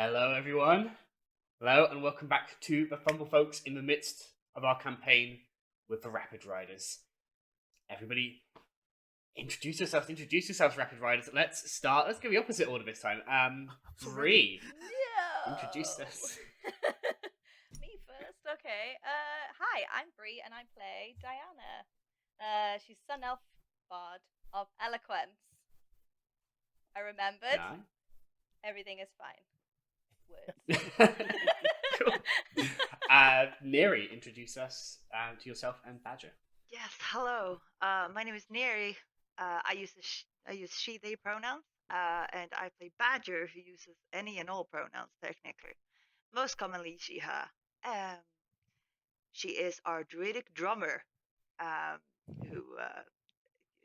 Hello, everyone. Hello, and welcome back to the Fumble folks in the midst of our campaign with the Rapid Riders. Everybody, introduce yourselves, Rapid Riders. Let's start. Let's go the opposite order this time. Bree, No. introduce us. Me first. Okay. Hi, I'm Bree, and I play Diana. She's Sun Elf Bard of Eloquence. I remembered. No. Everything is fine. Words. Cool. Neri, introduce us to yourself and Badger. Yes, hello. My name is Neri. I use she/they pronouns, and I play Badger, who uses any and all pronouns technically. Most commonly she/her. She is our druidic drummer, who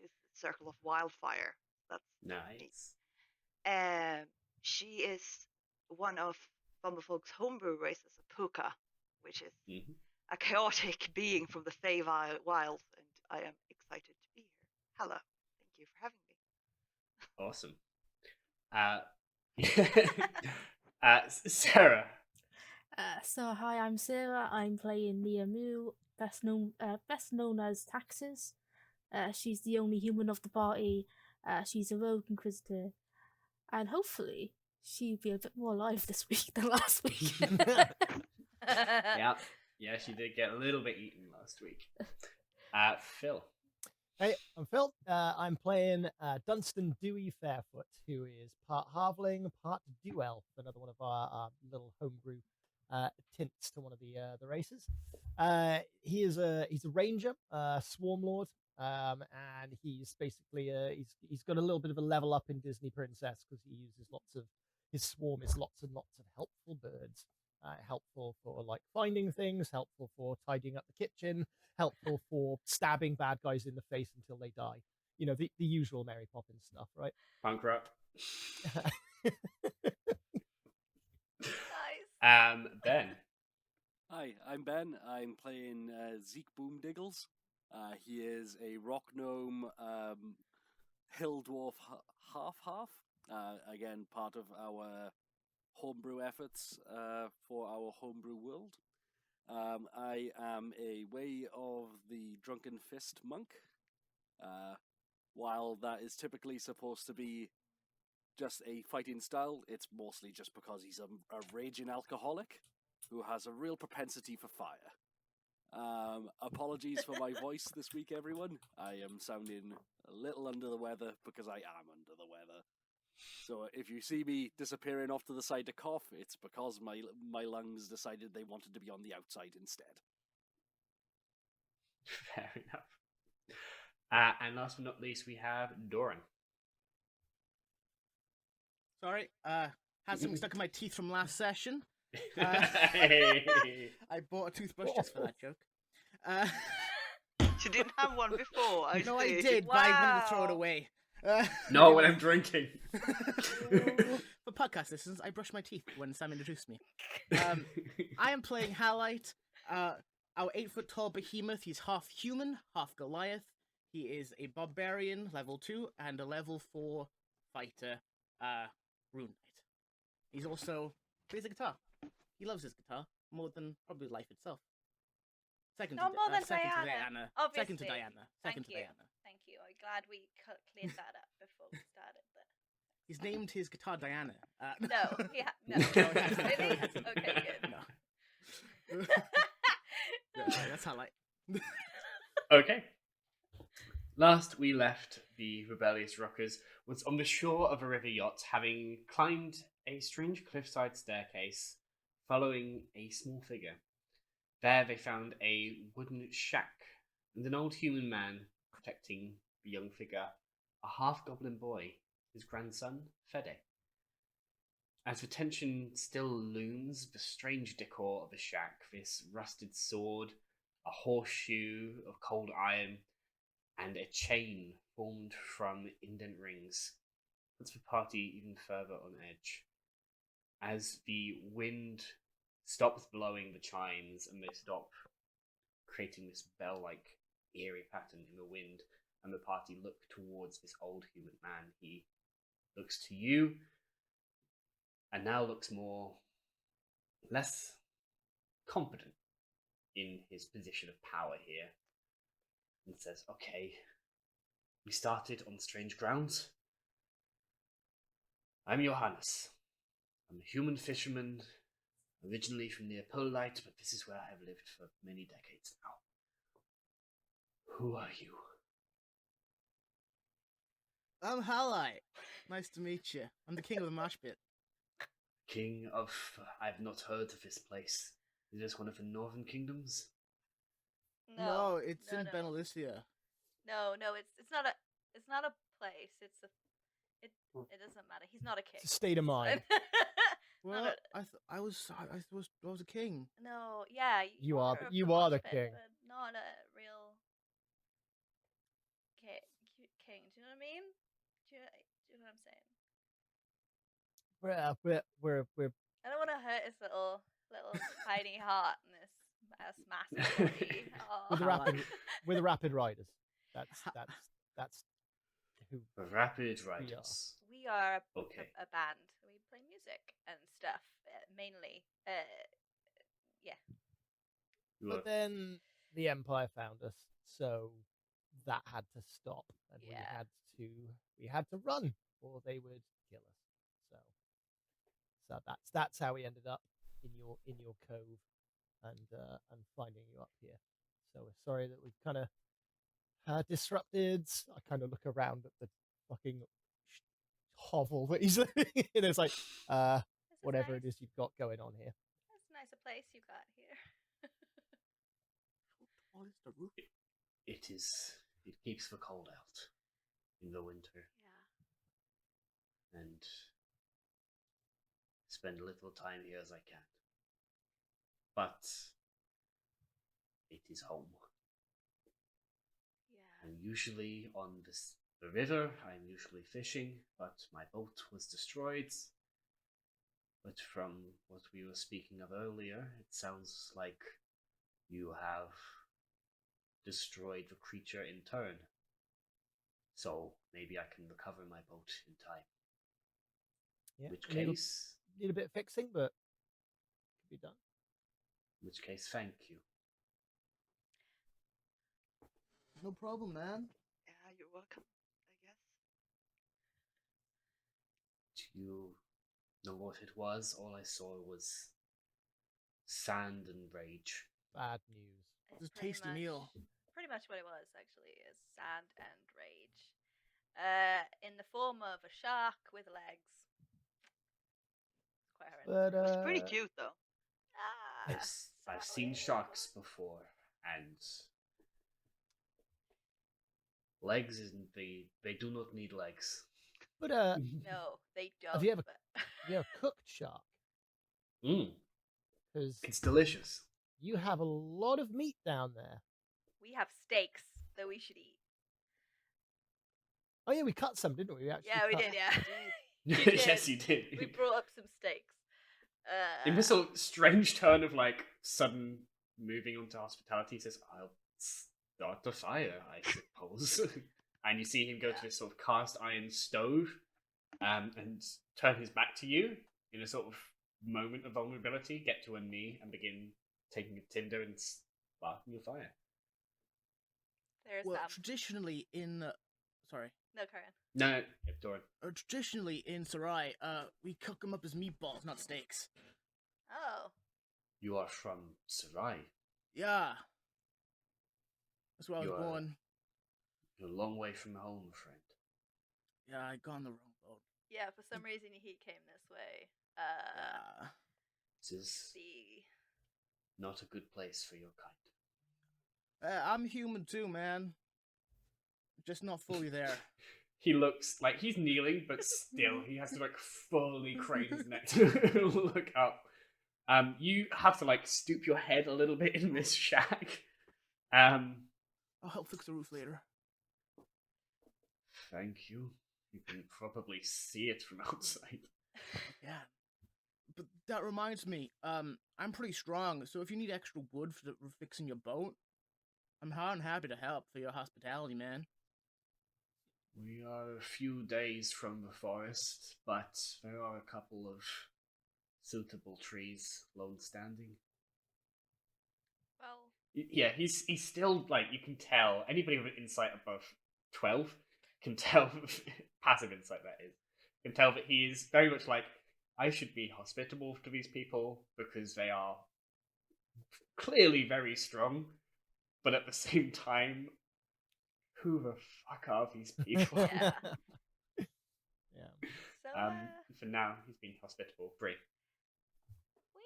is the Circle of Wildfire. That's nice. Me. She is one of Bumblefolk's homebrew races, a puka, which is a chaotic being from the Fey Wilds, and I am excited to be here. Hello. Thank you for having me. Awesome. Sarah. So hi, I'm Sarah. I'm playing Nia Moo, best known as Taxes. She's the only human of the party. She's a rogue inquisitor, and hopefully she'll be a bit more alive this week than last week. Yeah, she did get a little bit eaten last week. Phil. Hey, I'm Phil. I'm playing Dunstan Dewey Fairfoot, who is part Halfling, part Dew Elf, another one of our little homebrew tints to one of the races. He's a ranger, swarm lord, and he's basically he's got a little bit of a level up in Disney Princess because he uses his swarm is lots and lots of helpful birds. Helpful for like finding things, helpful for tidying up the kitchen, helpful for stabbing bad guys in the face until they die. You know, the usual Mary Poppins stuff, right? Punk rock. Nice. Ben. Hi, I'm Ben. I'm playing Zeke Boomdiggles. He is a rock gnome, hill dwarf half. Again, part of our homebrew efforts for our homebrew world. I am a Way of the Drunken Fist monk. While that is typically supposed to be just a fighting style, it's mostly just because he's a raging alcoholic who has a real propensity for fire. Apologies for my voice this week, everyone. I am sounding a little under the weather because I am under the weather. So if you see me disappearing off to the side to cough, it's because my lungs decided they wanted to be on the outside instead. Fair enough. And last but not least, we have Doran. Sorry, had something stuck in my teeth from last session. Hey. I bought a toothbrush just for that joke. She didn't have one before. I did, but I wanted to throw it away. No, when I'm drinking. For podcast listeners, I brush my teeth when Sam introduced me. I am playing Halite, our 8-foot-tall behemoth. He's half human, half Goliath. He is a barbarian, level 2, and a level 4 fighter, Rune Knight. He's also plays a guitar. He loves his guitar more than probably life itself. Second to Diana. Second to Diana. Thank you. I'm glad we cleared that up before we started. He's named his guitar Diana. No. Really? Okay, good. No. That's how Okay. Last we left the rebellious rockers was on the shore of a river yacht, having climbed a strange cliffside staircase, following a small figure. There they found a wooden shack and an old human man protecting the young figure, a half-goblin boy, his grandson, Fede. As the tension still looms, the strange decor of the shack, this rusted sword, a horseshoe of cold iron, and a chain formed from indent rings, puts the party even further on edge. As the wind stops blowing the chimes and they stop creating this bell-like eerie pattern in the wind, and the party look towards this old human man, he looks to you and now looks less confident in his position of power here, and says, okay, we started on strange grounds. I'm Johannes. I'm a human fisherman, originally from near Polite, but this is where I have lived for many decades now. Who are you? I'm Halite. Nice to meet you. I'm the king of the mosh pit. King of... I've not heard of this place. Is this one of the northern kingdoms? No, it's in no. Benalicia. No, it's not a place. It doesn't matter. He's not a king. It's a state of mind. Well, no. I was a king. No, yeah. You are of the mosh pit, king. But not a real king. Do you know what I mean? Do you know what I'm saying? We're I don't want to hurt his little tiny heart in this massive body. Oh. with the rapid riders. That's who. The Rapid Riders. We are Okay. a band. We play music and stuff, mainly. Yeah. But then the Empire found us, so that had to stop, and Yeah. we had to run, or they would kill us. So that's how we ended up in your cove, and finding you up here. So we're sorry that we've kind of disrupted. I kind of look around at the fucking hovel that he's living in. It's like, This whatever nice. it is you've got going on here. That's a nicer place you got here. How tall is the roof? It keeps the cold out in the winter, Yeah. and spend a little time here as I can. But it is home. Yeah. I'm usually on the river, I'm usually fishing, but my boat was destroyed. But from what we were speaking of earlier, it sounds like you have destroyed the creature in turn. So maybe I can recover my boat in time. Yeah. In which Need a- case, Need a bit of fixing, but could be done. thank you. No problem, man. Yeah, you're welcome, I guess. Do you know what it was? All I saw was sand and rage. Bad news. It's a pretty tasty much- meal. Pretty much what it was, actually, is sand and rage. In the form of a shark with legs. It's quite horrendous. But It's pretty cute though. I've seen sharks before, and legs isn't they do not need legs. But No, they don't. Have you ever- but- you have cooked shark, because It's delicious. you have a lot of meat down there. We have steaks that we should eat. Oh yeah, we cut some, didn't we? Yeah, we cut- did, yeah. Yes, you did. We brought up some steaks. In this sort of strange turn of like sudden moving onto hospitality, he says, "I'll start the fire, I suppose." And you see him go to this sort of cast iron stove, and turn his back to you in a sort of moment of vulnerability, get to a knee and begin taking a tinder and sparking a fire. There's Well, traditionally in sorry, no, carry on. No, Doran. traditionally in Sarai, we cook them up as meatballs, not steaks. Oh, You are from Sarai. Yeah, that's where I was You are- born. You're a long way from home, friend. Yeah, I got on the wrong boat. yeah. For some reason, he came this way. Yeah. This is See. not a good place for your kind. I'm human too, man. Just not fully there. He looks like he's kneeling, but still he has to like fully crane his neck to look up. You have to like stoop your head a little bit in this shack. I'll help fix the roof later. Thank you. You can probably see it from outside. Yeah. But that reminds me, I'm pretty strong, so if you need extra wood for fixing your boat, I'm hard and happy to help for your hospitality, man. We are a few days from the forest, but there are a couple of suitable trees, lone standing. Well, Yeah, he's still like, you can tell anybody with an insight above 12 can tell passive insight that is can tell that he is very much like, I should be hospitable to these people because they are clearly very strong, but at the same time, who the fuck are these people? Yeah. Yeah. so For now, he's been hospitable. Brie. we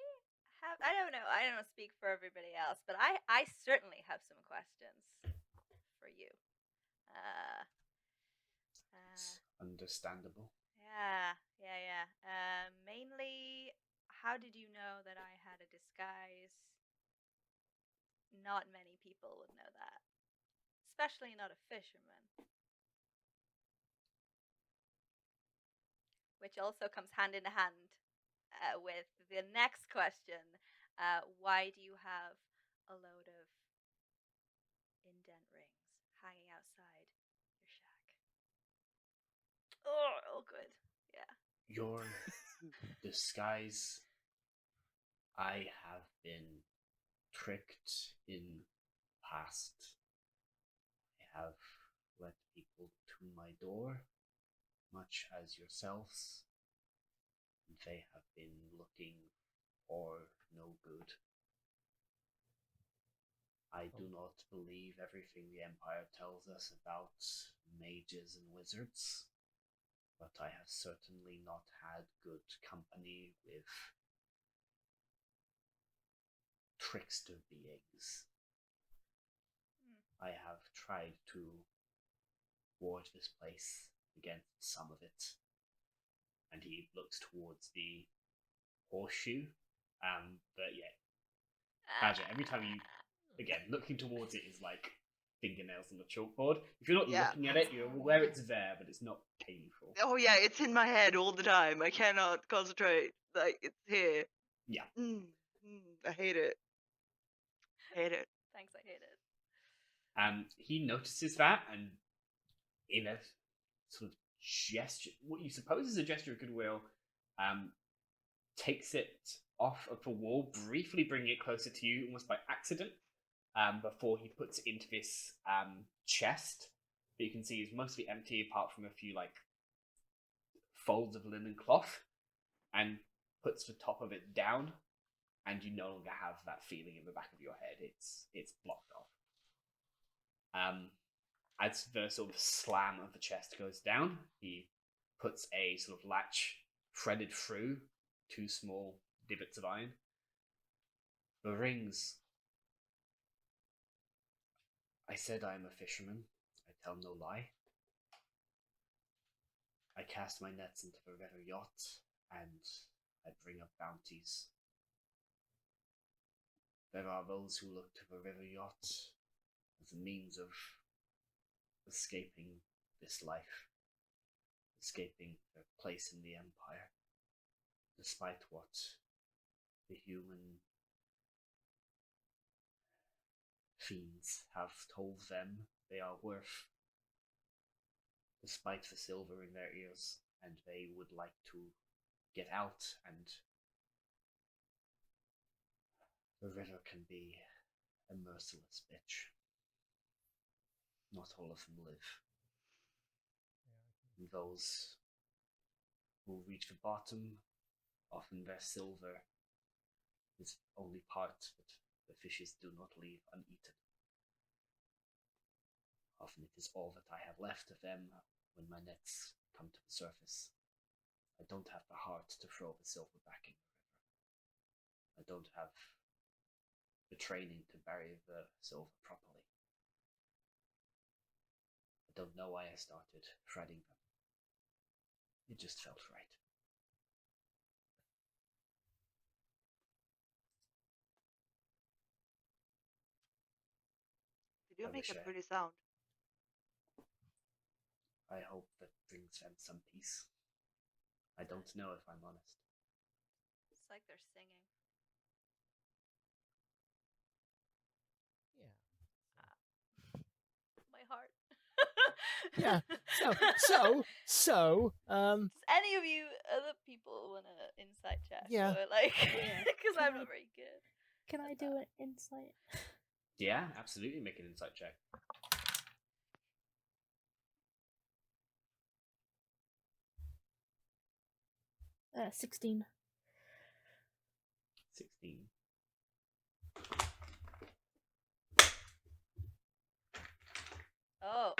have. I don't know. I don't speak for everybody else, but I certainly have some questions for you. It's understandable. Yeah. Mainly, how did you know that I had a disguise? Not many people would know that, especially not a fisherman. Which also comes hand in hand with the next question. Why do you have a load of indent rings hanging outside your shack? Oh, good. Yeah. Your disguise. I have been tricked in past. I have let people to my door, much as yourselves, and they have been looking for no good. I do not believe everything the Empire tells us about mages and wizards, but I have certainly not had good company with trickster beings. I have tried to ward this place against some of it. And he looks towards the horseshoe. But yeah, Badger, every time you, again, looking towards it is like fingernails on the chalkboard. If you're not Yeah. looking at it, you're aware it's there, but it's not painful. Oh yeah, it's in my head all the time. I cannot concentrate. Like it's here. Yeah. I hate it. Hate it. Thanks, I hate it. He notices that, and in a sort of gesture, what you suppose is a gesture of goodwill, takes it off of the wall, briefly bringing it closer to you, almost by accident, before he puts it into this chest that you can see is mostly empty, apart from a few like folds of linen cloth, and puts the top of it down, and you no longer have that feeling in the back of your head. It's blocked off. As the sort of slam of the chest goes down, he puts a sort of latch threaded through 2 small divots of iron. The rings. I said I am a fisherman. I tell no lie. I cast my nets into the river yacht, and I bring up bounties. There are those who look to the river yacht as a means of escaping this life, escaping their place in the Empire, despite what the human fiends have told them they are worth, despite the silver in their ears, and they would like to get out, and the river can be a merciless bitch. Not all of them live. And those who reach the bottom, often their silver is only part that the fishes do not leave uneaten. Often it is all that I have left of them when my nets come to the surface. I don't have the heart to throw the silver back in the river. I don't have the training to bury the silver properly. I don't know why I started threading them. It just felt right. They do I make wish a I- pretty sound. I hope that brings them some peace. I don't know, if I'm honest. It's like they're singing. Yeah. My heart. Yeah. Does any of you other people want to insight check? Yeah. Or like, Yeah. because I'm Can I- not very good. Can I do an insight? Yeah, absolutely. Make an insight check. 16. 16. Oh,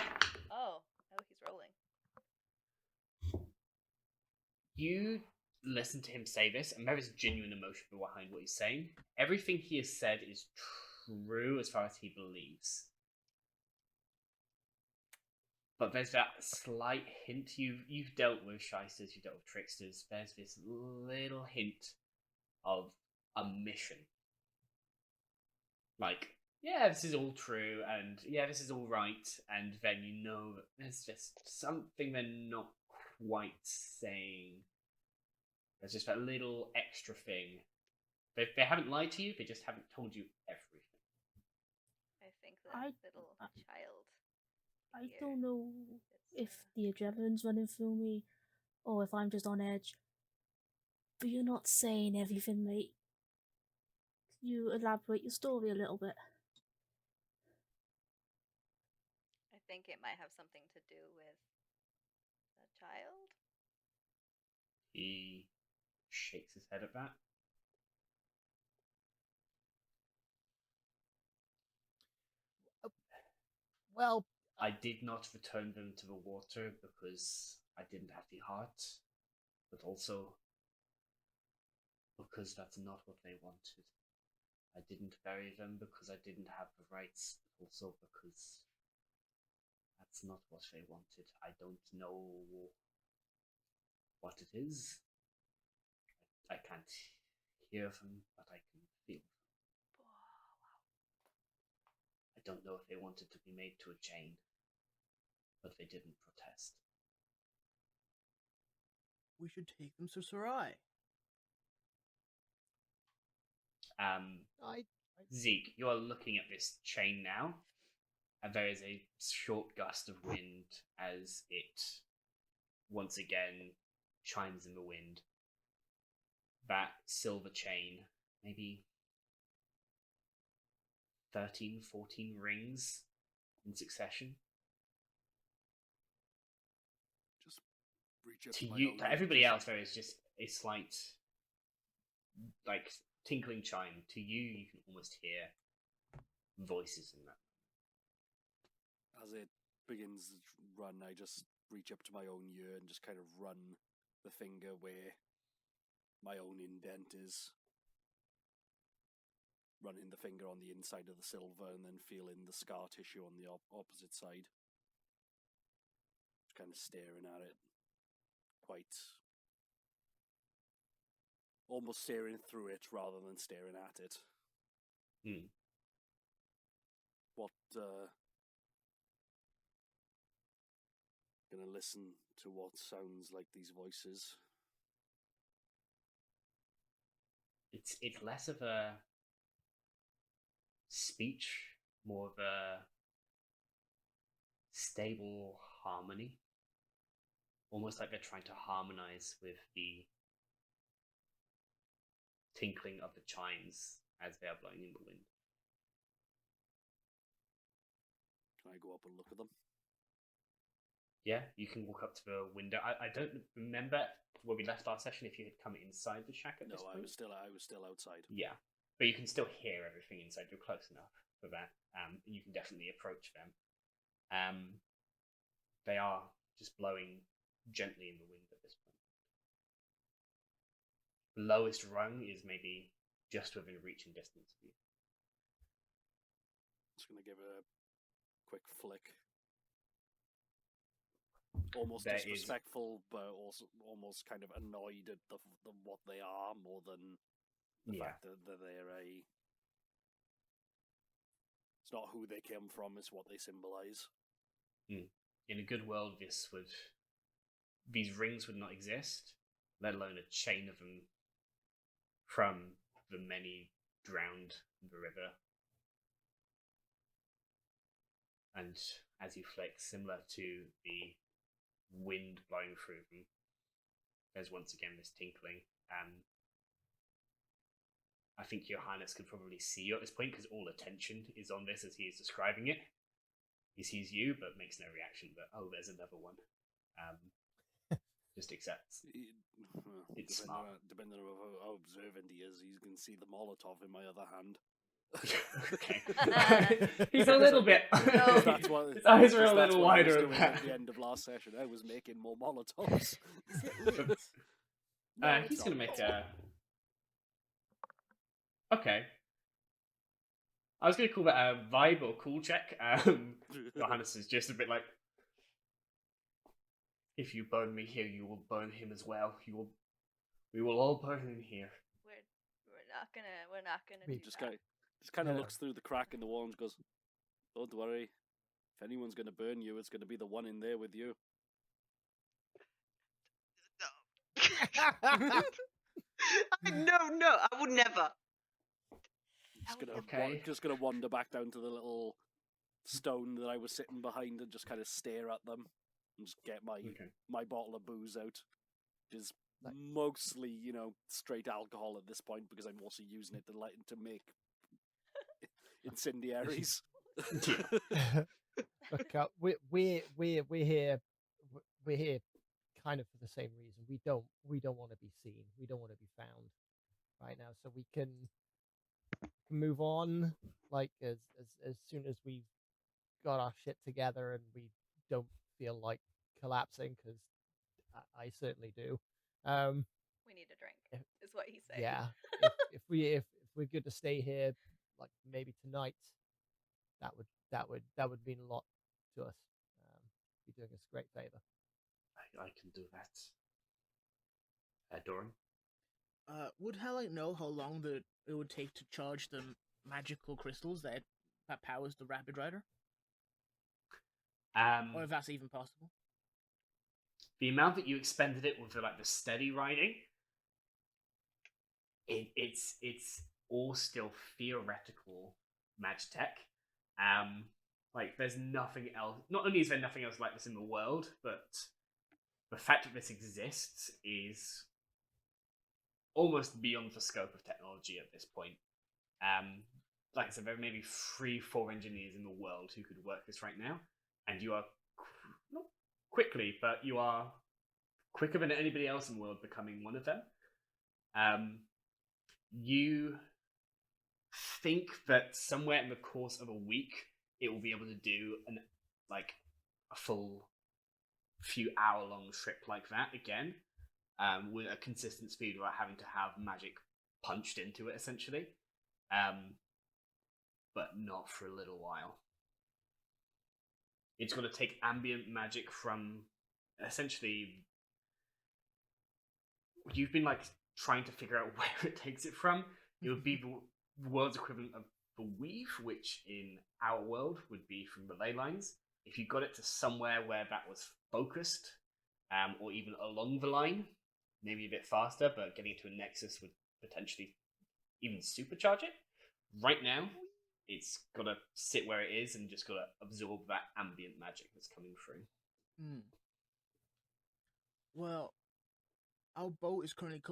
he's rolling. You listen to him say this, and there is genuine emotion behind what he's saying. Everything he has said is true as far as he believes. But there's that slight hint. You've dealt with shysters, you've dealt with tricksters. There's this little hint of a mission. Like, yeah, this is all true, and yeah, this is all right, and then you know that there's just something they're not quite saying. There's just that little extra thing. They haven't lied to you, they just haven't told you everything. I think I- that little child. I here don't know is, if the adrenaline's running through me or if I'm just on edge. But you're not saying everything, mate. Can you elaborate your story a little bit? I think it might have something to do with the child. He shakes his head at that. Well, I did not return them to the water because I didn't have the heart, but also because that's not what they wanted. I didn't bury them because I didn't have the rights, but also because that's not what they wanted. I don't know what it is. I can't hear them, but I can feel them. I don't know if they wanted to be made to a chain, but they didn't protest. We should take them to Sarai. I Zeke, you are looking at this chain now, and there is a short gust of wind as it once again chimes in the wind. That silver chain, maybe 13, 14 rings in succession. Just reach up To my you, own to everybody just- else, there is just a slight, like, tinkling chime. To you, you can almost hear voices in that. As it begins to run, I just reach up to my own ear and just kind of run the finger where my own indent is. Running the finger on the inside of the silver and then feeling the scar tissue on the opposite side. Just kind of staring at it. Almost staring through it rather than staring at it. Hmm. Gonna listen to what sounds like these voices. It's less of a speech, more of a stable harmony. Almost like they're trying to harmonize with the tinkling of the chimes as they are blowing in the wind. Can I go up and look at them? Yeah, you can walk up to the window. I don't remember where we left our session if you had come inside the shack at No, this I point. was still outside. Yeah, but you can still hear everything inside. You're close enough for that. You can definitely approach them. They are just blowing gently in the wind at this point. The lowest rung is maybe just within reaching distance of you. Just gonna give it a quick flick. Almost There is- disrespectful, but also almost kind of annoyed at the what they are more than the fact that they're a. It's not who they came from; it's what they symbolize. In a good world, these rings would not exist, let alone a chain of them from the many drowned in the river. And as you flick, similar to the wind blowing through them. There's once again this tinkling. I think your Highness could probably see you at this point because all attention is on this as he is describing it. He sees you, but makes no reaction. But oh, there's another one. Just accepts. It's smart. Depending on how observant he is, you can see the Molotov in my other hand. Okay. He's a little bit. That's what, his eyes are a that's little what I was wider. doing at the end of last session. I was making more Molotovs. Is it lit? No, He's it's going to not. make a. Okay. I was going to call that a vibe or cool check. Johannes is just a bit like, if you burn me here, you will burn him as well. We will all burn in here. We're not gonna do Just that. kind of No. looks through the crack in the wall and goes, "Don't worry. If anyone's going to burn you, it's going to be the one in there with you." No, I would never. Just gonna wander back down to the little stone that I was sitting behind and just kind of stare at them and just get my bottle of booze out, which is mostly straight alcohol at this point because I'm also using it to make incendiaries. Look, we're here. We're here, kind of for the same reason. We don't want to be seen. We don't want to be found right now. So we can move on, like as soon as we've got our shit together and we don't feel like collapsing, because I certainly do. We need a drink, is what he's saying. Yeah. if we're good to stay here, like maybe tonight, that would mean a lot to us. Be doing us a great favor. I can do that. Doran? Would Halite know how long it would take to charge the magical crystals that powers the Rapid Rider? Or if that's even possible? The amount that you expended it with the steady riding, it's all still theoretical magitech. There's nothing else. Not only is there nothing else like this in the world, but the fact that this exists is almost beyond the scope of technology at this point. Like I said, there are maybe 3-4 engineers in the world who could work this right now, and you are not quickly, but you are quicker than anybody else in the world becoming one of them. You think that somewhere in the course of a week, it will be able to do a full few hour-long trip like that again, with a consistent speed without having to have magic punched into it, essentially. But not for a little while. It's going to take ambient magic from, essentially, you've been trying to figure out where it takes it from. It would be the world's equivalent of the weave, which in our world would be from the ley lines. If you got it to somewhere where that was focused, or even along the line, maybe a bit faster, but getting it to a nexus would potentially even supercharge it. Right now, it's got to sit where it is and just got to absorb that ambient magic that's coming through. Well, our boat is currently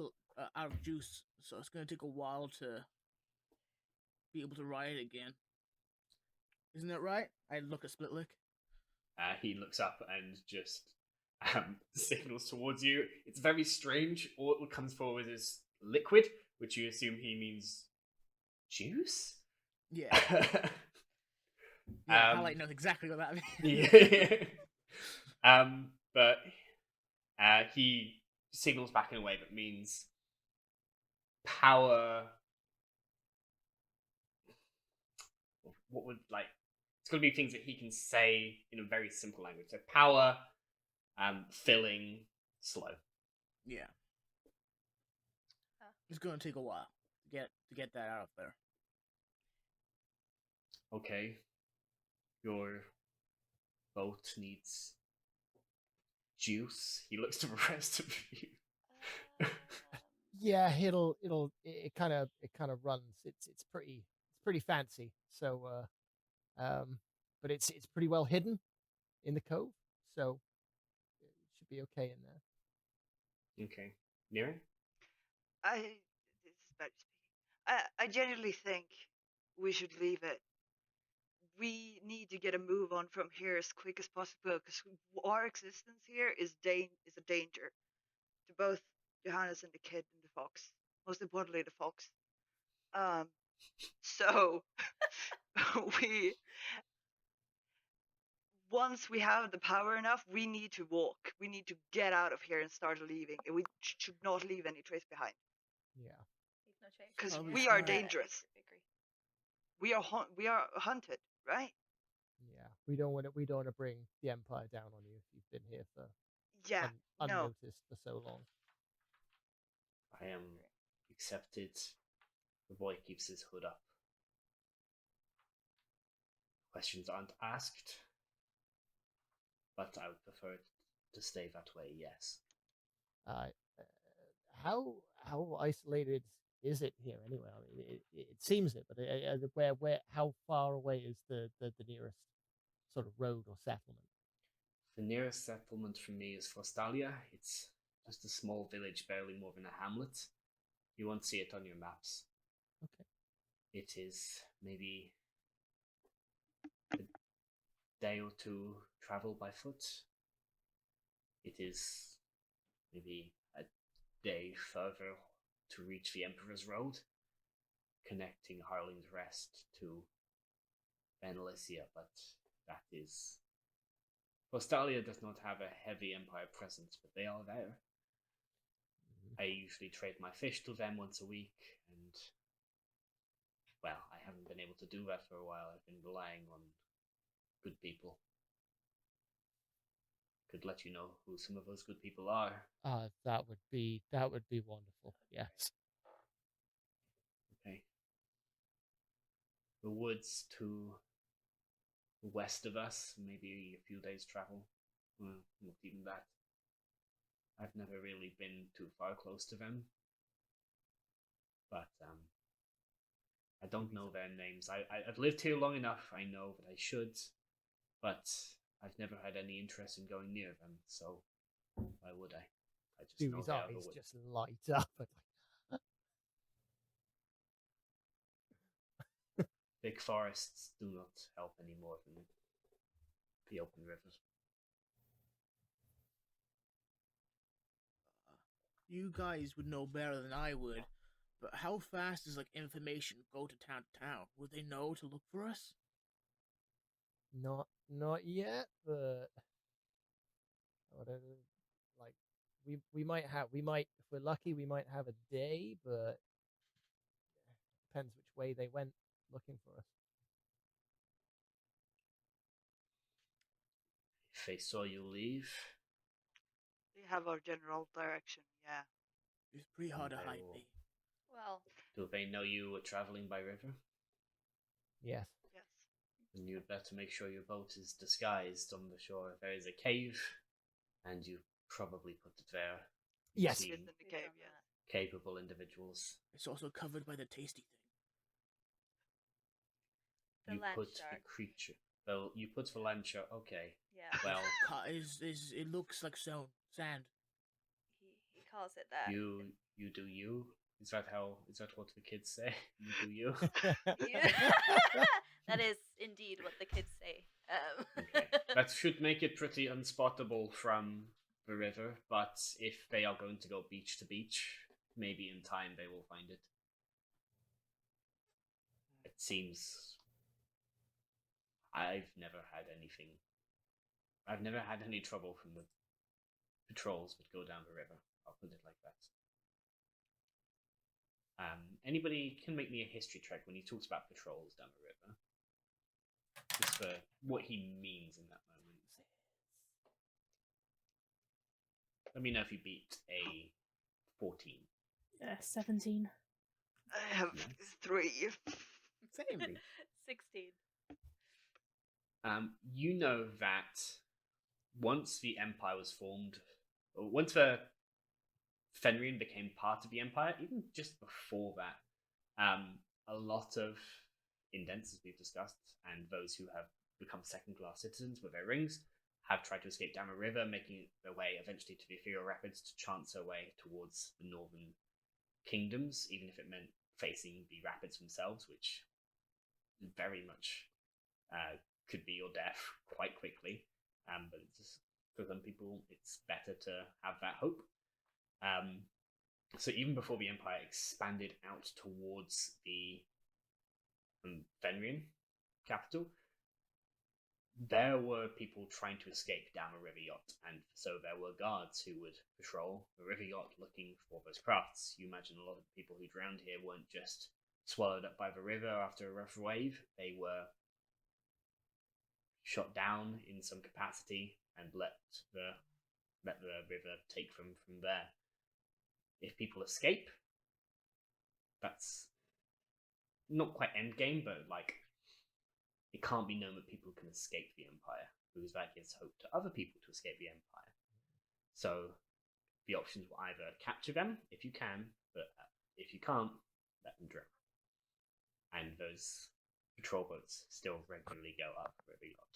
out of juice, so it's going to take a while to be able to ride it again. Isn't that right? I look at Splitlick. He looks up and just signals towards you. It's very strange. All that comes forward is liquid, which you assume he means juice? Yeah. Halite knows exactly what that means. Yeah. But he signals back in a way that means power. What would it's going to be things that he can say in a very simple language. So power, filling, slow. Yeah. It's going to take a while to get that out of there. Okay. Your boat needs juice. He looks to the rest of you. Yeah, it kind of runs. It's pretty fancy. So, but it's pretty well hidden. in the cove, so it should be okay in there. Okay. Nira? This is bad speaking. I genuinely think we should leave it. We need to get a move on from here as quick as possible because our existence here is a danger to both Johannes and the kid and the fox. Most importantly, the fox. So we once we have the power enough, we need to walk. We need to get out of here and start leaving. And we should not leave any trace behind. Yeah. Leave no trace. 'Cause Probably we are smart. dangerous. Agree. We are hunted, right? Yeah. We don't want to bring the Empire down on you if you've been here for Yeah. No. unnoticed for so long. I am accepted. The boy keeps his hood up. Questions aren't asked, but I would prefer it to stay that way, yes. How isolated is it here anyway? I mean, it seems it, but where how far away is the nearest sort of road or settlement? The nearest settlement from me is Forstalia. It's just a small village, barely more than a hamlet. You won't see it on your maps. Okay. It is maybe a day or two travel by foot. It is maybe a day further to reach the Emperor's Road, connecting Harling's Rest to Benalicia, but that is... Forstalia does not have a heavy Empire presence, but they are there. I usually trade my fish to them once a week, and, well, I haven't been able to do that for a while. I've been relying on good people. Could let you know who some of those good people are. That would be wonderful. Yes. Okay. The woods to the west of us, maybe a few days' travel. Well, not even that. I've never really been too far close to them. But I don't know their names. I've lived here long enough, I know that I should, but I've never had any interest in going near them, so why would I? I just know Dewey's they are eyes the wood. just light up. Big forests do not help any more than the open rivers. You guys would know better than I would, but how fast does information go to town to town? Would they know to look for us? Not yet, but whatever. Like we might if we're lucky we might have a day, but depends which way they went looking for us. If they saw you leave, They have our general direction. Yeah. It's pretty hard to They hide will. me. Well, do they know you were traveling by river? Yes. Yes. Then you'd better make sure your boat is disguised on the shore. There is a cave, and you probably put it there. Yes. See It's in the we've cave. done Yes. that. capable individuals. It's also covered by the tasty thing. The You land put shark. the creature. Well, you put the land shark. Okay. Yeah, Well, It looks like sand. he calls it that. you do you. Is that what the kids say? You do you. Yeah. That is indeed what the kids say. Okay. That should make it pretty unspottable from the river, but if they are going to go beach to beach, maybe in time they will find it. It seems... I've never had any trouble from the patrols that go down the river. I'll put it like that. Anybody can make me a history check when he talks about patrols down the river. Just for what he means in that moment. Let me know if you beat a 14. 17. I have Nice. 3. Same. 16. You know that once the Empire was formed, or once the Fenrir became part of the Empire, even just before that, a lot of indents, as we've discussed, and those who have become second-class citizens with their rings, have tried to escape down a river, making their way eventually to the ethereal rapids to chance their way towards the northern kingdoms, even if it meant facing the rapids themselves, which very much could be your death quite quickly. But it's just, for some people, it's better to have that hope. So even before the Empire expanded out towards the Fenrian capital, there were people trying to escape down a river yacht, and so there were guards who would patrol the river yacht looking for those crafts. You imagine a lot of people who drowned here weren't just swallowed up by the river after a rough wave, they were shot down in some capacity and let the river take them from there. If people escape, that's not quite endgame, but like, it can't be known that people can escape the Empire, because that gives hope to other people to escape the Empire. So the options will either capture them, if you can, but if you can't, let them drown. And those patrol boats still regularly go up River Yacht.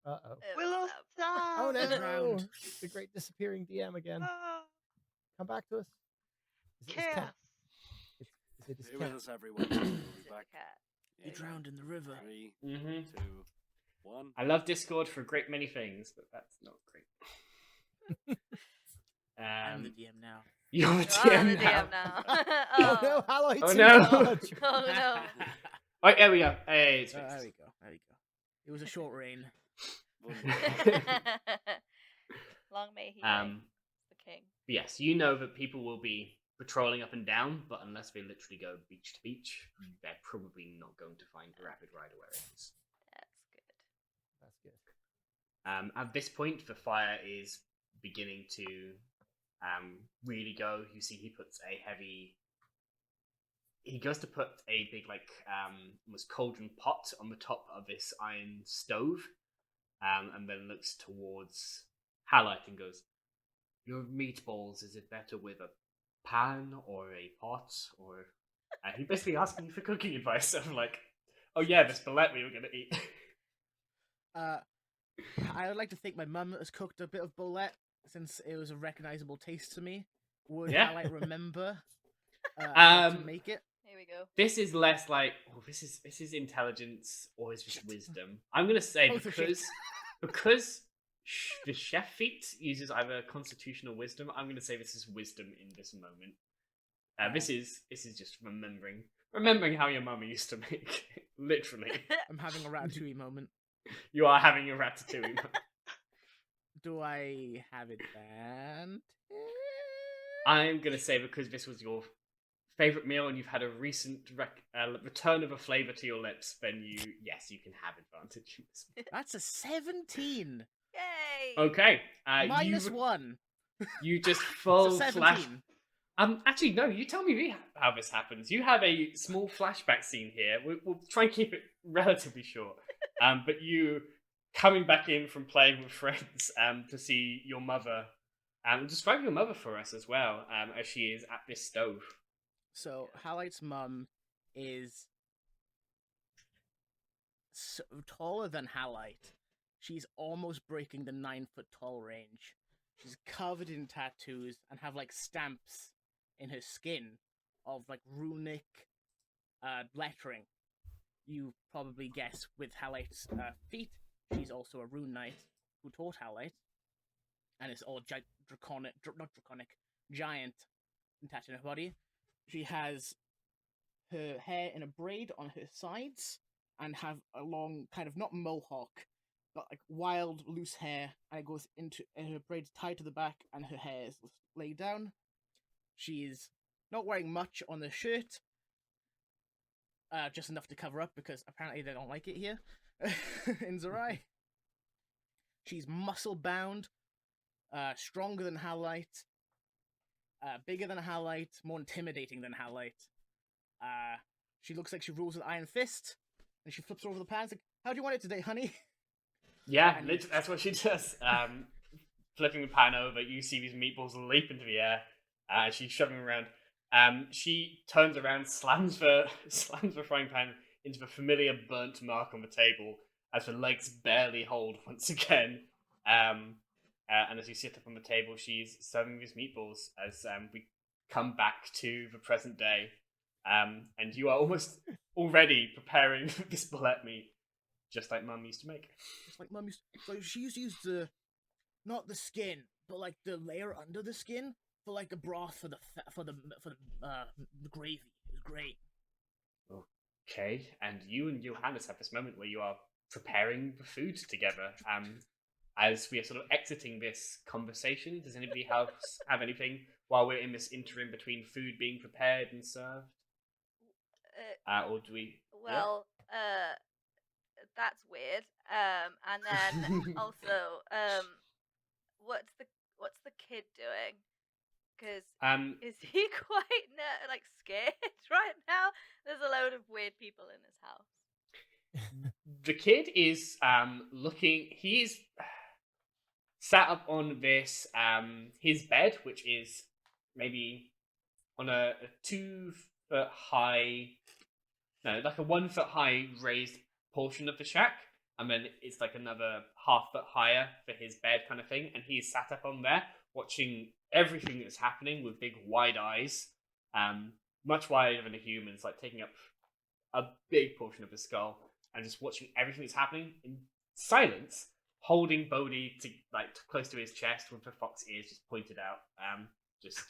Uh-oh. We lost Oh Sam! no! Drowned. The great disappearing DM again. Ah, Come back to us. Is it his chaos! cat? Is it his Stay with cat? us, everyone. We'll be back. Cat. You drowned in the river. 3, Mm-hmm. 2, 1. I love Discord for a great many things, but that's not great. I'm the DM now. You're the You are DM the now. DM now. Oh no, Halloyd's Oh, in no. charge. Oh no. Oh, there we go. Hey, it's There fixed. we go. There we go. It was a short reign. Long may he Um, reign, the king. Yes, you know that people will be patrolling up and down, but unless they literally go beach to beach, they're probably not going to find the Rapid Rider where it is. That's good. That's good. At this point, the fire is beginning to really go. You see, he goes to put a big, almost cauldron pot on the top of this iron stove, and then looks towards Halite and goes, "Your meatballs, is it better with a pan or a pot?" Or he basically asking you for cooking advice. I'm like, "Oh yeah, this bullet we were gonna eat." I would like to think my mum has cooked a bit of bullet since it was a recognizable taste to me. Would Yeah. I like remember how to make it? Here we go. This is less like, oh, this is intelligence or is this wisdom? I'm gonna say Both are shit. because the chef feat uses either constitution or wisdom. I'm gonna say this is wisdom in this moment. This is just remembering how your mama used to make. Literally, I'm having a ratatouille moment. you are having a ratatouille. moment. Do I have advantage? I'm gonna say because this was your favorite meal and you've had a recent return of a flavor to your lips, then you can have advantage. That's a 17. Yay! Okay. Minus 1. You just It's full a flash. 17. Actually, no. You tell me how this happens. You have a small flashback scene here. We'll try and keep it relatively short. But you coming back in from playing with friends to see your mother. Describe your mother for us as well, as she is at this stove. So, Halite's mum is so taller than Halite. She's almost breaking the 9-foot tall range. She's covered in tattoos and have stamps in her skin of runic lettering. You probably guess with Halite's feet, she's also a rune knight who taught Halite, and it's all giant attached in her body. She has her hair in a braid on her sides and have a long kind of not mohawk, but wild loose hair, and it goes into her braids tied to the back, and her hair is laid down. She's not wearing much on the shirt, just enough to cover up because apparently they don't like it here in Zerai. She's muscle bound, stronger than Halite, bigger than Halite, more intimidating than Halite. She looks like she rules with iron fist, and she flips over the pan. It's like, "How do you want it today, honey?" Yeah, And- literally, that's what she does. Flipping the pan over, you see these meatballs leap into the air. She's shoving around. She turns around, slams the frying pan into the familiar burnt mark on the table as the legs barely hold once again. And as you sit up on the table, she's serving these meatballs as we come back to the present day. And you are almost already preparing this bullet meat, just like Mum used to make. Just like Mum used. So she used to use the, not the skin, but like the layer under the skin for like the broth for the gravy. It was great. Okay, and you and Johannes have this moment where you are preparing the food together. As we are sort of exiting this conversation, does anybody else have anything while we're in this interim between food being prepared and served? Or do we? Well, that's weird. And then also, what's the kid doing? Because is he quite like scared right now? There's a load of weird people in his house. The kid is looking. He is sat up on this his bed, which is maybe on a 2 foot high, no, like a 1 foot high raised portion of the shack, and then it's like another half foot higher for his bed kind of thing, and he's sat up on there watching everything that's happening with big wide eyes, much wider than a human's, like taking up a big portion of his skull, and just watching everything that's happening in silence, holding Bodhi to like close to his chest with the fox ears just pointed out. Just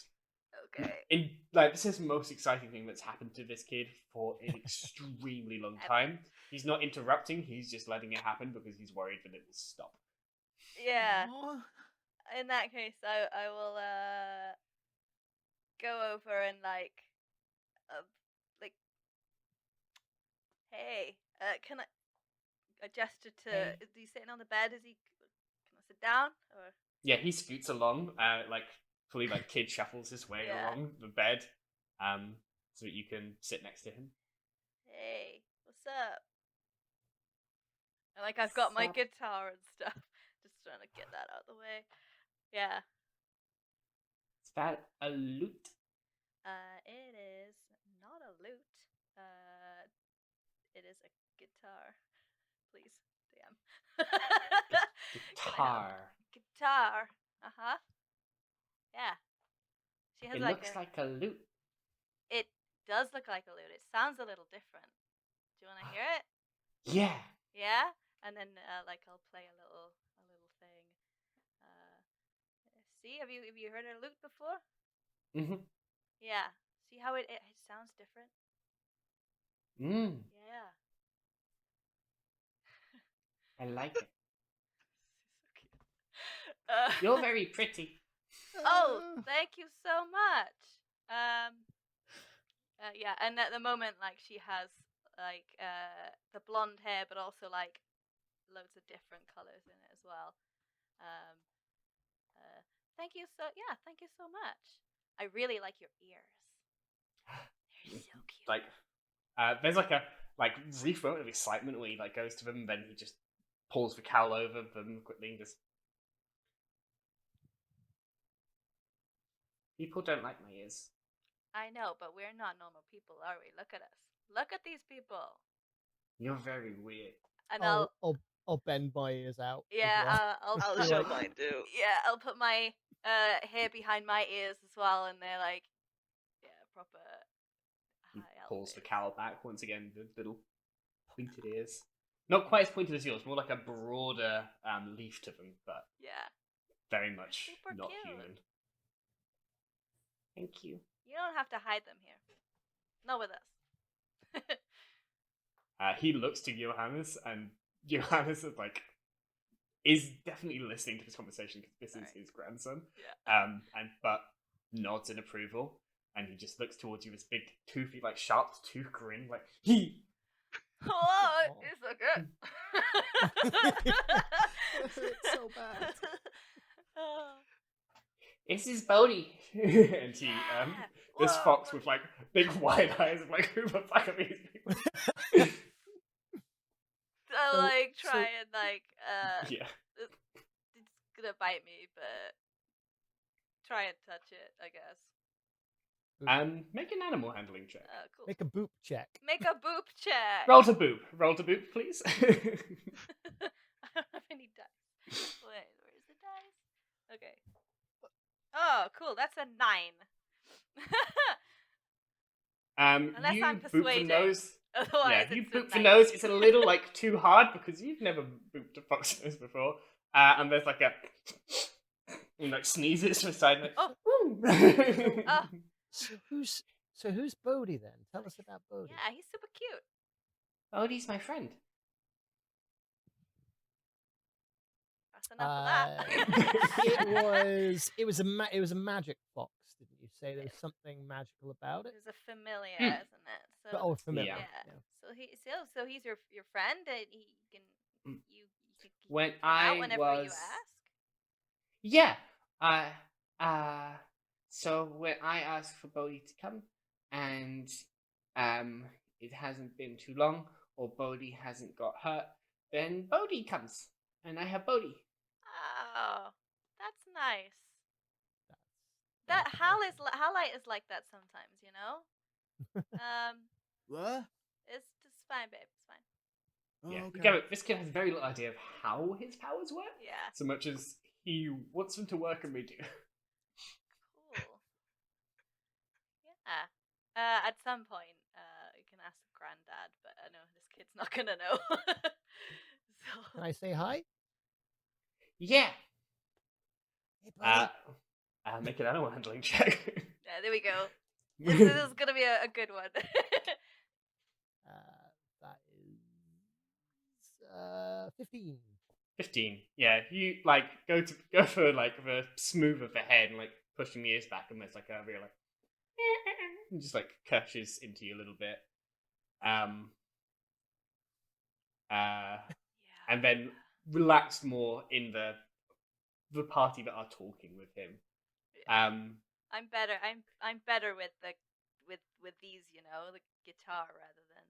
okay. In like this is the most exciting thing that's happened to this kid for an extremely long time. He's not interrupting; he's just letting it happen because he's worried that it will stop. Yeah. In that case, I will go over and like, hey, can I gesture to? Hey. Is he sitting on the bed? Can I sit down? Or yeah, he scoots along, like fully like kid shuffles his way along the bed, so that you can sit next to him. Hey, what's up? And like I've got my guitar and stuff. Just trying to get that out of the way. Yeah. Is that a lute? It is not a lute. It is a guitar. Please, DM. Guitar. Guitar. Uh-huh. Yeah. She has It like looks like a lute. It does look like a lute. It sounds a little different. Do you want to hear it? Yeah. Yeah? And then like I'll play a little thing. See, have you heard a lute before? Mm-hmm. Yeah. See how it sounds different? Mm. Yeah. I like it. So cute. You're very pretty. Oh, thank you so much. Yeah, and at the moment, like she has like the blonde hair, but also like loads of different colors in it as well. Thank you so much. I really like your ears. They're so cute. Like, there's like a brief moment of excitement where he like goes to them, and then he just pulls the cowl over them quickly and just. People don't like my ears. I know, but we're not normal people, are we? Look at us. Look at these people. You're very weird. And I'll bend my ears out. yeah, as well. I'll show mine too. Yeah, I'll put my hair behind my ears as well, and they're like, yeah, proper. He high pulls the outfits. cowl back once again. The little pointed ears, not quite as pointed as yours, more like a broader leaf to them, but Yeah. very much Super not cute. human. Thank you. You don't have to hide them here. Not with us. He looks to Johannes, and Johannes is definitely listening to this conversation because this is his grandson. Yeah. But nods in approval, and he just looks towards you with this big toothy, like sharp tooth grin, like he. Oh, it's so good. It's so bad. This is Bodhi, and he this Whoa. fox with like big wide eyes, of like who the fuck are these people? I like try and like Yeah. it's gonna bite me, but try and touch it, I guess. Make an animal handling check. Cool. Make a boop check. Make a boop check. Roll to boop. Roll to boop, please. I don't have any dice. Wait, where's the dice? Okay. Oh, cool. That's a 9. Unless you I'm boop for persuading. nose. Otherwise, Yeah, you it's a boop for 19. nose. It's a little like too hard because you've never booped a fox nose before. And there's like a like sneezes to the side. Like, Oh. Oh. So who's Bodhi then? Tell us about Bodhi. Yeah, he's super cute. Bodhi's my friend. That's enough of that. it was a magic fox, didn't you say? There was something magical about it. It was a familiar, isn't it? So, Familiar. yeah. So he's your friend, and he can you can When come out I whenever was you ask. Yeah. So when I asked for Bodhi to come, and it hasn't been too long, or Bodhi hasn't got hurt, then Bodhi comes, and I have Bodhi. Oh, that's nice. That Halite is like that sometimes, you know. What? It's fine, babe. It's fine. Oh, Yeah. okay. You get it, this kid has very little idea of how his powers work, Yeah. so much as he wants them to work, and we do. Cool. Yeah. At some point, you can ask Granddad, but I know this kid's not gonna know. So. Can I say hi? Yeah. Hey, buddy. Make an animal handling check. Yeah, there we go. This is gonna be a good one. That is 15. 15. Yeah, you like go for like the smooth of the head and like pushing the ears back, and there's like a real like and just like curses into you a little bit. And then relax more in the party that are talking with him. I'm better. I'm better with these, you know, the guitar rather than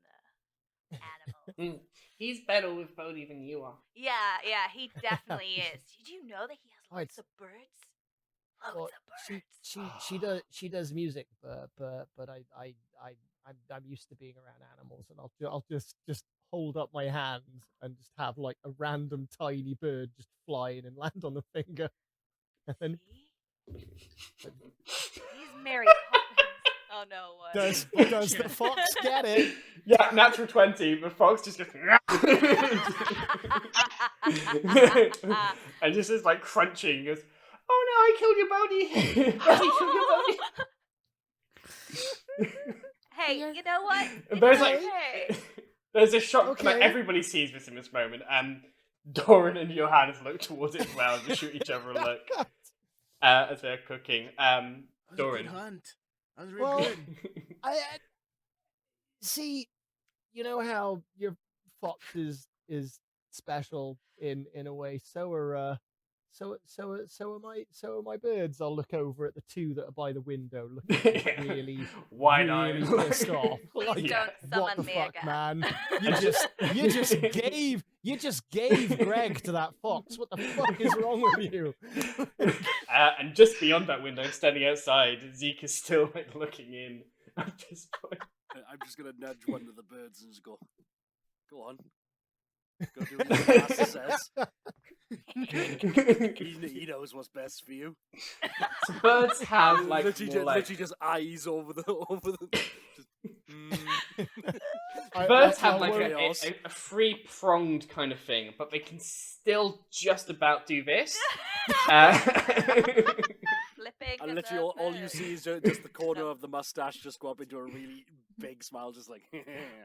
the animals. He's better with Bodhi than you are. Yeah, he definitely is. Did you know that he has Oh, lots of birds? Loads of birds. She does music, but I'm used to being around animals, and I'll just hold up my hand and just have like a random tiny bird just fly in and land on the finger, and then He's Mary Poppins. Oh no! What? does the fox get it? Yeah, natural 20. The fox just goes and just is like crunching. Goes, oh no! I killed your Bodhi. Bodhi killed your Bodhi. Hey, you know what? There's It's like okay. there's a shot like Okay. everybody sees this in this moment. Doran and Johannes look towards it as well and shoot each other a look as they're cooking. That was a Doran. good hunt. That was really Well, good. I see. You know how your fox is special in a way. So are my birds. I'll look over at the two that are by the window, looking Yeah. really Wide really eyed. pissed off. Please Like, Yeah. don't what summon the me fuck, again. man? You just gave Greg to that fox. What the fuck is wrong with you? And just beyond that window, standing outside, Zeke is still like looking in at this point. I'm just gonna nudge one of the birds and just go on. Go do what the master says. He knows what's best for you. So birds have like literally just eyes over the just, birds have I like won't- a three-pronged kind of thing, but they can still just about do this. Flipping. and as literally a all you bird. see is just the corner of the mustache just go up into a really big smile, just like.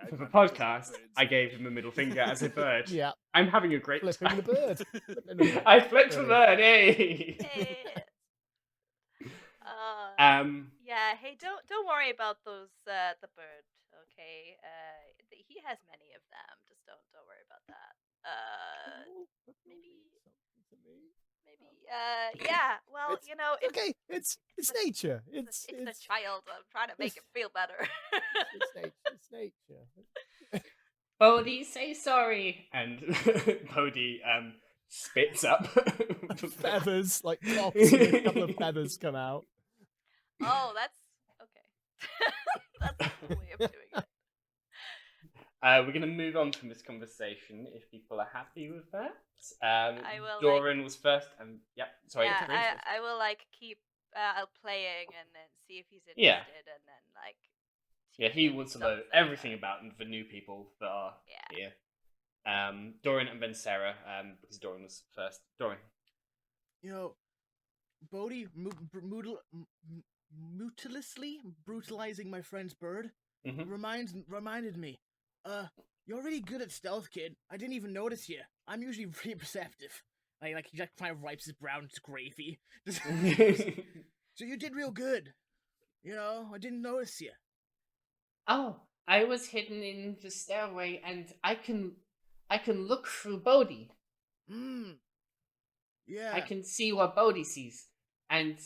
For the podcast, I gave him a middle finger as a bird. Yeah, I'm having a great flipping time. the bird. Flipping the bird. I flipped the Brilliant. bird, hey! Hey. Yeah. Hey, don't worry about those the bird. Okay. He has many of them. Just don't worry about that. Maybe. Yeah. Well, It's- you know, Okay, it's nature. it's the child. I'm trying to make it feel better. It's nature. Bodhi, say sorry! And Bodhi spits up. Feathers, like tops, and a couple of feathers come out. Oh, that's okay. That's a cool way of doing it. We're going to move on from this conversation if people are happy with that. I will, Doran was first, and sorry. Yeah, Grace was- I will keep playing and then see if he's interested, Yeah. and then Yeah, he teach wants to him know something, everything or- about the new people that are Yeah. here. Doran and then Sarah, because Doran was first. Doran. You know, Bodhi mutilously brutalizing my friend's bird Mhm. reminded me. You're really good at stealth, kid. I didn't even notice you. I'm usually pretty perceptive. Like he just kind of wipes his brown gravy. So you did real good. You know, I didn't notice you. Oh, I was hidden in the stairway, and I can look through Bodhi. Yeah. I can see what Bodhi sees, and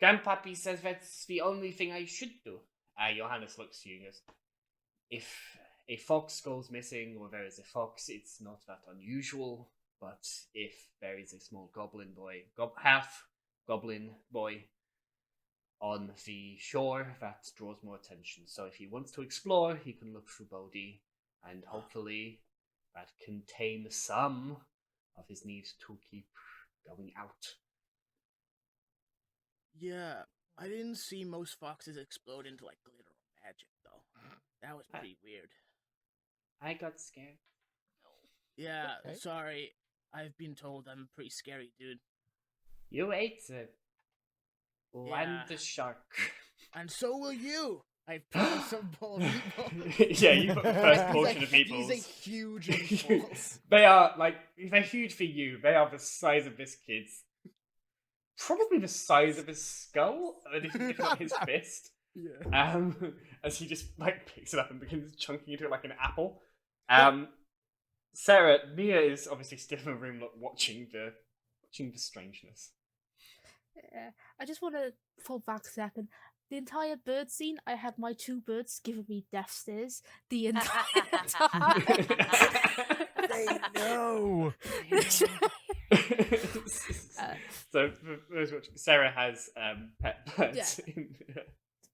Grandpappy says that's the only thing I should do. Johannes looks to you and goes, if a fox goes missing, or there is a fox, it's not that unusual. But if there is a small goblin boy, half goblin boy, on the shore, that draws more attention. So if he wants to explore, he can look through Bodhi, and hopefully that can tame some of his need to keep going out. Yeah, I didn't see most foxes explode into like glitter or magic though. That was pretty weird. I got scared. Yeah, Okay. sorry. I've been told I'm a pretty scary dude. You ate the Yeah. and the shark. And so will you! I put on some bowl of meatballs. Yeah, you put the first He's portion like- of meatballs. These are huge meatballs. They are they're huge for you. They are the size of this kid's. Probably the size of his skull, if not his fist. Yeah. As he just picks it up and begins chunking into it like an apple. Sarah, Mia is obviously still in the room watching the strangeness. I just want to fall back a second. The entire bird scene, I had my two birds giving me death stares the entire time. They know. So, for those watching, Sarah has pet birds.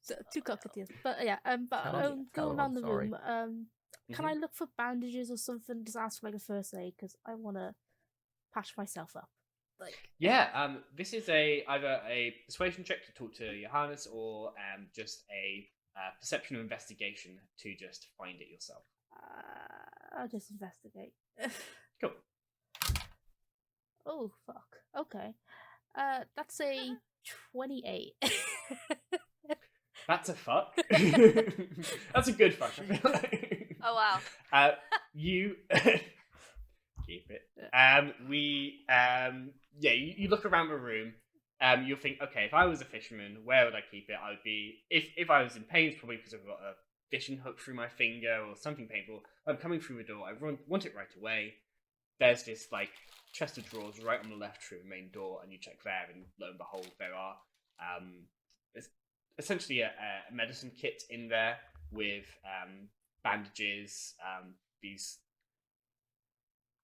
So, two cockatiels. But yeah, but Tell them, going around the sorry. room, can I look for bandages or something? Just ask for like a first aid, because I want to patch myself up. Yeah, this is either a persuasion check to talk to Johannes, or just a perception or investigation to just find it yourself. I'll just investigate. Cool. Oh fuck. Okay. That's a 28. That's a fuck. That's a good fuck. I feel like. Oh wow. You keep it. You look around the room. You'll think, okay, if I was a fisherman, where would I keep it? I would be if I was in pain, it's probably because I've got a fishing hook through my finger or something painful. I'm coming through the door. I want it right away. There's this chest of drawers right on the left through the main door, and you check there, and lo and behold, there are there's essentially a medicine kit in there with bandages, these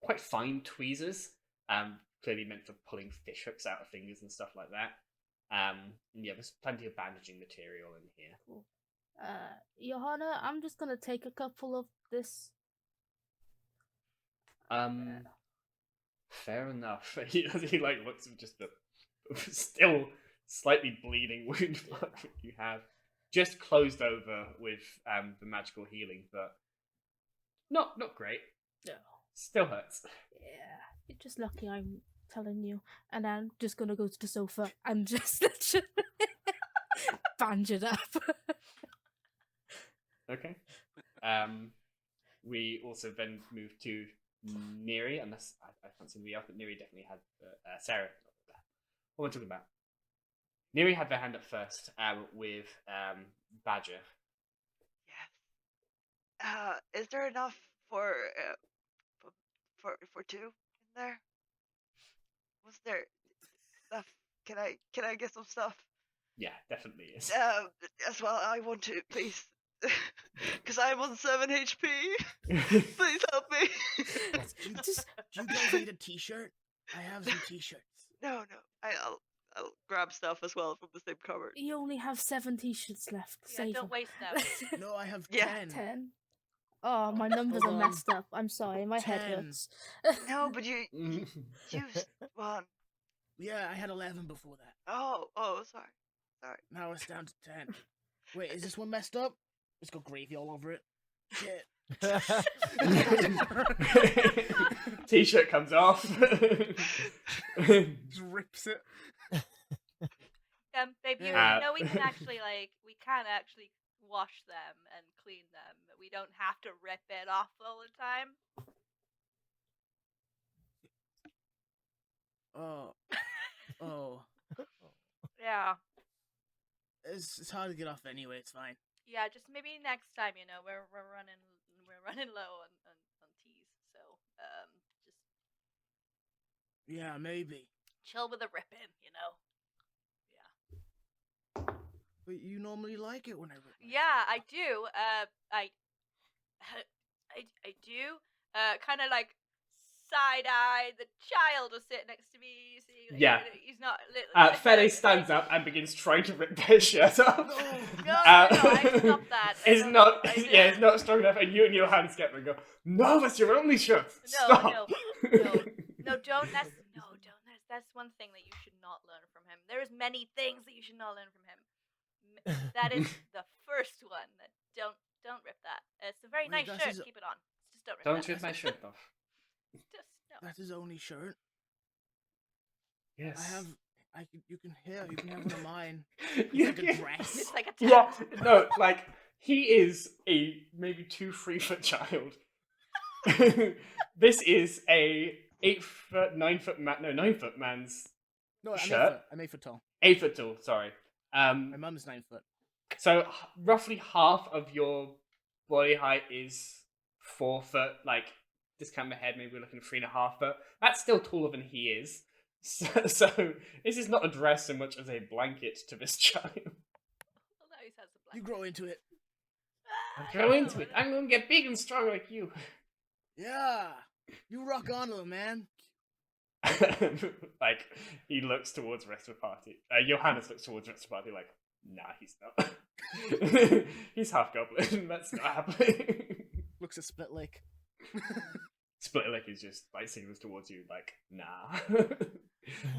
quite fine tweezers, clearly meant for pulling fish hooks out of fingers and stuff like that. And yeah, there's plenty of bandaging material in here. Cool. Johanna, I'm just gonna take a couple of this. Fair enough. He looks at just the still slightly bleeding wound that you have, just closed over with the magical healing, but not great. No. Still hurts. Yeah, you're just lucky I'm telling you. And I'm just gonna go to the sofa and just bandage it up. Okay. We also then move to Neri, unless I can't see anybody else, but Neri definitely had Sarah. What am I talking about? Neri had their hand up first with Badger. Yes. Is there enough for two in there? Was there stuff? Can I get some stuff? Yeah, definitely is. As well, I want to, please. Because I'm on 7 HP. Please help me. Do you guys need a t-shirt? I have some t-shirts. No. I'll grab stuff as well from the same cupboard. You only have 7 t-shirts left. Yeah, Save don't 'em. waste them. No, I have Yeah. 10. 10. Oh, my numbers Hold are on. messed up. I'm sorry, my head 10. hurts. No, but you used one. Yeah, I had 11 before that. Oh, sorry. Now it's down to 10. Wait, is this one messed up? It's got gravy all over it. Shit. T-shirt comes off. Just rips it. Babe, you Yeah. know we can actually wash them and clean them. We don't have to rip it off all the time. Oh. Yeah. It's hard to get off anyway, it's fine. Yeah, just maybe next time, we're running low on teas, so just Yeah, maybe. chill with the ripping, Yeah. But you normally like it when I rip my Yeah, I do. I do. Kind of like side-eye. The child was sitting next to me. You see, like, Yeah. he's not. Fede stands up and begins trying to rip their shirt off. No, I stopped that. It's not. It's not strong enough, and you and your hands get and go. No, that's your only shirt. Stop. No, don't. That's one thing that you should not learn from him. There is many things that you should not learn from him. That is the first one. Don't rip that. It's a very Wait, nice that's shirt. his- Keep it on. Just don't rip Don't that. rip my shirt off. Just no. That's his only shirt. Yes. You can have one of mine. You It's like a can- dress. It's like a Yeah, no, like he is a maybe 2 3-foot child. This is a 8-foot, 9-foot man. No, 9-foot man's No, shirt. I'm 8 foot tall. 8-foot tall. Sorry. My mum's 9 foot. So roughly half of your body height is 4 foot. Like discount my head, maybe we're looking at 3.5 foot. That's still taller than he is. So this is not a dress so much as a blanket to this child. Although he says the black. You grow into it. Grow into it. I'm gonna get big and strong like you. Yeah. You rock on, little man. Like he looks towards the rest of the party. Johannes looks towards the rest of the party like, nah, he's not. He's half goblin. That's not happening. Looks at Split Lake. Split Lake is just like signals towards you like, nah.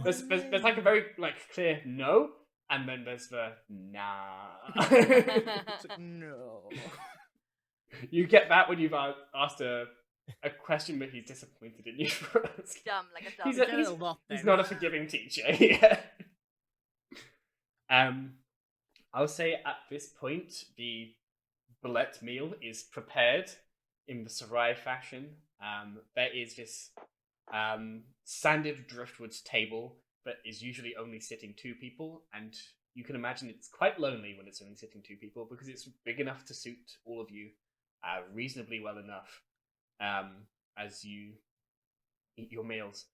there's like a very like clear no, and then there's the nah. It's like, no. You get that when you've asked a question, but he's disappointed in you for asking. Dumb, like a dumb. He's, You get it a lot he's then. not a forgiving teacher. Yeah. I'll say at this point the bullet meal is prepared in the Sarai fashion. There is this standard driftwood table that is usually only sitting 2 people, and you can imagine it's quite lonely when it's only sitting 2 people because it's big enough to suit all of you reasonably well enough as you eat your meals.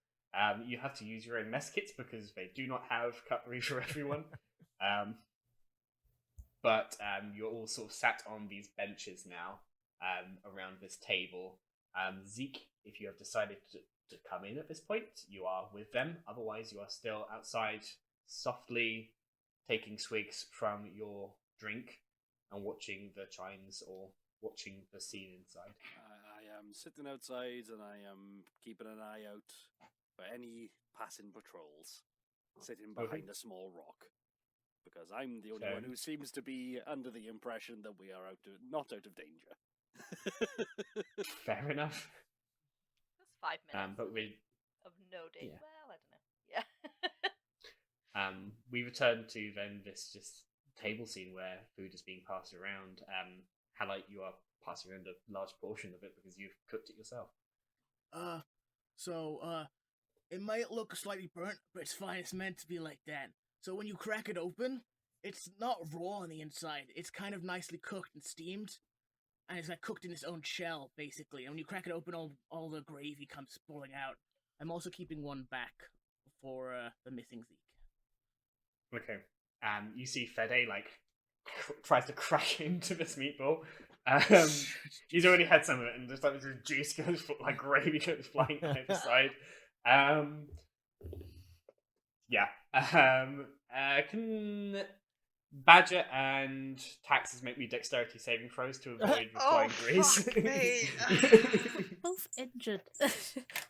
You have to use your own mess kits because they do not have cutlery for everyone. But you're all sort of sat on these benches now around this table. Zeke, if you have decided to come in at this point, you are with them. Otherwise, you are still outside, softly taking swigs from your drink and watching the chimes or watching the scene inside. I am sitting outside and I am keeping an eye out for any passing patrols, sitting behind a small rock. Because I'm the only one who seems to be under the impression that we are not out of danger. Fair enough. That's 5 minutes. But we of no day. yeah. Well, I don't know. Yeah. We return to then this just table scene where food is being passed around. Highlight, you are passing around a large portion of it because you've cooked it yourself. It might look slightly burnt, but it's fine. It's meant to be like that. So when you crack it open, it's not raw on the inside. It's kind of nicely cooked and steamed, and it's like cooked in its own shell, basically. And when you crack it open, all the gravy comes spilling out. I'm also keeping one back for the missing Zeke. Okay. You see Fede like tries to crack into this meatball. He's already had some of it, and just like the juice goes, like gravy goes flying down the side. Yeah. Can Badger and Taxes make me dexterity saving throws to avoid flying grease? fuck me. Both injured.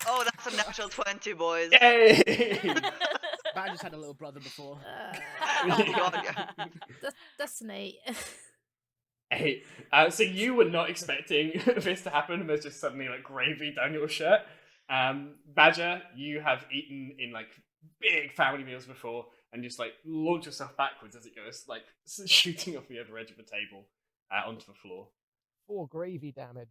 Oh, that's a natural 20, boys. Yay! But I just had a little brother before. Oh, God, yeah. That's an 8. Hey, so you were not expecting this to happen, and there's just suddenly like gravy down your shirt. Badger, you have eaten in like big family meals before, and just like launch yourself backwards as it goes, like shooting off the other edge of the table onto the floor. 4 gravy damage.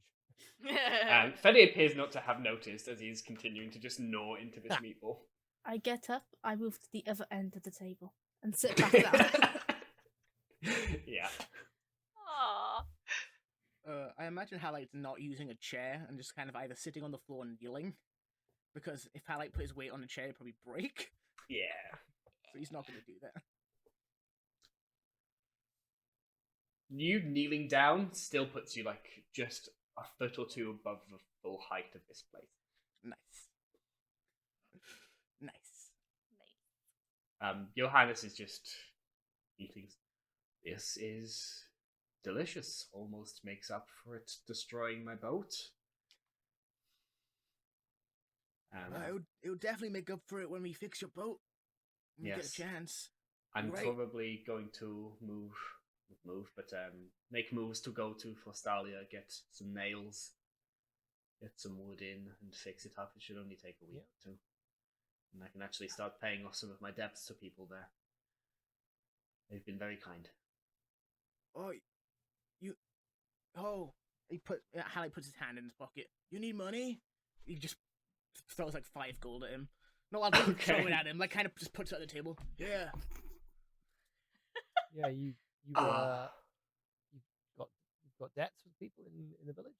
Freddy appears not to have noticed as he's continuing to just gnaw into this meatball. I get up, I move to the other end of the table, and sit back down. Yeah. Aww. I imagine Halite's not using a chair and just kind of either sitting on the floor and kneeling. Because if Halite put his weight on a chair, it'd probably break. Yeah. So he's not going to do that. You kneeling down still puts you like just a foot or two above the full height of this place. Nice. Nice. Johannes is just eating. This is delicious. Almost makes up for it destroying my boat. It would definitely make up for it when we fix your boat. When we get a Yes. chance. I'm Right. probably going to make moves to go to Forstalia, get some nails, get some wood in, and fix it up. It should only take a week or two. And I can actually start paying off some of my debts to people there. They've been very kind. Halite puts his hand in his pocket. You need money? He just throws like 5 gold at him. No, I'll just throw it at him. Like kind of just puts it on the table. Yeah. Yeah, you've got debts with people in the village.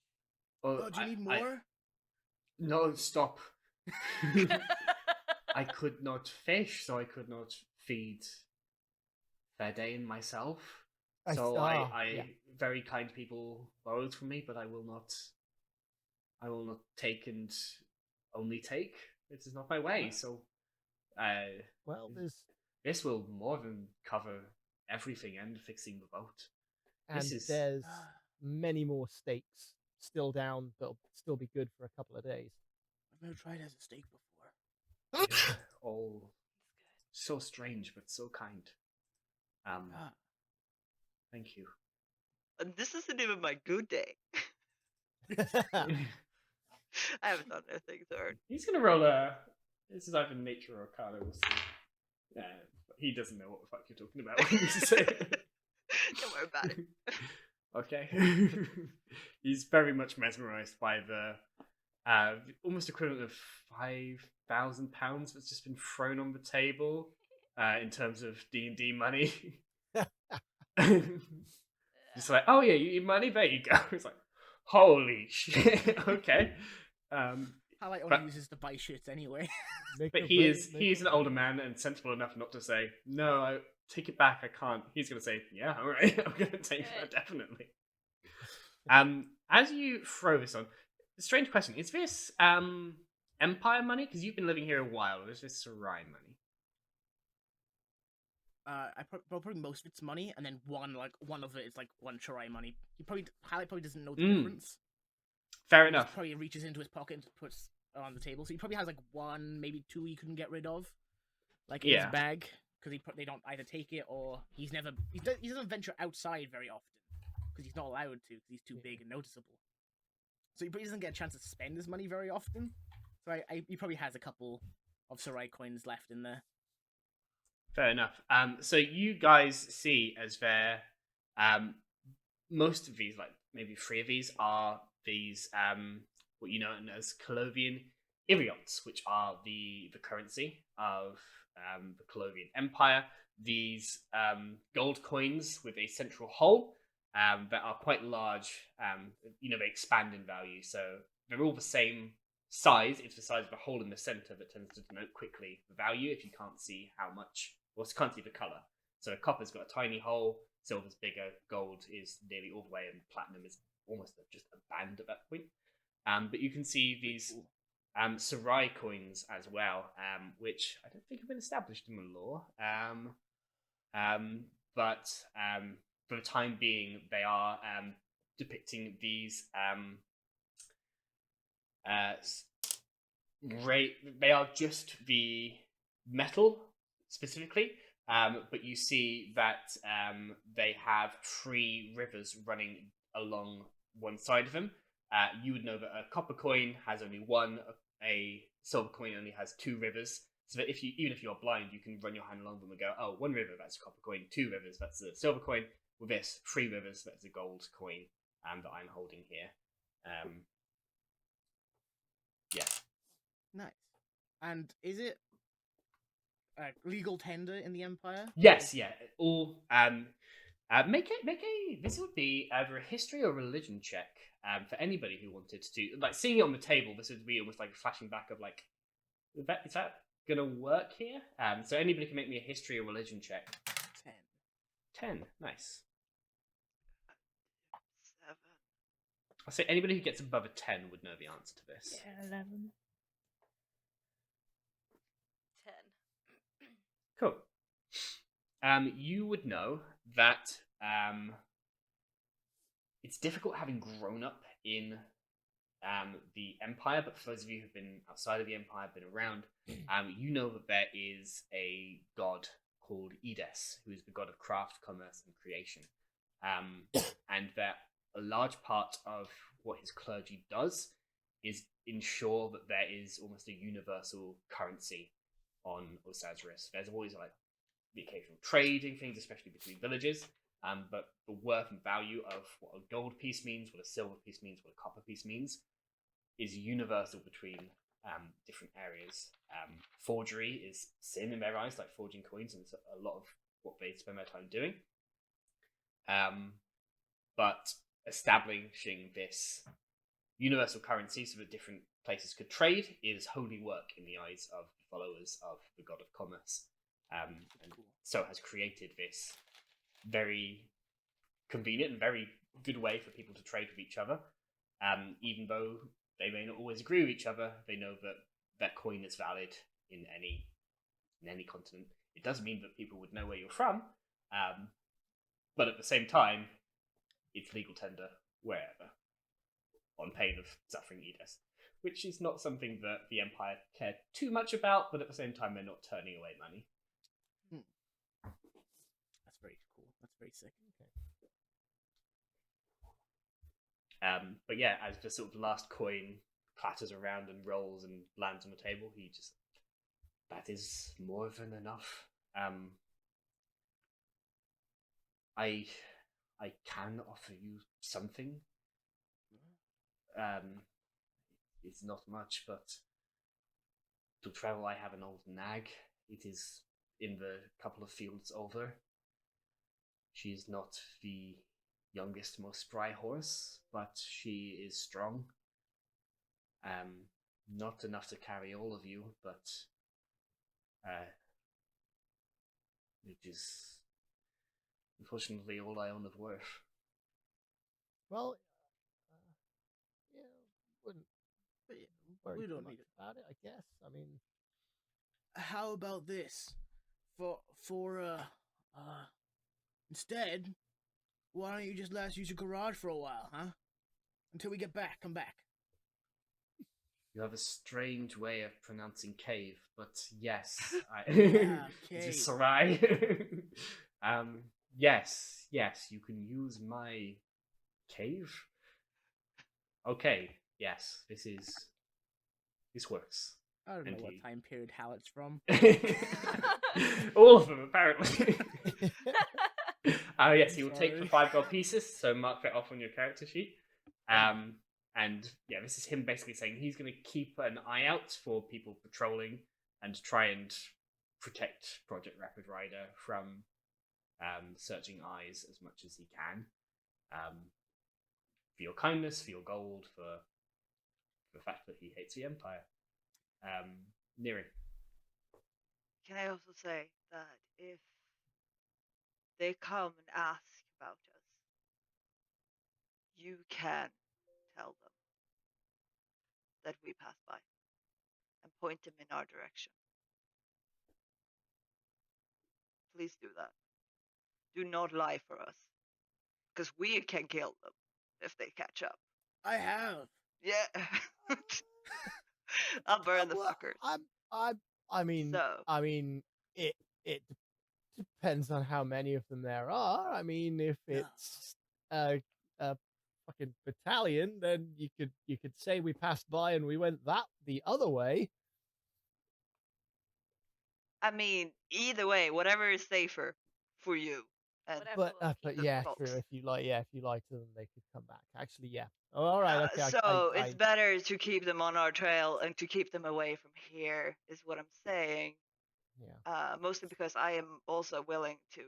Oh, do you need more? No, stop. I could not fish, so I could not feed Fede and myself. Very kind people borrowed from me, but I will not take and only take. This is not my way. So, Well, this will more than cover everything and fixing the boat. there's many more steaks still down that'll still be good for a couple of days. I've never tried as a steak before. Oh, so strange, but so kind. Thank you. And this isn't even my good day. I haven't done anything, so He's gonna roll a. This is either nature or arcana. We'll see. He doesn't know what the fuck you're talking about when you say it. don't worry about it. Okay. He's very much mesmerized by the almost equivalent of £5,000 that's just been thrown on the table in terms of D&D money. Just like, oh yeah, you need money? There you go. It's like, holy shit. Okay. Halite only uses to buy shit anyway. But he is an older man and sensible enough not to say, no, I take it back, I can't. He's going to say, yeah, all right, I'm going to take that, definitely. As you throw this on, strange question, is this Empire money? Because you've been living here a while, or is this Sarai money? Probably most of it's money, and then one of it is like one Shirai money. Halite probably doesn't know the difference. Fair He enough. just probably reaches into his pocket and puts it on the table. So he probably has like 1, maybe 2 he couldn't get rid of, like in his bag, because they don't either take it or he doesn't venture outside very often because he's not allowed to because he's too big and noticeable. So he probably doesn't get a chance to spend his money very often. So he probably has a couple of Sarai coins left in there. Fair enough. So you guys see as there, most of these, like maybe 3 of these, are these what you know as Colovian Iriots, which are the currency of the Colovian Empire. These gold coins with a central hole that are quite large. They expand in value, so they're all the same size. It's the size of the hole in the center that tends to denote quickly the value if you can't see how much, or can't see the color. So copper's got a tiny hole, silver's bigger, gold is nearly all the way, and platinum is almost just a band at that point. But you can see these Sarai coins as well, which I don't think have been established in the lore. But for the time being, they are depicting these they are just the metal specifically, but you see that they have 3 rivers running along one side of them. You would know that a copper coin has only one, a silver coin only has 2 rivers. So that even if you're blind, you can run your hand along them and go, oh, 1 river, that's a copper coin, 2 rivers, that's a silver coin. With this, 3 rivers, that's a gold coin that I'm holding here. Yeah. Nice. And is it legal tender in the Empire? Yes, yeah. All make a this would be either a history or religion check for anybody who wanted to, like, seeing it on the table. This would be almost like a flashing back of like, is that gonna work here? So anybody can make me a history or religion check. 10. Nice. 7. I'll say anybody who gets above a 10 would know the answer to this. Yeah, 11. 10. Cool. You would know that it's difficult having grown up in the Empire, but for those of you who've been outside of the Empire, been around, you know that there is a god called Edes, who is the god of craft, commerce, and creation. And that a large part of what his clergy does is ensure that there is almost a universal currency on Osasris. There's always like the occasional trading things, especially between villages, but the worth and value of what a gold piece means, what a silver piece means, what a copper piece means, is universal between different areas. Forgery is sin in their eyes, like forging coins, and it's a lot of what they spend their time doing. But establishing this universal currency so that different places could trade is holy work in the eyes of the followers of the god of commerce. And so has created this very convenient and very good way for people to trade with each other. Even though they may not always agree with each other, they know that that coin is valid in any continent. It does mean that people would know where you're from, but at the same time, it's legal tender wherever, on pain of suffering Edes, which is not something that the Empire cared too much about, but at the same time, they're not turning away money. That's very cool. That's very sick. Okay. But yeah, as the sort of last coin clatters around and rolls and lands on the table, he just, that is more than enough. I can offer you something. It's not much, but to travel I have an old nag. It is in the couple of fields over. She is not the youngest, most spry horse, but she is strong. Not enough to carry all of you, but it is unfortunately all I own of worth. Well, yeah, wouldn't worry We too don't much need it. about it, I guess. I mean, How about this? Instead, why don't you just let us use your garage for a while, huh? Until we get back, come back. You have a strange way of pronouncing cave, but yes, Yeah, Is cave. it Sarai? Yes, you can use my cave. Okay, yes, this works. I don't know Indeed. what time period Hallett's from. All of them, apparently. Yes, he will take the Sorry. 5 gold pieces, so mark that off on your character sheet. And yeah, this is him basically saying he's going to keep an eye out for people patrolling and try and protect Project Rapid Rider from searching eyes as much as he can. For your kindness, for your gold, for the fact that he hates the Empire. Neri. Can I also say that if they come and ask about us, you can tell them that we passed by. point them in our direction. Please do that. Do not lie for us. Because we can kill them if they catch up. I have. Yeah. I'll burn the Well, fuckers. I mean, So, it depends on how many of them there are. I mean, if Yeah. it's a fucking battalion, then you could say we passed by and we went the other way. I mean, either way, whatever is safer for you. And Whatever. But the yeah, folks. true. If you like to them, they could come back. Actually, yeah. Oh, all right. Okay. So it's better to keep them on our trail and to keep them away from here, is what I'm saying. Yeah. Mostly because I am also willing to,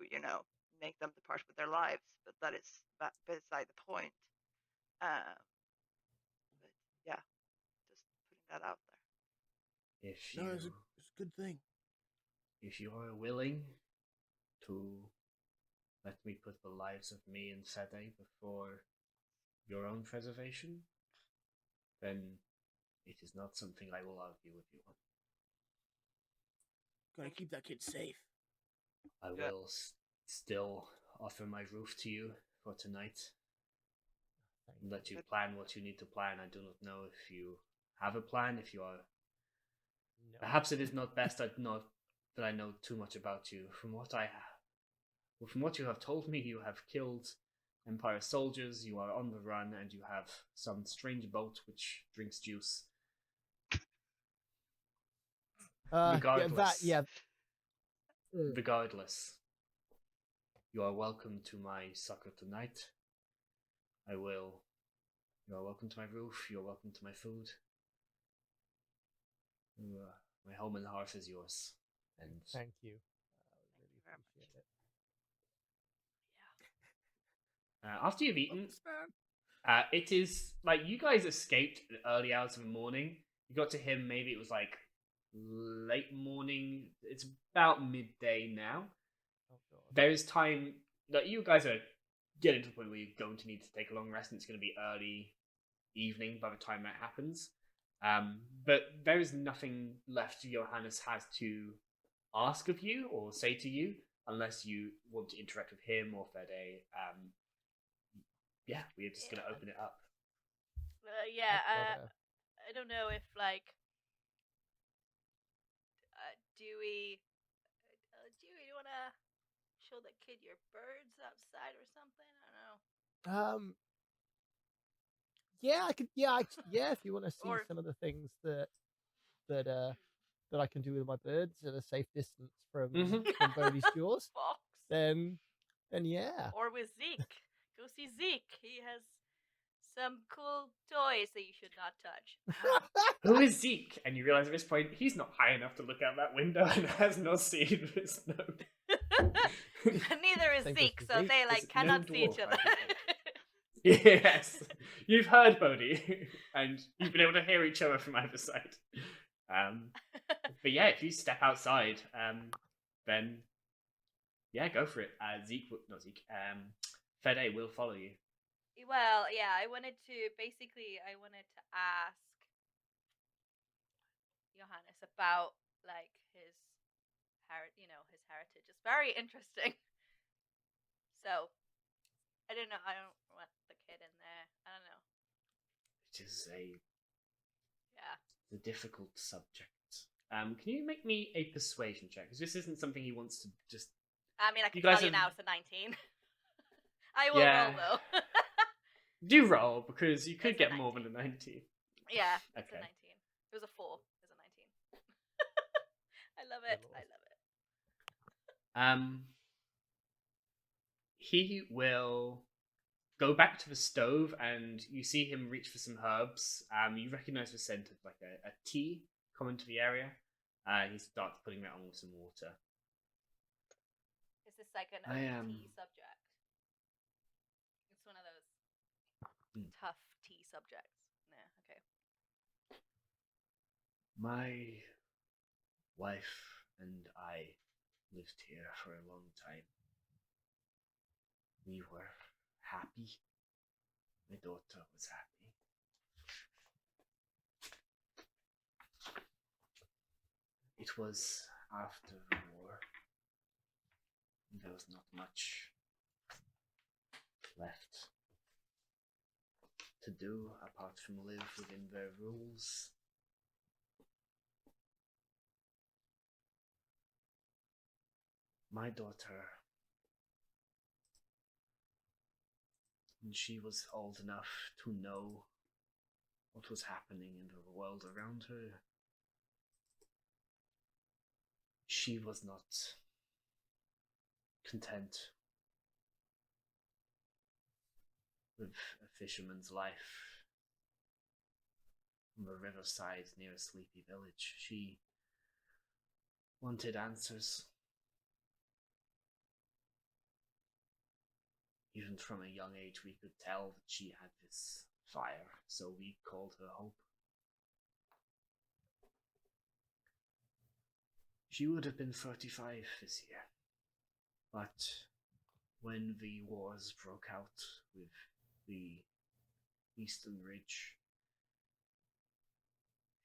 make them depart with their lives, but that is beside the point. But yeah, just putting that out there. If No, you it's a good thing. if you are willing to let me put the lives of me and Fede before your own preservation, then it is not something I will argue with you on. Gotta keep that kid safe. I will still offer my roof to you for tonight. And let you plan what you need to plan. I do not know if you have a plan, if you are... No. Perhaps it is not best that I know too much about you. From what you have told me, you have killed Empire soldiers, you are on the run, and you have some strange boat which drinks juice. Regardless. Regardless, you are welcome to my succor tonight. You are welcome to my roof, you are welcome to my food. My home and hearth is yours. And Thank you. Really appreciate it. After you've eaten, it is like you guys escaped the early hours of the morning. You got to him, maybe it was like late morning. It's about midday now. Oh, God. There is time that you guys are getting to the point where you're going to need to take a long rest, and it's going to be early evening by the time that happens. But there is nothing left Johannes has to ask of you or say to you, unless you want to interact with him or Fede. Yeah, we're just going to open it up. I don't know if Dewey, you wanna show the kid your birds outside or something? I don't know. Yeah, I could. Yeah, if you want to see Or- some of the things that I can do with my birds at a safe distance from Bodhi's jaws, Fox. then yeah. Or with Zeke. Go see Zeke. He has some cool toys that you should not touch. Who is Zeke? And you realize at this point, he's not high enough to look out that window and has not seen this note. Neither is Thank Zeke, you, so Zeke. they It's cannot no see each dwarf, other. I Yes, you've heard Bodhi, and you've been able to hear each other from either side. But yeah, if you step outside, then yeah, go for it. Fede will follow you. Well, yeah, I wanted to ask Johannes about his heritage. It's very interesting. So, I don't know. I don't want the kid in there. I don't know. It is a Yeah. difficult subject. Can you make me a persuasion check? Because this isn't something he wants to just. I mean, I can You guys tell you have- now it's a 19. I will Yeah. roll though. Do roll, because you could It's a get more than a 19. Yeah, it's a Okay. 19. It was a 4. It was a 19. I love it. Good I lord. love it. He will go back to the stove, and you see him reach for some herbs. You recognize the scent of a tea common to the area. He starts putting that on with some water. Is this an I am- OT subject? It's one of those tough tea subjects. Nah, okay. My wife and I lived here for a long time. We were happy. My daughter was happy. was after the war. There was not much left to do apart from live within their rules. My daughter, when she was old enough to know what was happening in the world around her, she was not content with a fisherman's life on the riverside near a sleepy village. She wanted answers. Even from a young age, we could tell that she had this fire, so we called her Hope. She would have been 35 this year, but when the wars broke out with the Eastern Ridge,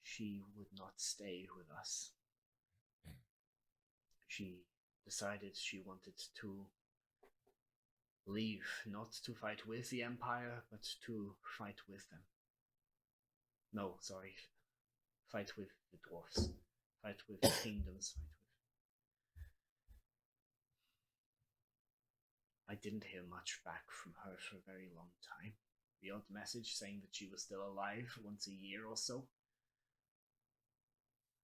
she would not stay with us. She decided she wanted to leave, not to fight with the Empire, but to fight with them. No, sorry. Fight with the dwarfs. Fight with the kingdoms. I didn't hear much back from her for a very long time. The odd message saying that she was still alive once a year or so.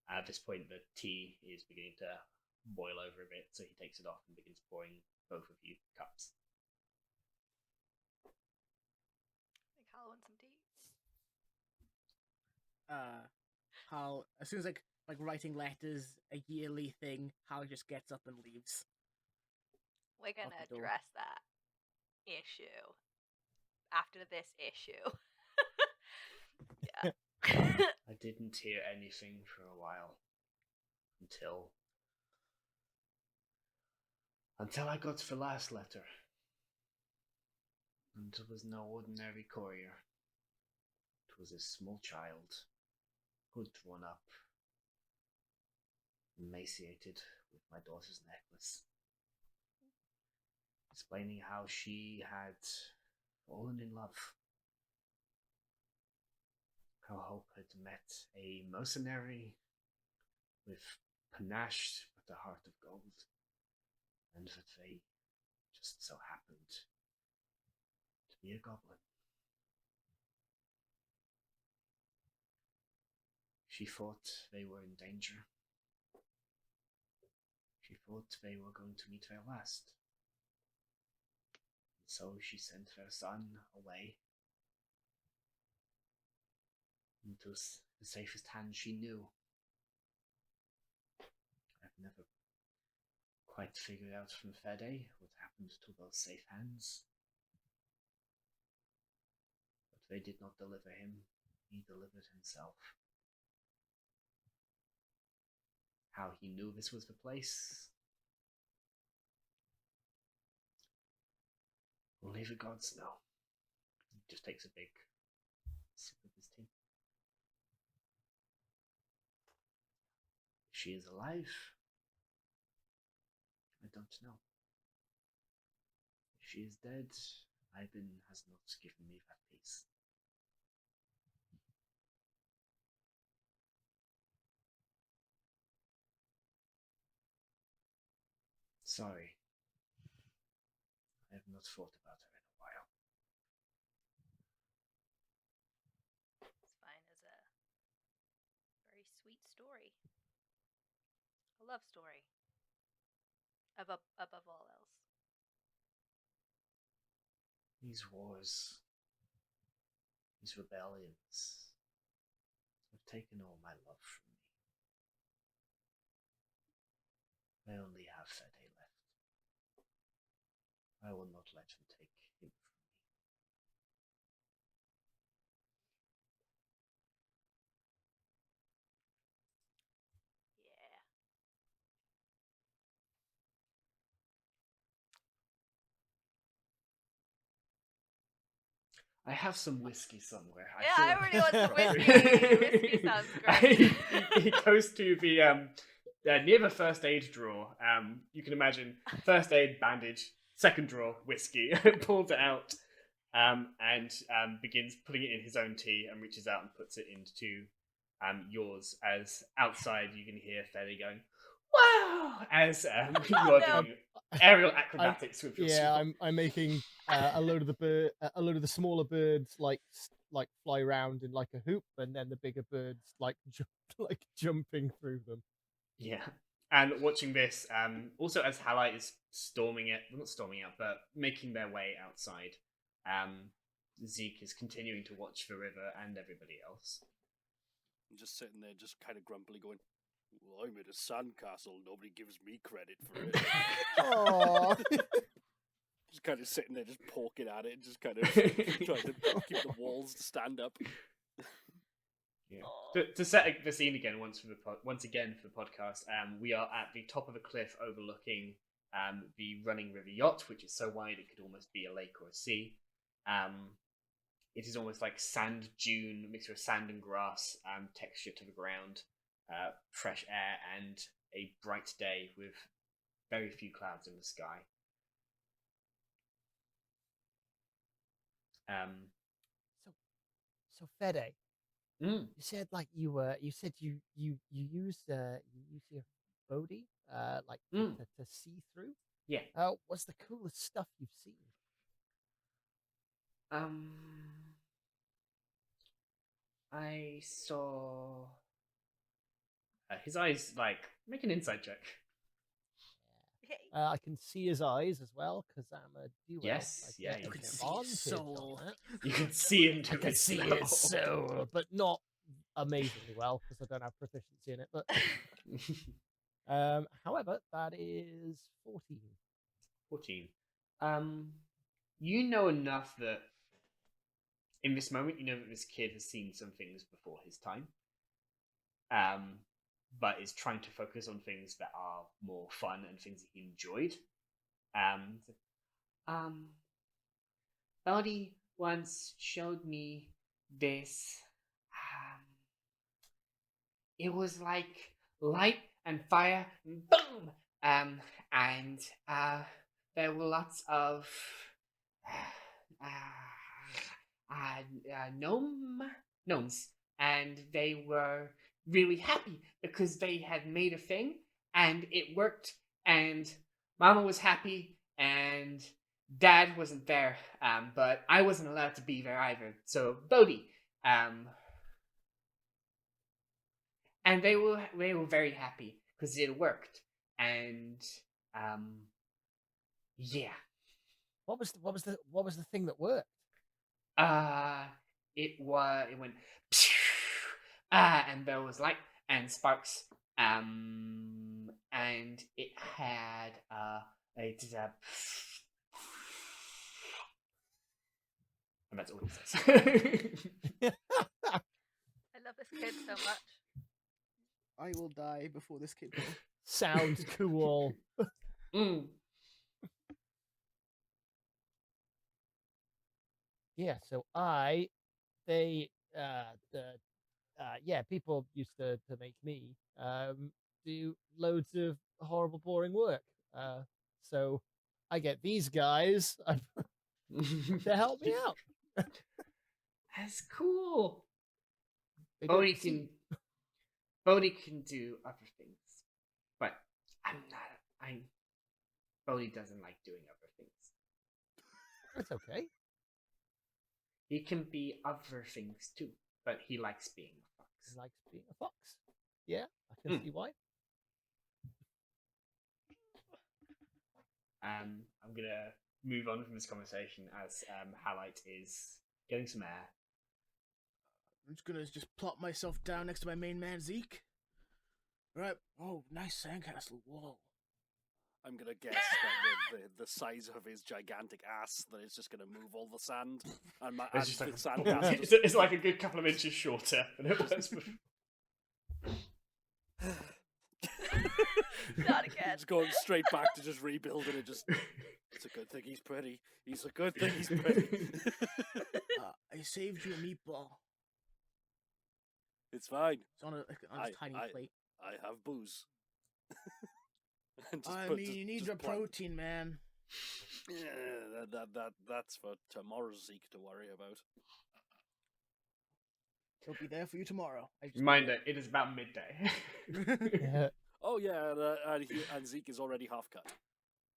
At this point, the tea is beginning to boil over a bit, so he takes it off and begins pouring both of you cups. I think Hal wants some tea. Hal, as soon as like writing letters, a yearly thing, Hal just gets up and leaves. We're gonna the door. address that issue after this issue. Yeah. I didn't hear anything for a while. Until I got the last letter. And it was no ordinary courier. It was a small child, good drawn up, emaciated with my daughter's necklace, explaining how she had fallen in love. How Hope had met a mercenary with panache but a heart of gold, and that they just so happened to be a goblin. She thought they were in danger. She thought they were going to meet their last. And so she sent their son away into the safest hands she knew. I've never quite figured out from Fede what happened to those safe hands. But they did not deliver him, he delivered himself. How he knew this was the place, only the gods know. He just takes a big sip of his tea. If she is alive, I don't know. If she is dead, Ivan has not given me that peace. Sorry. I have not thought about her in a while. It's fine as a very sweet story. A love story. Above all else. These wars, these rebellions, have taken all my love from me. I only have Fede left. I will not let him take him from me. Yeah. I have some whiskey somewhere. Yeah, feel I like- already want some whiskey. Whiskey sounds great. He goes to the near the first aid drawer, you can imagine first aid bandage, second drawer whiskey. Pulls it out, and begins putting it in his own tea, and reaches out and puts it into yours. As outside, you can hear Feli going, "Wow!" As you are no. doing aerial acrobatics with your Yeah, sword. I'm making a load of the smaller birds like fly around in like a hoop, and then the bigger birds like jumping through them. Yeah. And watching this, also as Halite is storming it, well, not storming out, but making their way outside, Zeke is continuing to watch the river and everybody else. I'm just sitting there, just kind of grumpily going, "Well, I made a sandcastle. Nobody gives me credit for it." Oh, Just kind of sitting there, just poking at it, just kind of trying to keep the walls to stand up. Yeah. To set the scene again, once again for the podcast, we are at the top of a cliff overlooking the running river yacht, which is so wide it could almost be a lake or a sea. It is almost like sand dune, a mixture of sand and grass texture to the ground, fresh air, and a bright day with very few clouds in the sky. so Fede, Mm. you said like you use your Bodhi like to see through. Yeah. What's the coolest stuff you've seen? I saw his eyes. Like, make an insight check. I can see his eyes as well because I'm a duo. Yes, yeah, you can can see his soul. You can see into I can his see soul. his soul, but not amazingly well because I don't have proficiency in it. But however, that is 14. 14. You know enough that in this moment, you know that this kid has seen some things before his time. But is trying to focus on things that are more fun and things that he enjoyed. Bodhi once showed me this. It was like light and fire, boom! And there were lots of gnomes, and they were really happy because they had made a thing and it worked, and Mama was happy and Dad wasn't there, but I wasn't allowed to be there either. So Bodhi, and they were very happy because it worked, and yeah. What was the thing that worked? It went and there was light and sparks, and it had and that's all he says. I love this kid so much. I will die before this kid. Sounds cool. Yeah, so people used to make me do loads of horrible, boring work. So I get these guys to help me out. That's cool. They Bodhi don't see- can do other things, but Bodhi doesn't like doing other things. It's okay. He can be other things too, but he likes being a fox. He likes being a fox. Yeah, I can see why. I'm gonna move on from this conversation as Halite is getting some air. I'm just gonna plop myself down next to my main man Zeke. Right. Oh, nice sandcastle. Whoa. I'm gonna guess that the size of his gigantic ass that it's just gonna move all the sand, and It's just like the sandcastle it's like a good couple of inches shorter than it was before. Not again. Just going straight back to just rebuilding it. It's a good thing he's pretty. It's a good thing he's pretty. I saved you a meatball. It's fine. It's on a tiny plate. I have booze. And just I put- mean, just- you need just your plant- protein, man. Yeah, that's for tomorrow's Zeke to worry about. He'll be there for you tomorrow. I just Reminder, it is about midday. Oh yeah, and Zeke is already half cut.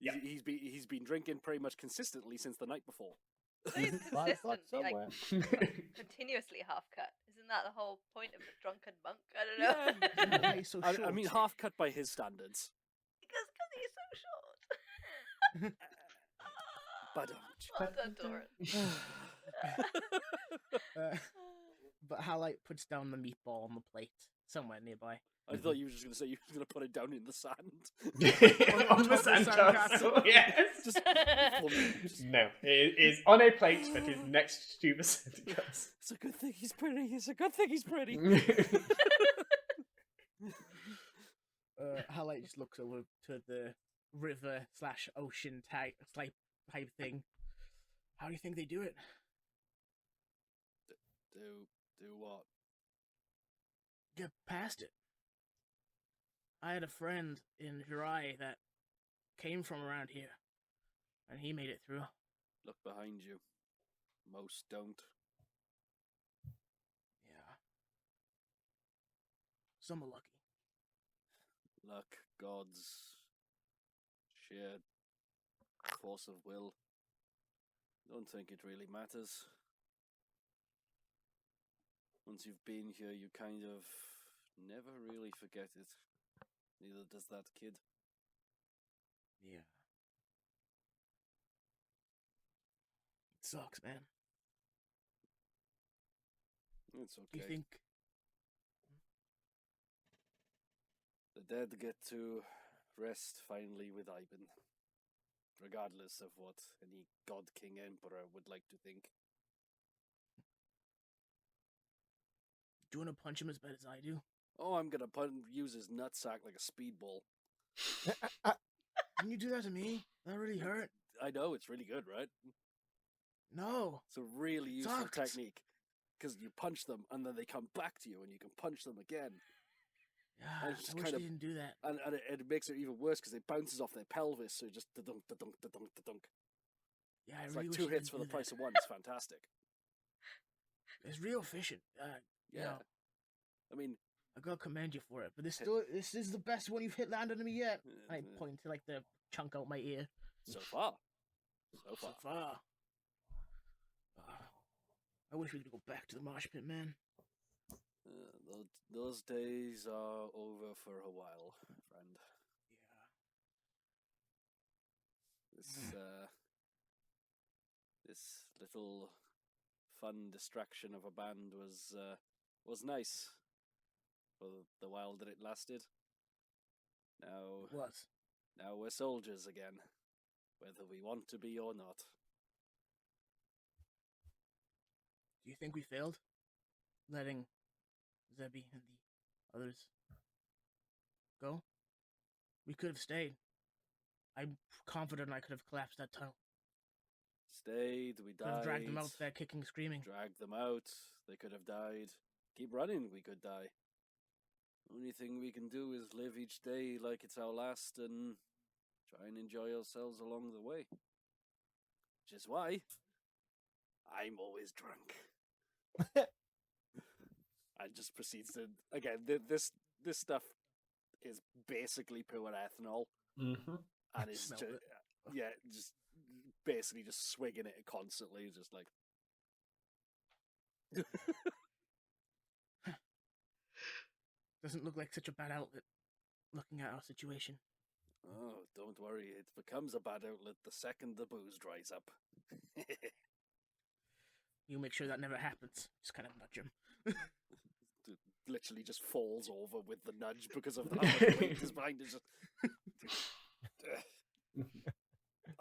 Yeah. He's been drinking pretty much consistently since the night before. So he's 5 o'clock consistently, like, somewhere. continuously half cut. Isn't that the whole point of the drunken monk? I don't know. Yeah. Why he's so I short? mean, half cut by his standards. because he's so short. But Well done, Doran. But Halite puts down the meatball on the plate somewhere nearby. I thought you were just going to say you were going to put it down in the sand. On the sandcastle, yes. Just No, it is on a plate that is next to the sandcastle. It's a good thing he's pretty. It's a good thing he's pretty. Halite just looks over to the river/ocean type thing. How do you think they do it? Do what? Get past it. I had a friend in Jirai that came from around here, and he made it through. Look behind you. Most don't. Yeah. Some are lucky. Luck, gods, sheer force of will. Don't think it really matters. Once you've been here, you kind of never really forget it. Neither does that kid. Yeah. It sucks, man. It's okay. Do you think? The dead get to rest finally with Ivan, regardless of what any god king emperor would like to think. Do you want to punch him as bad as I do? Oh, I'm gonna use his nutsack like a speedball. Can you do that to me? That really hurt. I know, it's really good, right? No. It's a really useful Sucked. technique. Because you punch them, and then they come back to you, and you can punch them again. Yeah, And I it's wish kind they of- didn't do that. And it makes it even worse, because it bounces off their pelvis, so just da-dunk, da-dunk, da-dunk, da-dunk. Yeah, I It's really like wish 2 they hits for didn't the do price that. of 1. It's fantastic. It's real efficient. You Yeah. know, I mean, I gotta commend you for it. But this is the best one you've hit landed on me yet. I point to like the chunk out my ear. so far. So So far. far. I wish we could go back to the marsh pit, man. Those days are over for a while, friend. Yeah. This little fun distraction of a band was nice for the while that it lasted. Now Was. we're soldiers again, whether we want to be or not. Do you think we failed? Letting Zebby and the others go? We could have stayed. I'm confident I could have collapsed that tunnel. Stayed, we Could have died. dragged them out there kicking, screaming. Dragged them out. They could have died. Keep running, we could die. Only thing we can do is live each day like it's our last and try and enjoy ourselves along the way. Which is why I'm always drunk. And just proceeds to again. This stuff is basically pure ethanol, Mm-hmm. and it's Smelled just just basically just swigging it constantly, just like. Doesn't look like such a bad outlet, looking at our situation. Oh, don't worry. It becomes a bad outlet the second the booze dries up. You make sure that never happens. Just kind of nudge him. It literally just falls over with the nudge because of how much weight is behind it. Just...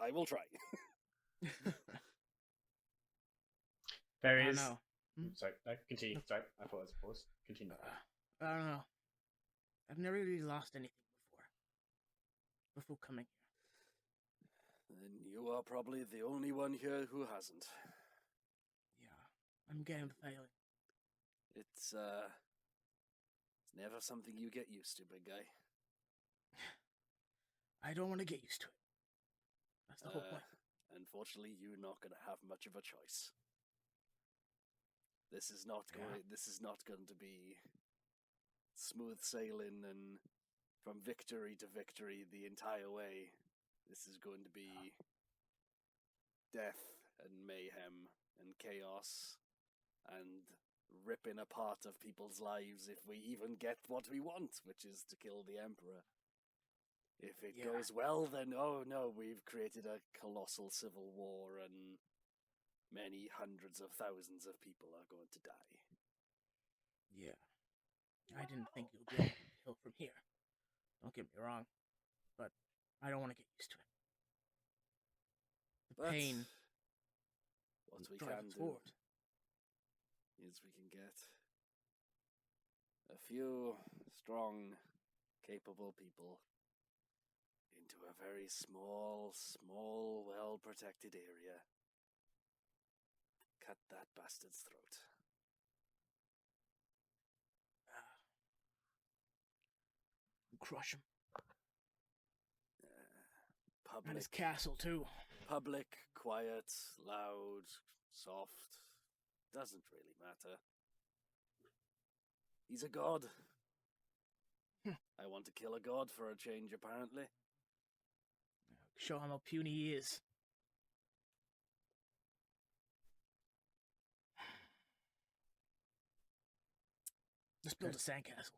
I will try. There I is. know. Sorry, no, continue. Sorry, I thought it was a pause. Continue. I don't know. I've never really lost anything before coming here. Then you are probably the only one here who hasn't. Yeah, I'm getting the feeling. It's never something you get used to, big guy. I don't want to get used to it. That's the whole point. Unfortunately, you're not going to have much of a choice. This is not going to be smooth sailing and from victory to victory the entire way. This is going to be death and mayhem and chaos and ripping apart of people's lives if we even get what we want, which is to kill the Emperor. If it goes well, then oh no, we've created a colossal civil war and many hundreds of thousands of people are going to die. Yeah. I didn't think you'd be able to kill from here. Don't get me wrong. But I don't want to get used to it. The pain. What we drive can us do forward. is we can get a few strong, capable people into a very small, well-protected area. Cut that bastard's throat. Crush him. And Public, his castle, too. public, quiet, loud, soft, doesn't really matter. He's a god. I want to kill a god for a change, apparently. Show him how puny he is. Let's build a sandcastle.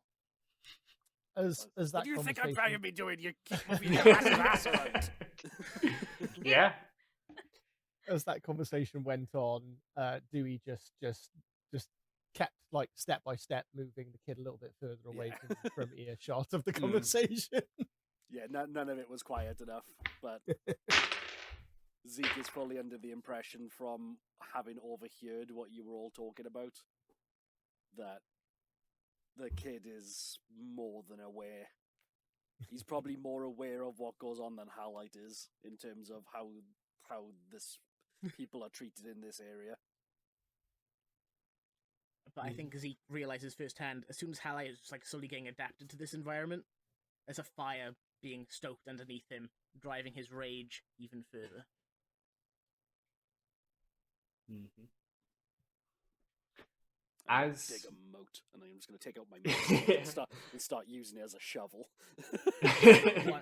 As that What do you think I'm conversation- trying to be doing? You keep moving your massive ass around. Yeah. As that conversation went on, Dewey just kept like step by step moving the kid a little bit further away from earshot of the conversation. Yeah, none of it was quiet enough, but Zeke is fully under the impression from having overheard what you were all talking about that the kid is more than aware. He's probably more aware of what goes on than Halite is in terms of how this people are treated in this area. But I think as he realizes firsthand, as soon as Halite is like slowly getting adapted to this environment, there's a fire being stoked underneath him, driving his rage even further. Mm-hmm. I'm As gonna dig a moat, and I'm just going to take out my moat and start using it as a shovel.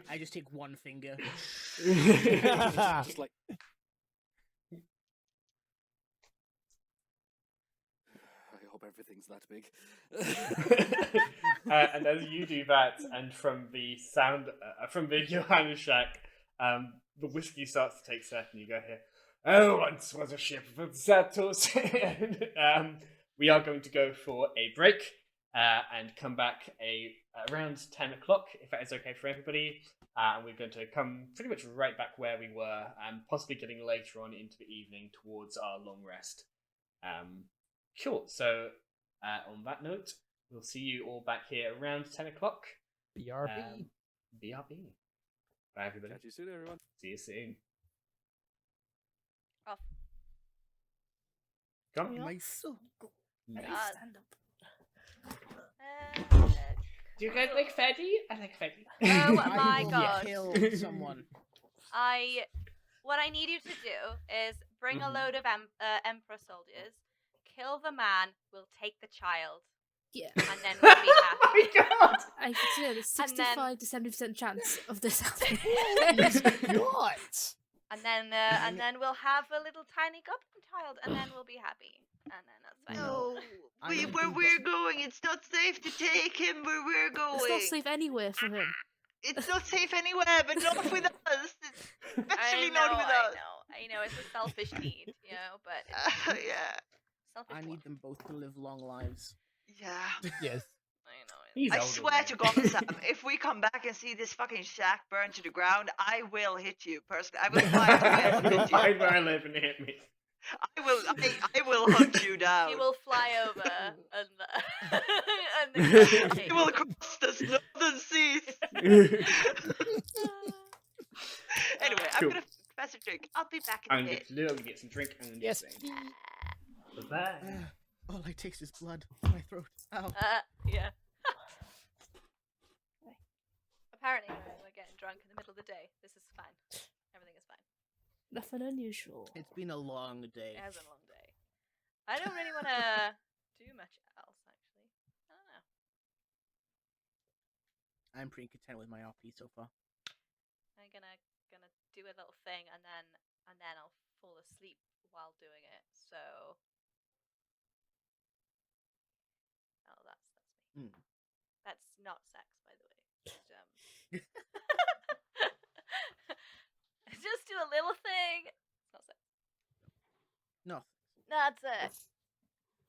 I just take one finger. Just like... I hope everything's that big. And as you do that, and from the sound from the Johanna shack, the whiskey starts to take set, and you go here. Oh, once was a ship of Zatos. We are going to go for a break and come back around 10 o'clock, if that is okay for everybody. And we're going to come pretty much right back where we were, and possibly getting later on into the evening towards our long rest. Cool. So, on that note, we'll see you all back here around 10 o'clock. BRB. BRB. Bye, everybody. Catch you soon, everyone. See you soon. Off. Come Yeah. on. So Nice. Stand up. Do you guys like fatty? I like fatty. Oh I my will god. kill someone. What I need you to do is bring a Mhm. load of Emperor soldiers, kill the man, we'll take the child, Yeah. and then we'll be Oh my happy. god! I consider there's And then- 65 to 70% chance of this happening. What? And then we'll have a little tiny goblin child, and then we'll be happy. And then that's fine. No, I'm gonna where do we're both. going, it's not safe to take him where we're going. It's not safe anywhere for him. It's not safe anywhere, but not with us. Especially not with us. I know, it's a selfish need, you know, but it's Yeah. selfish I one. need them both to live long lives. Yeah. Yes. I know. He's I older swear than to me. God, Sam, if we come back and see this fucking shack burn to the ground, I will hit you personally. I will find a way to hit you. Find where I live and hit me. I will hunt you down. He will fly over and then He will cross the northern seas. Anyway, I'm Cool. gonna pass a drink. I'll be back I'm in a going bit. to literally get some drink and Yes. Bye. All I taste is blood in my throat. Ow. yeah. Apparently, we're getting drunk in the middle of the day. This is fine. Everything is fine. Nothing unusual. It's been a long day. It has been a long day. I don't really want to do much else, actually. I don't know. I'm pretty content with my RP so far. I'm gonna do a little thing, and then I'll fall asleep while doing it. So, oh, that's me. Mm. That's not sex, by the way. Just, just do a little thing. It's not sex. No, No, that's it.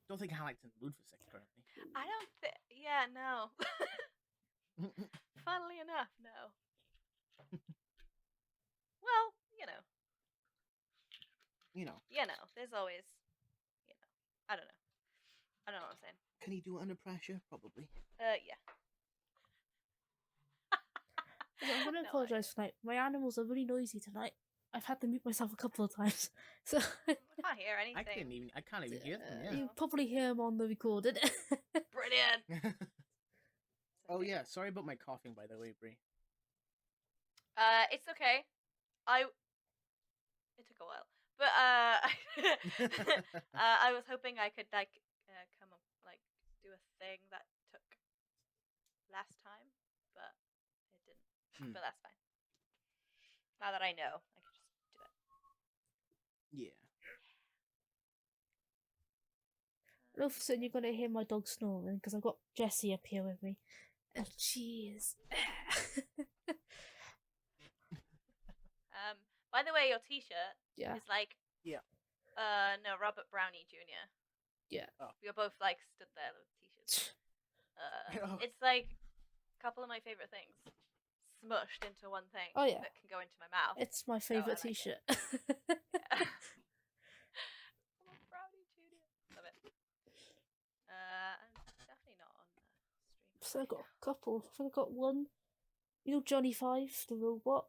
don't think Halleck's in the mood for sex currently. I don't think. Yeah, no. Funnily enough, no. Well, there's always, I don't know. I don't know what I'm saying. Can he do it under pressure? Probably. Yeah. I'm going to No, apologise tonight. My animals are really noisy tonight. I've had to mute myself a couple of times. So I can't hear anything. I can't even hear them. Yeah. you probably hear them on the recorded. Brilliant. Oh yeah, sorry about my coughing, by the way, Brie. It's okay. It took a while, but I was hoping I could come up do a thing that took less time, but it didn't. But that's fine. Now that I know, I can just do it. Yeah. And all of a sudden you're going to hear my dog snoring because I've got Jessie up here with me. And she is... By the way, your T-shirt Yeah. is like... Yeah. No, Robert Brownie Jr. Yeah. Oh. We were both stood there with T-shirts. Oh. It's like a couple of my favorite things smushed into one thing. Oh, yeah. That can go into my mouth. It's my favourite like it. T-shirt. Yeah. Robert Brownie Jr. Love it. I'm definitely not on the stream. So I got a couple. I think I got one. You know Johnny 5, the robot?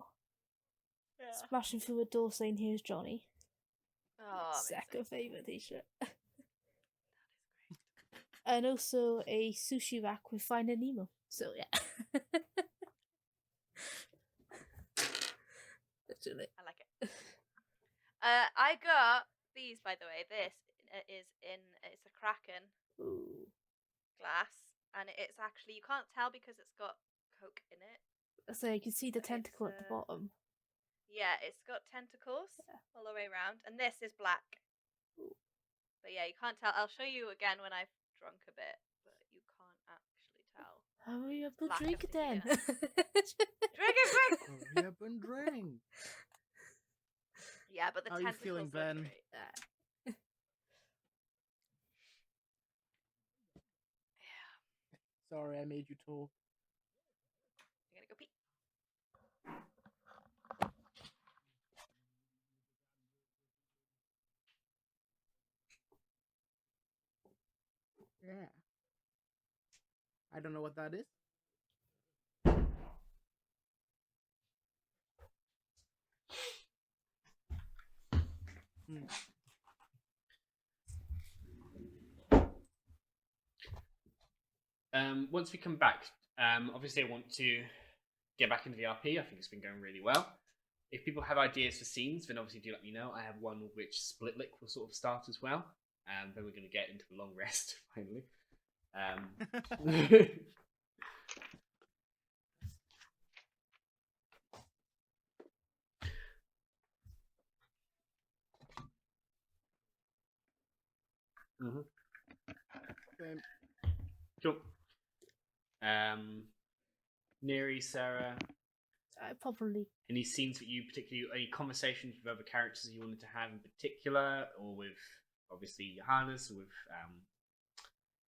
Yeah. Smashing through a door saying, "Here's Johnny." Oh, Second favourite T-shirt. That is great. And also a sushi rack with Finding Nemo. So yeah. Literally. I like it. I got these, by the way. This it's a Kraken Ooh. glass, and it's actually, you can't tell because it's got Coke in it. So you can see the But tentacle it's, at the bottom. Yeah, it's got tentacles all the way around, and this is black. Ooh. But yeah, you can't tell. I'll show you again when I've drunk a bit, but you can't actually tell. Hurry up and Lack drink of it then. Drink it quick! Hurry up and drink. Yeah, but the How you tentacles feeling, look Ben? great. Yeah. Sorry, I made you talk. I'm gonna go pee. Yeah. I don't know what that is. Once we come back, obviously I want to get back into the RP. I think it's been going really well. If people have ideas for scenes, then obviously do let me know. I have one which Split Lick will sort of start as well. Then we're going to get into the long rest, finally. Same. Cool. Neri, Sarah, Probably. any scenes that you particularly, any conversations with other characters you wanted to have in particular, or with obviously Johannes,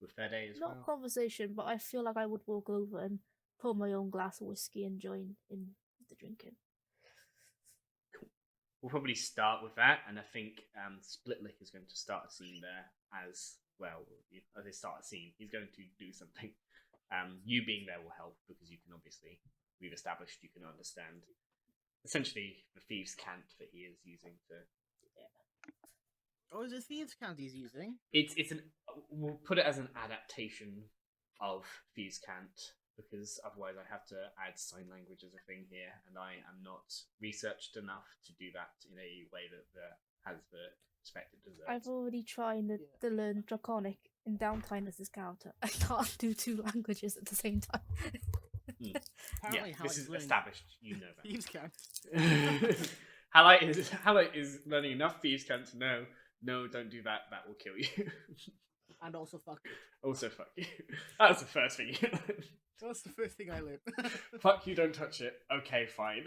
with Fede as Not well? conversation, but I feel like I would walk over and pull my own glass of whiskey and join in the drinking. We'll probably start with that, and I think Split Lick is going to start a scene there as well. As they start a scene, he's going to do something. You being there will help because you can obviously, we've established you can understand essentially the thieves' cant that he is using to. Oh, is it Thieves' Cant he's using? It's an, we'll put it as an adaptation of thieves' cant because otherwise I have to add sign language as a thing here, and I am not researched enough to do that in a way that has the respect it deserves. I've already tried to learn Draconic in downtime as this character. I can't do two languages at the same time. Apparently, this is learning established. You know that. thieves count. Halite is learning enough thieves count to know. No, don't do that. That will kill you. And also fuck. Also, fuck you. That was the first thing you learned. That's the first thing I learned. Fuck you, don't touch it. Okay, fine.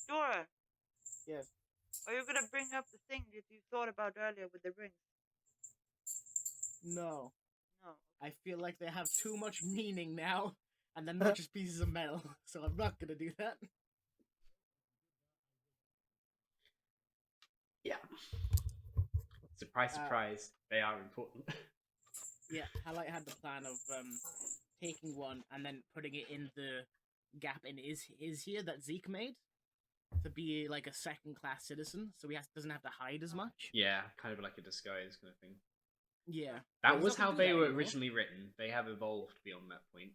Dora, Yes. are you gonna bring up the thing that you thought about earlier with the ring? No. No. I feel like they have too much meaning now, and they're not just pieces of metal, so I'm not gonna do that. Yeah. Surprise, surprise. They are important. Yeah, Halite had the plan of taking one and then putting it in the gap in is here that Zeke made to be like a second-class citizen, so he doesn't have to hide as much. Yeah, kind of like a disguise kind of thing. Yeah. That He's was not gonna how do they that were anymore. originally written. They have evolved beyond that point.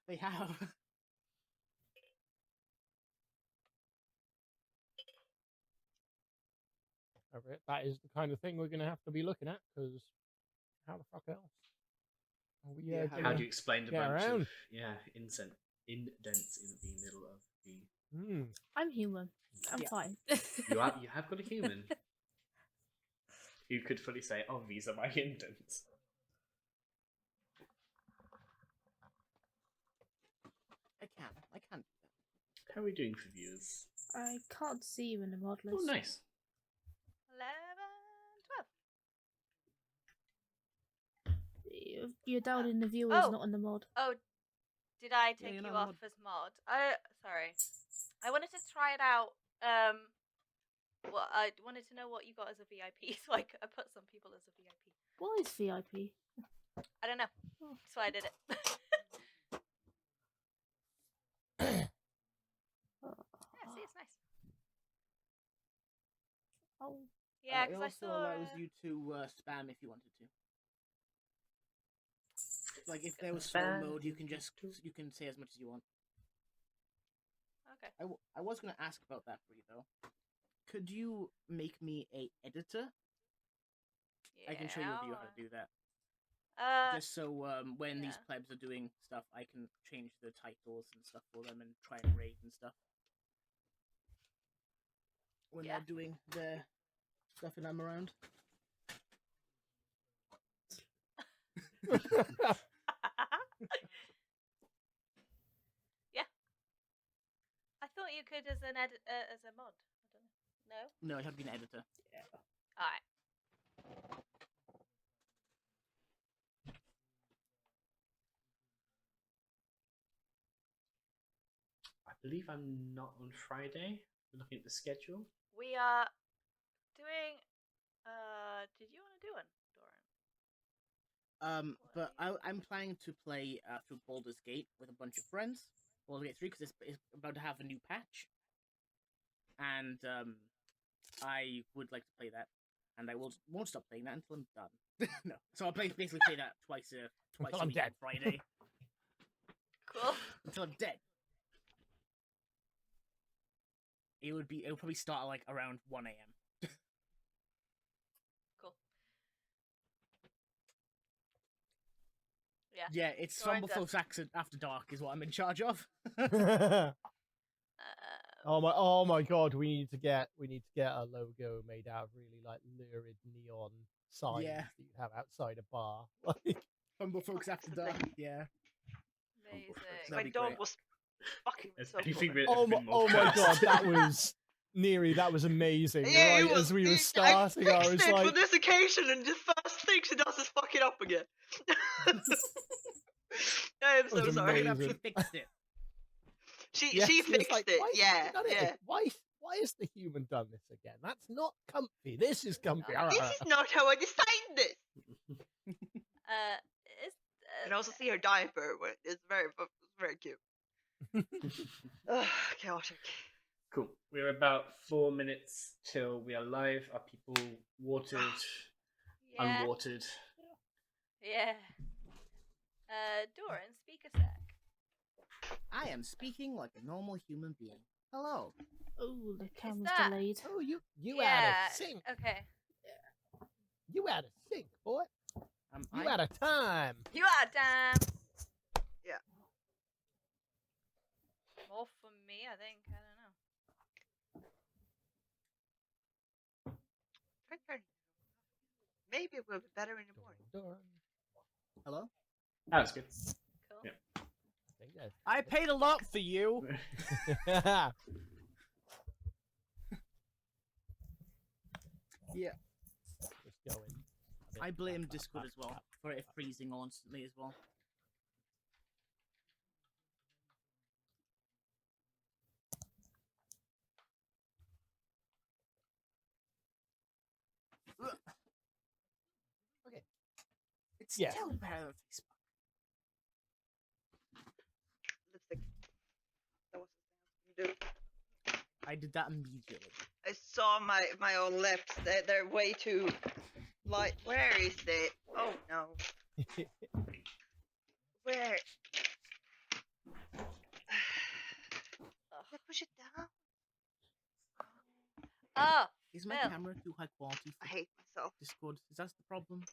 They have. That is the kind of thing we're going to have to be looking at, because how the fuck else? Are we, Yeah, How do you explain a get bunch around. of indents in the middle of the? I'm human. I'm Yeah. fine. You have got a human who could fully say, "Oh, these are my indents." I can't do that. How are we doing for viewers? I can't see you in the mod list. Oh, nice. 11, 12. You're down in the viewers, Oh. not in the mod. Oh, did I take you're you not off mod. as mod? Sorry. I wanted to try it out. Well, I wanted to know what you got as a VIP, so I put some people as a VIP. What is VIP? I don't know. Oh. That's why I did it. Yeah, see, it's nice. Oh, Yeah, It because I also saw. allows you to spam if you wanted to. Like if there was slow Spam. mode, you can say as much as you want. Okay. I was gonna ask about that for you though. Could you make me a editor? Yeah, I can show you a view how to do that. Just so when these yeah. plebs are doing stuff, I can change the titles and stuff for them and try and raid and stuff. When Yeah. they're doing their stuff and I'm around. Yeah. I thought you could as a mod. I don't know. No. No, it had to be an editor. All right. I believe I'm not on Friday. I'm looking at the schedule. We are doing. Did you want to do one, Doran? But I'm planning to play through Baldur's Gate with a bunch of friends. Baldur's Gate 3 because it's about to have a new patch, and I would like to play that, and I won't stop playing that until I'm done. No, so I'll basically play that twice a I'm week dead. on Friday Cool. until I'm dead. It would probably start at like around 1 a.m. Cool. Yeah. Yeah, it's Doran's Fumble Saxon After Dark is what I'm in charge of. oh my god, we need to get a logo made out of really like lurid neon signs Yeah. that you have outside a bar. Like, Fumble Folks After Dark. Yeah. Amazing. That'd My be dog great. was fucking Has myself. anything been, oh been my god, that was Neri, that was amazing. Yeah, it right was, as we were I starting, I fixed was it like, for this occasion, and the first thing she does is fuck it up again. I am That was so sorry. amazing. She fixed it. She yes, she he was fixed like, it. "Why has he Yeah, done it? yeah. Why has the human done this again? That's not comfy. This is comfy. This is not how I designed this. Is You can also see her diaper. It's very cute. Ugh, chaotic. Cool. We're about 4 minutes till we are live. Are people watered, Yeah. unwatered? Yeah. Doran, speak a sec. I am speaking like a normal human being. Hello. Oh, the camera's that- delayed. Oh, you Yeah. had a sync. Okay. You had a sync, boy. You I- had a time. You are damn. Yeah. More for me, I think. I don't know. Turn. Maybe it will be better in the morning. Dun. Hello. That was good. Cool. Yeah. I think that's I paid a lot for you. Yeah. Just going. I blame Discord as well for it freezing constantly as well. Okay. It's Yeah. still better than Facebook. Lipstick. That was the thing I was gonna do. I did that immediately. I saw my own lips. They're way too light. Where is it? Oh no. Where? Yeah, push it down. Oh, Is my Phil. camera too high quality I for hate myself. Discord? Is that the problem?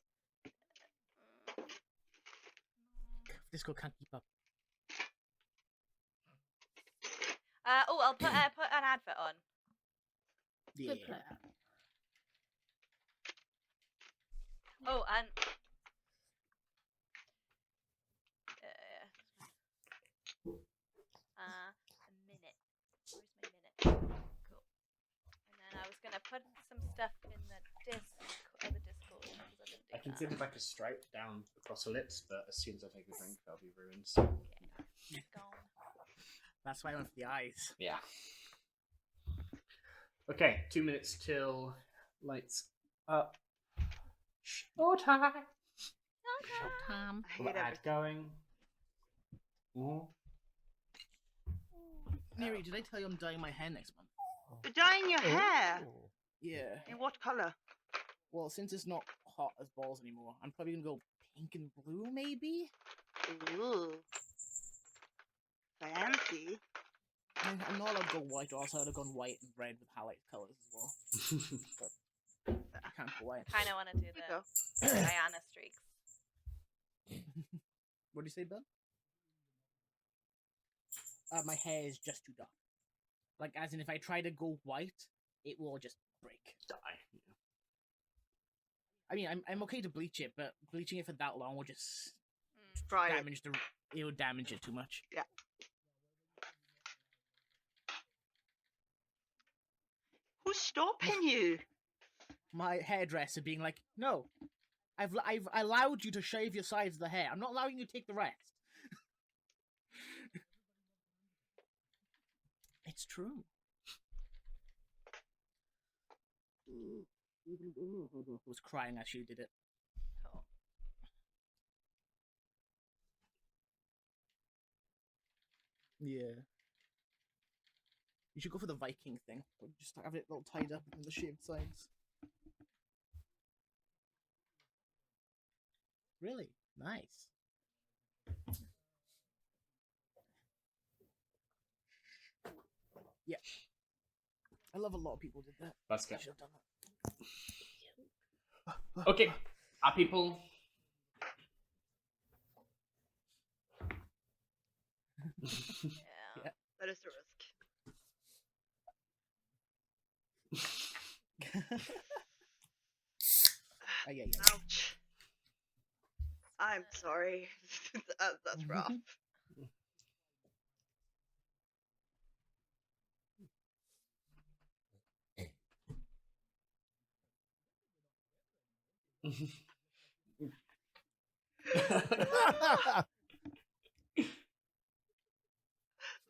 Discord can't keep up. I'll put an advert on. Yeah. Good player. Oh, and a minute. Where's my minute? Cool. And then I was gonna put some stuff in the Discord. 'Cause I didn't do I can that. see there's like a stripe down across the lips, but as soon as I take a drink, they'll be ruined. Okay, it's gone. That's why I went for the eyes. Yeah. Okay, 2 minutes till lights up. Showtime. Showtime. I Got hate the ad everything. going. Ooh. Mary, did I tell you I'm dyeing my hair next month? You're dyeing your hair. Oh. Yeah. In what color? Well, since it's not hot as balls anymore, I'm probably gonna go pink and blue, maybe? Ooh. Fancy. I'm not allowed to go white, or else I would have gone white and red with highlight colors as well. I can't go white. Kind of want to do You the go. Diana streaks. What do you say, Ben? My hair is just too dark. Like, as in, if I try to go white, it will just break. Die. I mean, I'm okay to bleach it, but bleaching it for that long will just Try it. damage the. It'll damage it too much. Who's stopping you? My hairdresser being like, "No, I've allowed you to shave your sides of the hair. I'm not allowing you to take the rest." It's true. I was crying as she did it. Cool. Yeah. You should go for the Viking thing. Just have it all tied up in the shaved sides. Really? Nice. Yeah. I love a lot of people did that. That's I good. should have done that. Okay, are people? Yeah. That is the risk. Yeah. Ouch. I'm sorry. That's rough.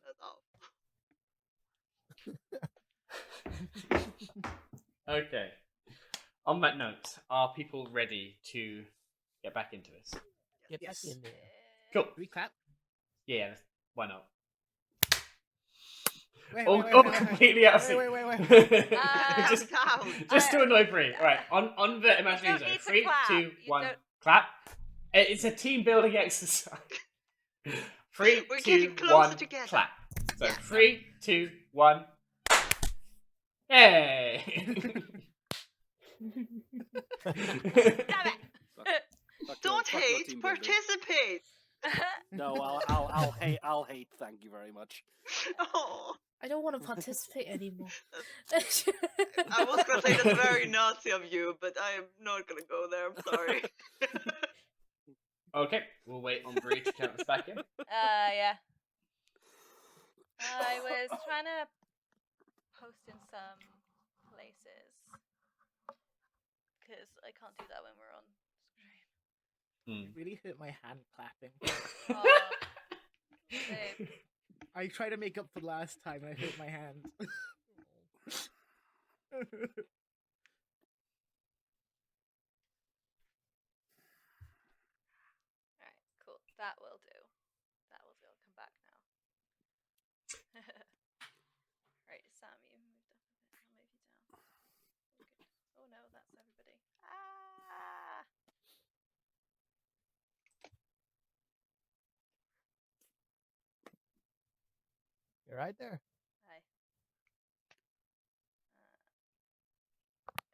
That's awful. Okay. On that note, are people ready to get back into this? Get Yes. back in there. Cool. Recap. Yeah, why not? All completely out of sync. Just to annoy Bree. All right, on the imaginary don't zone. need to 3, clap. 2, You 1, don't- clap. It's a team building exercise. 3, We're 2, getting closer 1, together. clap. So Yeah. 3, 2, 1. Hey! Damn it! Don't Fuck your hate, team building. participate. No, I'll hate. Thank you very much. Oh, I don't want to participate anymore. I was gonna say that's very Nazi of you, but I'm not gonna go there. I'm sorry. Okay, we'll wait on Bree to count us back in. Yeah. I was trying to post in some places because I can't do that when we're on stream. It really hurt my hand clapping. Oh, same. I tried to make up for last time and I hurt my hand. Alright, cool. That will do. That will do. I'll come back now. Right, Sam, you moved up a bit. I'll move you down. Oh, good. Oh no, that's everybody. Ah! You're right there. Hi.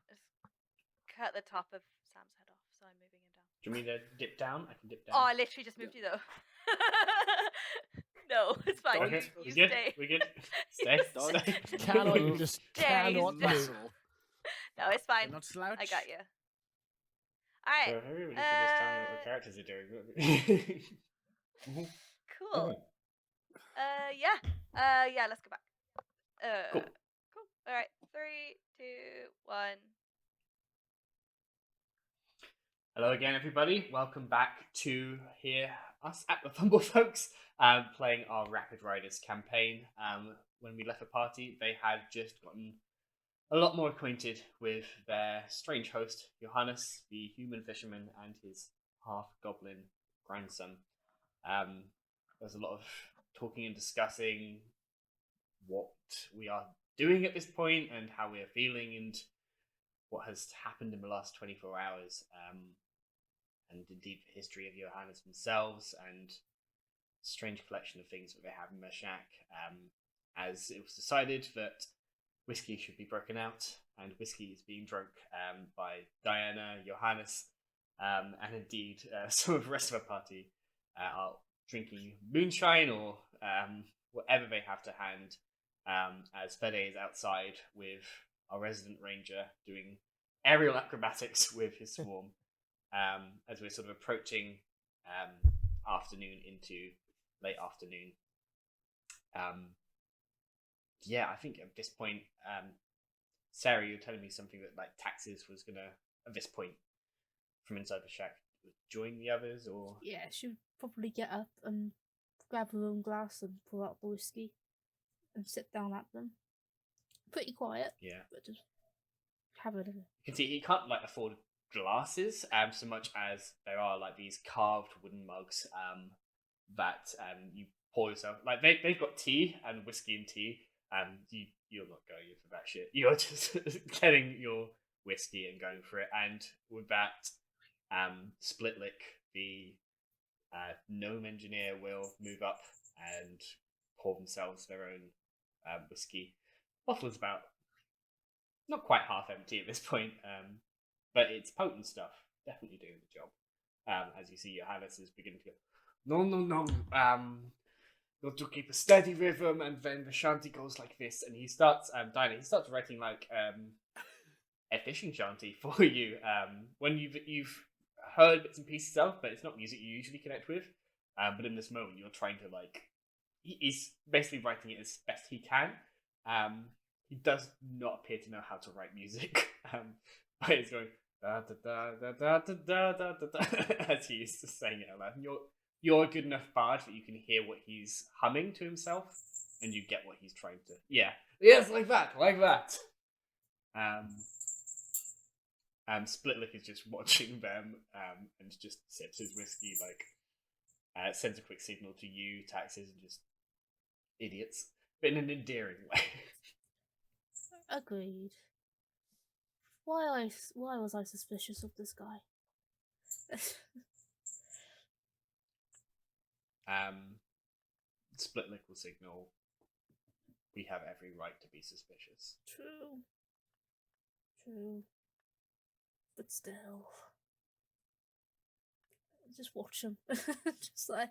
Just cut the top of Sam's head off, so I'm moving him down. Do you want me to dip down? I can dip down. Oh, I literally just moved you though. No, it's fine. Okay, You we good? stay. We good? Stay. Don't. Stay. Cannot, you just Stay. cannot move. Muscle. No, it's fine. Not slouch. I got you. So Alright, maybe we can just tell me what the characters are doing. cool. Yeah, let's go back. Cool. Cool. Alright, 3, 2, 1. Hello again, everybody. Welcome back to hear us at the Fumble folks playing our Rapid Riders campaign. When we left the party, they had just gotten a lot more acquainted with their strange host, Johannes, the human fisherman, and his half-goblin grandson. There's a lot of talking and discussing what we are doing at this point and how we are feeling and what has happened in the last 24 hours. And indeed the history of Johannes themselves and strange collection of things that they have in their shack. As it was decided that whiskey should be broken out, and whiskey is being drunk by Diana, Johannes, and indeed some of the rest of the party are drinking moonshine or whatever they have to hand, as Fede is outside with our resident ranger doing aerial acrobatics with his swarm, as we're sort of approaching afternoon into late afternoon. Yeah, I think at this point, Sarah, you're telling me something that like Taxes was gonna, at this point, from inside the shack, join the others, or Yeah, she'll probably get up and grab her own glass and pull out the whiskey and sit down at them. Pretty quiet, yeah. but just have it. You can see he can't like afford glasses so much as there are like these carved wooden mugs that you pour yourself, like they've got tea and whiskey and tea, and you're not going for that shit. You're just getting your whiskey and going for it. And with that, Splitlick, the gnome engineer, will move up and pour themselves their own whiskey. Bottle is about not quite half empty at this point, but it's potent stuff. Definitely doing the job. As you see, Johannes is beginning to go, no. Got to keep a steady rhythm, and then the shanty goes like this, and he starts Dinah, he starts writing like a fishing shanty for you. When you've heard bits and pieces of, but it's not music you usually connect with. But in this moment, you're trying to like, he's basically writing it as best he can. He does not appear to know how to write music, but he's going da da da da da da da da as he's just saying it out loud. And you're a good enough bard that you can hear what he's humming to himself, and you get what he's trying to. Yeah, yes, like that. Splitlick is just watching them, and just sips his whiskey, like sends a quick signal to you, Taxes, and just idiots. but in an endearing way. Agreed. Why was I suspicious of this guy? Splitlick will signal. We have every right to be suspicious. True. But still. Just watch him. Just like.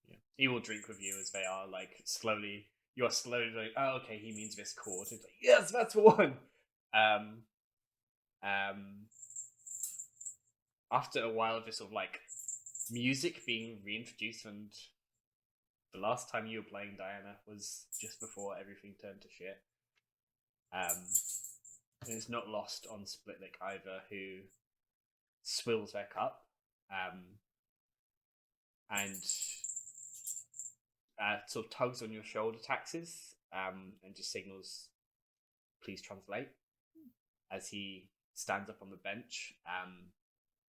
Yeah. He will drink with you as they are like slowly. You're slowly like, oh, okay, he means this chord. It's like, yes, that's the one. After a while of this sort of like music being reintroduced, and the last time you were playing Diana was just before everything turned to shit. And it's not lost on Splitlick either, who swills their cup and sort of tugs on your shoulder taxes and just signals, please translate, as he stands up on the bench,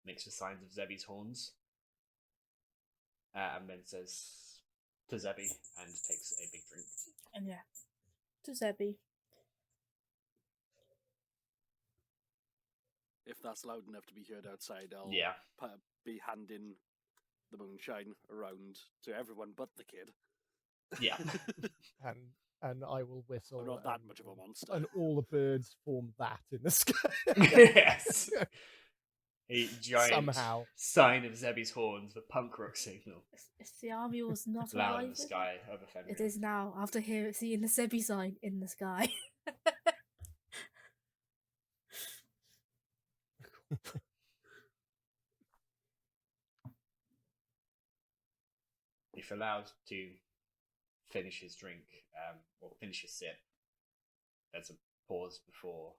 makes the signs of Zebby's horns, and then says to Zebby and takes a big drink. And yeah, to Zebby. If that's loud enough to be heard outside, I'll be handing the moonshine around to everyone but the kid. Yeah. and I will whistle. I'm not that much of a monster. And all the birds form that in the sky. Yes. A giant Somehow. sign of Zebby's horns, the punk rock signal. If the army was not Loud alive, in the sky over Fenrir. it is now, after seeing the Zebby sign in the sky. If allowed to finish his drink, or finish his sip, there's a pause before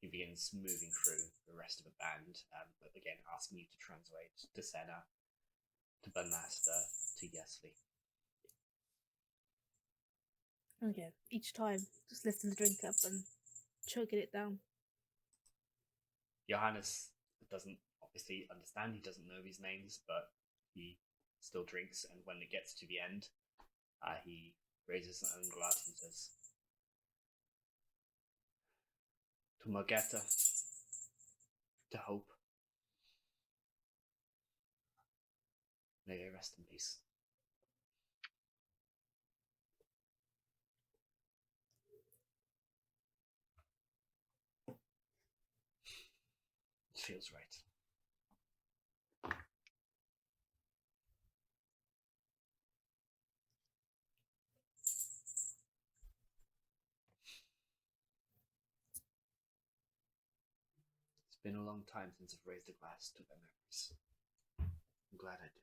he begins moving through the rest of the band, but again asking you to translate to Senna, to Banasta, to Yesli. Okay, each time, just lifting the drink up and choking it down. Johannes doesn't obviously understand, he doesn't know these names, but he still drinks, and when it gets to the end, he raises an own glass and says, to Margetta, to Hope, may they rest in peace. It feels right. It's been a long time since I've raised a glass to their memories. I'm glad I did.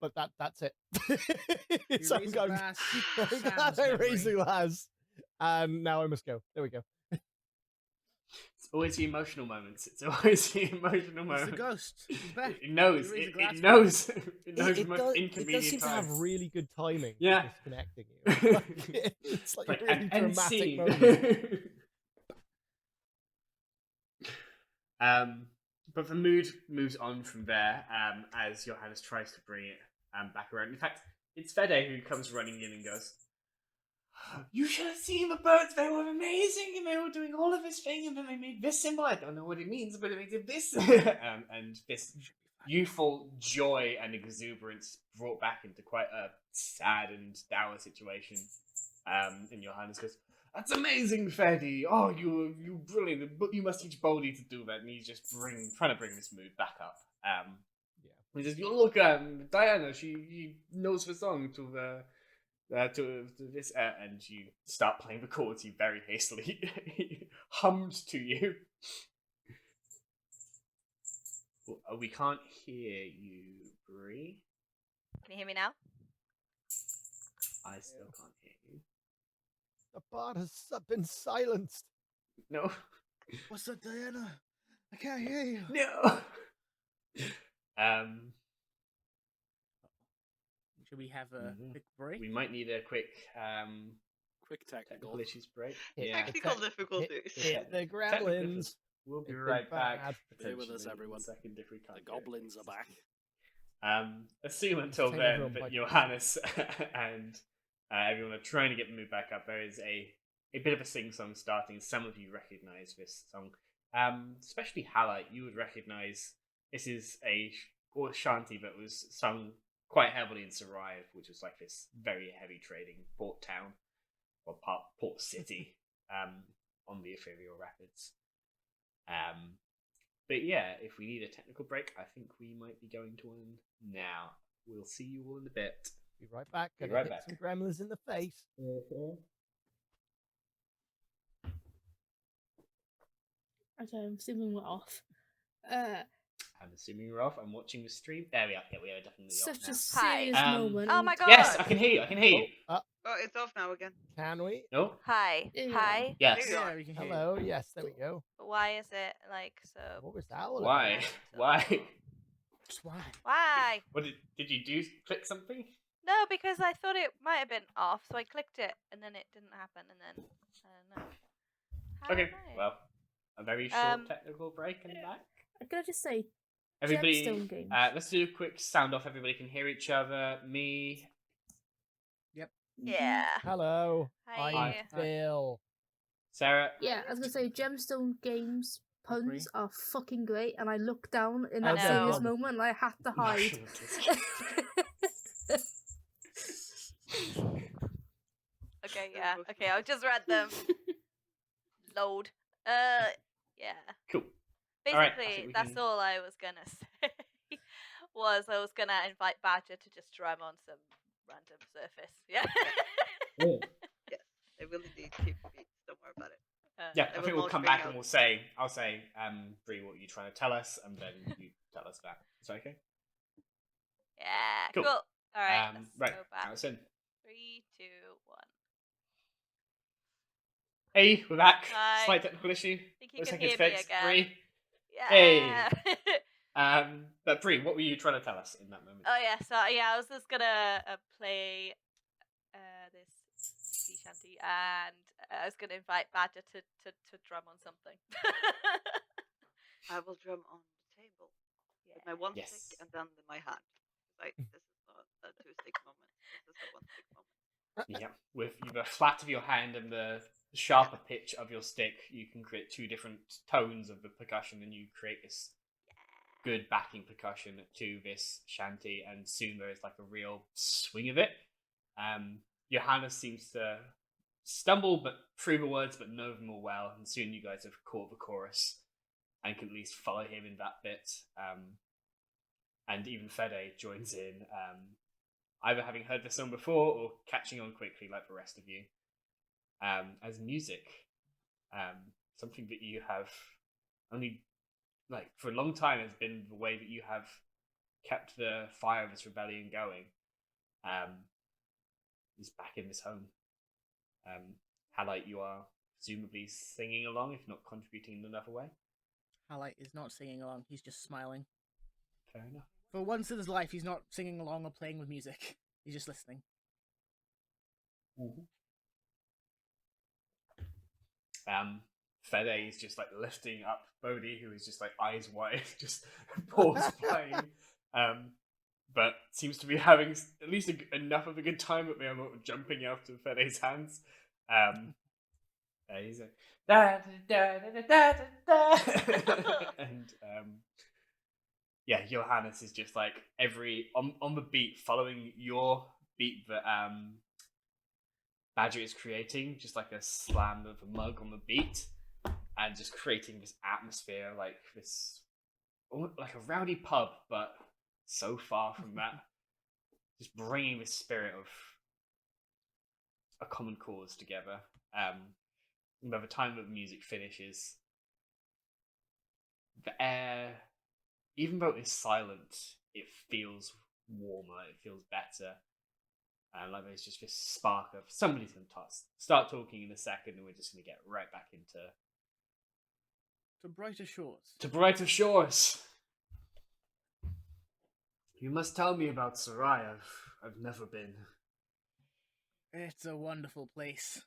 But that's it. You raise a glass, I'm Sam's glad I raised the memory. glass, and now I must go. There we go. It's always the emotional moments. It's always the emotional It's moments. the ghost. He's back. It knows. You raise a It glass knows. It knows the It most does inconvenient seem to have times. really good timing. Yeah. Disconnecting you. Like, it's like a really an end dramatic scene. moment. But the mood moves on from there as Johannes tries to bring it back around. In fact, it's Fede who comes running in and goes, "You should have seen the birds. They were amazing, and they were doing all of this thing, and then they made this symbol. I don't know what it means, but they did this." And this youthful joy and exuberance brought back into quite a sad and dour situation. And Johannes goes, "That's amazing, Fede. Oh, you brilliant. But you must teach Bodhi to do that." And he's just trying to bring this mood back up. He says, "You look, Diana. She knows the song to this," and you start playing the chords you very hastily hummed to you. We can't hear you, Bree. Can you hear me now? I still can't hear you. The bard has been silenced. No. What's up, Diana? I can't hear you. No. Should we have a quick break? We might need a quick Quick technical. Technical issues break. Hit Yeah. the Technical tech- difficulties. Hit the Technical gremlins. We'll be If right they're back. bad. Bear with us, potentially, in a everyone. second if we can't The get it goblins are fixed. back. Assume until take then everyone that by Johannes and everyone are trying to get the mood back up. There is a bit of a sing-song starting. Some of you recognise this song. Especially Halite, you would recognise this is a shanty that was sung quite heavily in Sarajevo, which was like this very heavy trading port town, or port city, on the Ethereal Rapids. But yeah, if we need a technical break, I think we might be going to one now. We'll see you all in a bit. Be right back. Be Gonna right hit back. some gremlins in the face. Okay, I'm assuming we're off. I'm assuming we're off. I'm watching the stream. There we are. Yeah, we are definitely off Such now. a Hi. serious moment. Oh my god. Yes, I can hear you. I can hear you. Oh, it's off now again. Can we? No? Hi. Yeah. Hi. Yes. There you Yeah, are. we can hear you. Hello. Yes, there we go. Why is it like so? What was that all Why? about? Why? Just why? Why? What did you do? Click something? No, because I thought it might have been off, so I clicked it, and then it didn't happen, and then I don't know. How Okay. annoying. Well, a very short Um, technical break and back. Can I just say, Everybody, Gemstone games. let's do a quick sound off. Everybody can hear each other. Me. Yeah. Hello. Hi. I'm Phil. Sarah. Yeah, I was gonna say Gemstone Games puns Agree. are fucking great, and I looked down in I that know. serious moment, and I had to hide. Okay, yeah. Okay, I'll just read them. Load. Yeah. Cool. All right, I Basically, think we that's can- all I was gonna say. Was I was gonna invite Badger to just drum on some random surface. Yeah. Yes, they will indeed keep the beats. Don't worry about it. Yeah, They I will think we'll most come bring back out- and I'll say, Bree, what you're trying to tell us, and then you tell us that. Is that okay? Yeah. Cool. Cool. All right. Let's Right, go back. Allison. 3, 2, 1. Hey, we're back. Hi. Slight technical issue. Think you Looks can like it's hear me fixed. again. Bree. Yeah. But Bree, what were you trying to tell us in that moment? Oh yeah. So yeah, I was just gonna play this sea shanty, and I was gonna invite Badger to drum on something. I will drum on the table with my one Yes. stick and then with my hand. Like this is not a two-stick moment. This is a one-stick moment. Yeah, with the flat of your hand and the sharper pitch of your stick, you can create two different tones of the percussion, and you create this good backing percussion to this shanty, and soon there is like a real swing of it. Johannes seems to stumble but through the words, but know them all well, and soon you guys have caught the chorus and can at least follow him in that bit. And even Fede joins in, either having heard the song before or catching on quickly like the rest of you. As music, something that you have only, like, for a long time has been the way that you have kept the fire of this rebellion going, is back in this home. Halite, you are presumably singing along, if not contributing in another way. Halite is not singing along, he's just smiling. Fair enough. For once in his life, he's not singing along or playing with music. He's just listening. Fede is just like lifting up Bodhi, who is just like eyes wide, just paws flying. But seems to be having at least enough of a good time that they are not jumping out of Fede's hands. He's like, da da da da da da, and yeah, Johannes is just like on the beat, following your beat that Badger is creating, just like a slam of a mug on the beat, and just creating this atmosphere, like this, like a rowdy pub, but so far from that. Just bringing this spirit of a common cause together. By the time that the music finishes, the air, even though it's silent, it feels warmer, it feels better. And like there's just this spark of somebody's going to start talking in a second, and we're just going to get right back into To brighter shores. to brighter shores. You must tell me about Sarai. I've never been. It's a wonderful place.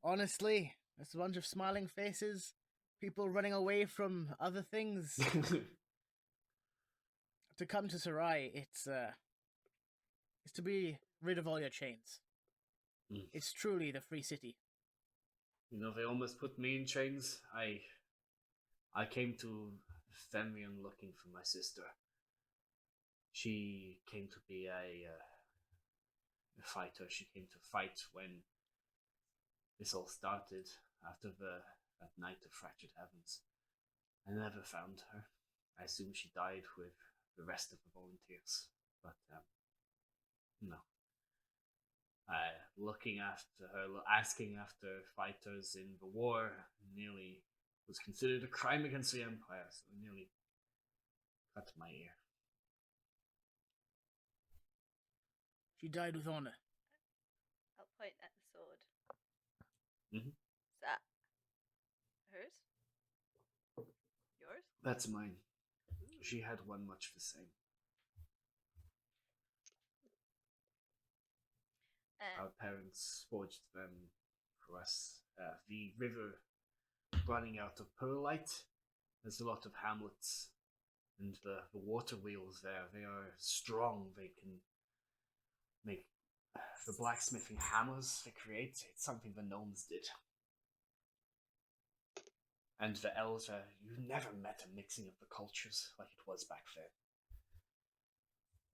Honestly, it's a bunch of smiling faces, people running away from other things. To come to Sarai, it's to be rid of all your chains. Mm. It's truly the free city. You know, they almost put me in chains. I came to Femion looking for my sister. She came to be a fighter. She came to fight when this all started after that night of Fractured Heavens. I never found her. I assume she died with the rest of the volunteers. But, no. Looking after her, asking after fighters in the war nearly was considered a crime against the Empire, so it nearly cut my ear. She died with honor. I'll point at the sword. Mhm. Is that hers? Yours? That's mine. She had one much the same. Our parents forged them for us. The river running out of pearlite. There's a lot of hamlets, and the water wheels there. They are strong. They can make the blacksmithing hammers they create. It's something the gnomes did. And the elves, you never met a mixing of the cultures like it was back then.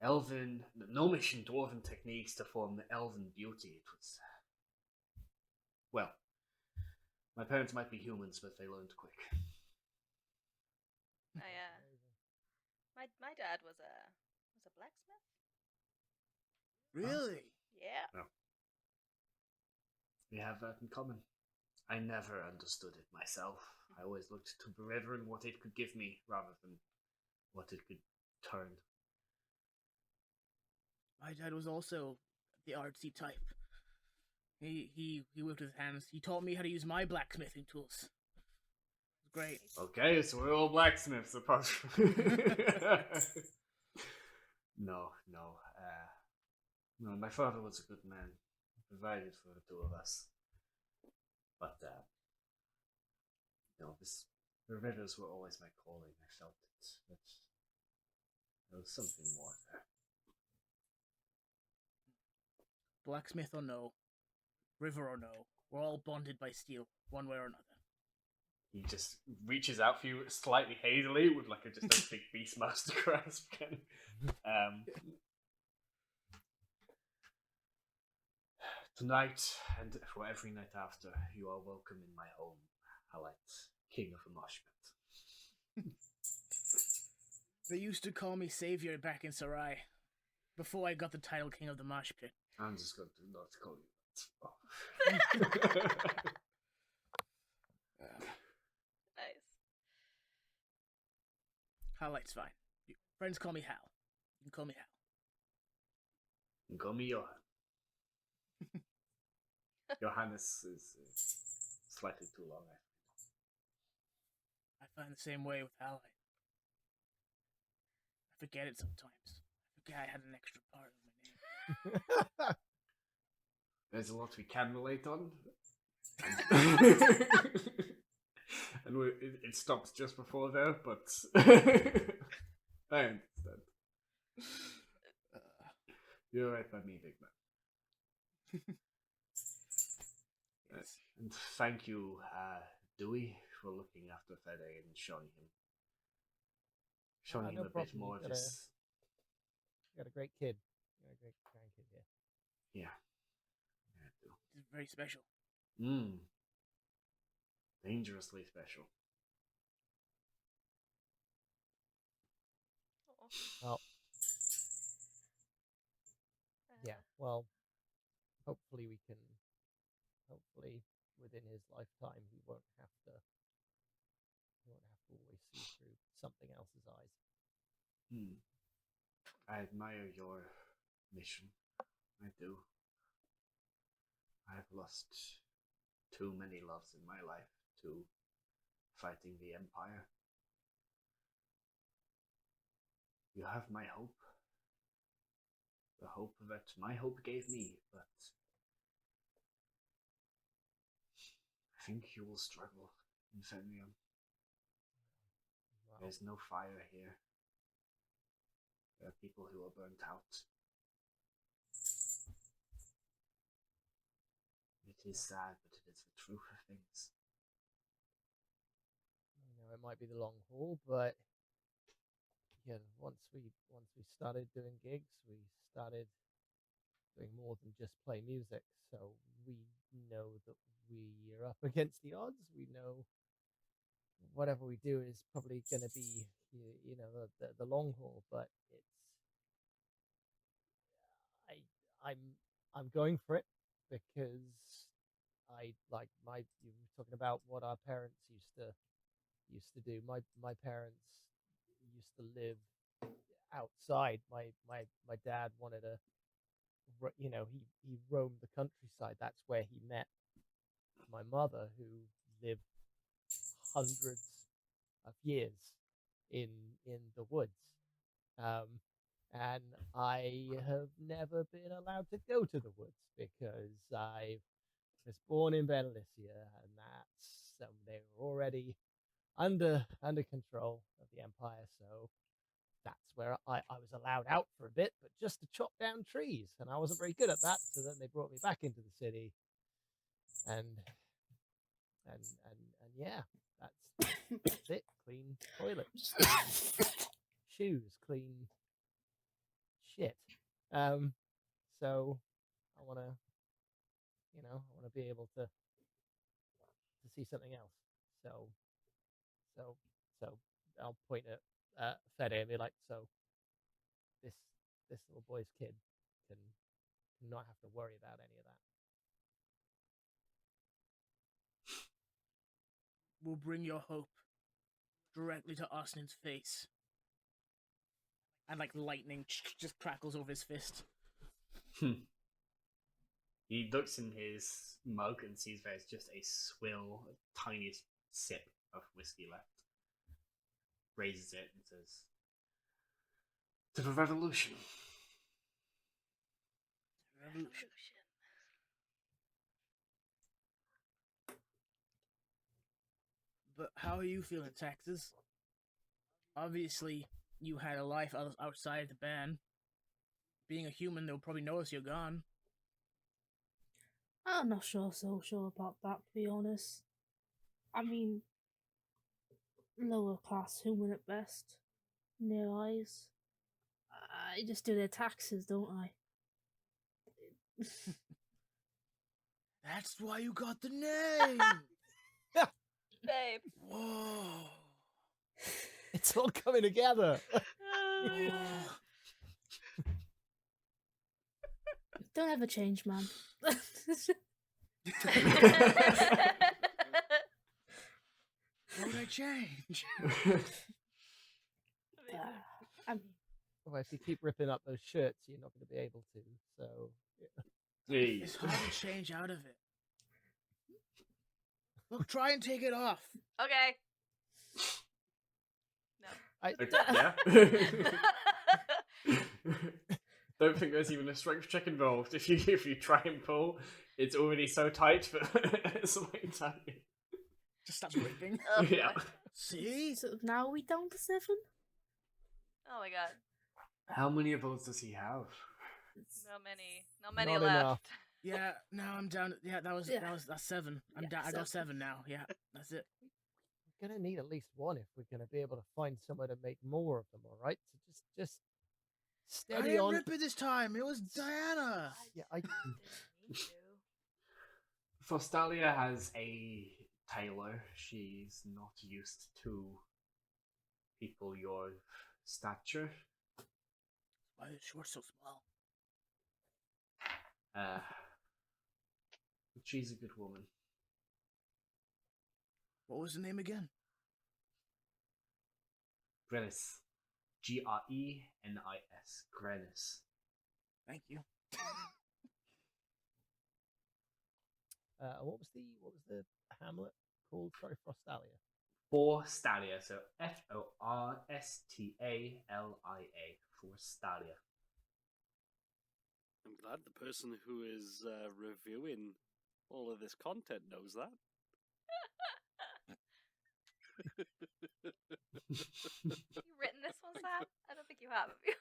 Elven, gnomish and dwarven techniques to form elven beauty. It was, well, my parents might be humans, but they learned quick. My dad was a blacksmith. Really? Yeah. No. We have that in common. I never understood it myself. I always looked to the river and what it could give me, rather than what it could turn. My dad was also the artsy type. He worked with his hands. He taught me how to use my blacksmithing tools. It was great. Okay, so we're all blacksmiths, apart from... No. No, my father was a good man. He provided for the two of us. But, the rivers were always my calling. I felt it. But there was something more there. Blacksmith or no, river or no, we're all bonded by steel, one way or another. He just reaches out for you slightly hazily with like just a big Beastmaster grasp. Tonight, and for every night after, you are welcome in my home, Halite, King of the Mosh Pit. They used to call me Savior back in Sarai, before I got the title King of the Mosh Pit. I'm just going to not call you that. Nice. Halite's fine. Friends call me Hal. You can call me Hal. You can call me Johan. Johannes is slightly too long, I find the same way with Halite. I forget it sometimes. I forget I had an extra part of my name. There's a lot we can relate on. And it stops just before there, but I understand. You're right by me, big man. Yes. And thank you, Dewey, for looking after Fede and showing him No a bit problem. more of his. You got a great kid. You got a great grandkid here. Yeah. I do. It's very special. Dangerously special. Well, yeah. Well, hopefully within his lifetime, he won't have to always see through something else's eyes. I admire your mission. I do. I've lost too many loves in my life to fighting the Empire. You have my hope. The hope that my hope gave me, but think you will struggle, Infernum. Well, There's no fire here. There are people who are burnt out. It is sad, but it is the truth of things. it might be the long haul, but yeah, once we started doing gigs, we started doing more than just play music. So we know that we are up against the odds. We know whatever we do is probably going to be, the long haul. But I'm going for it because I like you were talking about what our parents used to do. My parents used to live outside. My dad wanted to, he roamed the countryside. That's where he met my mother, who lived hundreds of years in the woods. And I have never been allowed to go to the woods because I was born in Benalicia, and they were already under control of the Empire. So that's where I was allowed out for a bit, but just to chop down trees, and I wasn't very good at that. So then they brought me back into the city, and yeah, that's it. Clean toilets, shoes, clean shit. So I want to be able to see something else. So I'll point at Fede and be like, so this little boy's kid can not have to worry about any of that. We'll bring your hope directly to Austin's face. And like lightning just crackles over his fist. He looks in his mug and sees there's just a swill, a tiniest sip of whiskey left. Raises it and says, "To the revolution." Revolution. But how are you feeling, Texas? Obviously, you had a life outside the band. Being a human, they'll probably notice you're gone. I'm not so sure about that, to be honest. I mean, lower class human at best, in their eyes. I just do their taxes, don't I? That's why you got the name! Babe. Whoa! It's all coming together. Whoa. Don't ever change, man. Why would I change? I mean, Well, if you keep ripping up those shirts, you're not going to be able to. So It's hard to change out of it. Look, try and take it off. Okay. Yeah. Don't think there's even a strength check involved. If you try and pull, it's already so tight that it's like tight. Just stop ripping. Oh, Yeah. God. See? so now are we down to 7? Oh my god. How many of those does he have? Not many Not left. enough. Yeah, now I'm down. Yeah, that's 7. I'm Yeah, down. I got 7. 7 now. Yeah, that's it. We're going to need at least one if we're going to be able to find somewhere to make more of them. All right, so just I steady didn't on. rip it this time. It was Diana. Yeah, Fostalia has a tailor. She's not used to people your stature. Why is short so small? But she's a good woman. What was the name again? Grenis. Grenis. Grenis. Thank you. What was the hamlet called? Sorry, Frostalia. Forstalia. So Forstalia. Forstalia. I'm glad the person who is reviewing all of this content knows that. You written this one, Sam? I don't think you have. Have you?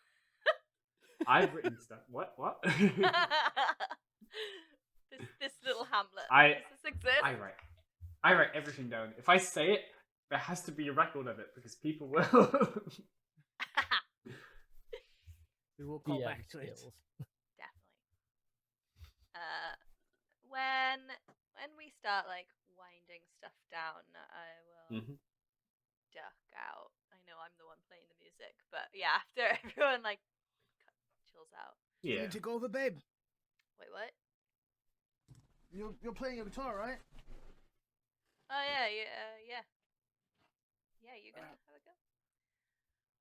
I've written stuff. What? What? this little hamlet. I- Does this exist? I write everything down. If I say it, there has to be a record of it because people will. We will call DM back to it. skills. Definitely. When we start like winding stuff down, I will Mhm. duck out. I know I'm the one playing the music, but yeah, after everyone like chills out. Yeah. Take over, babe. Wait, what? You're playing a guitar, right? Oh yeah, yeah. Yeah, you gonna have a go?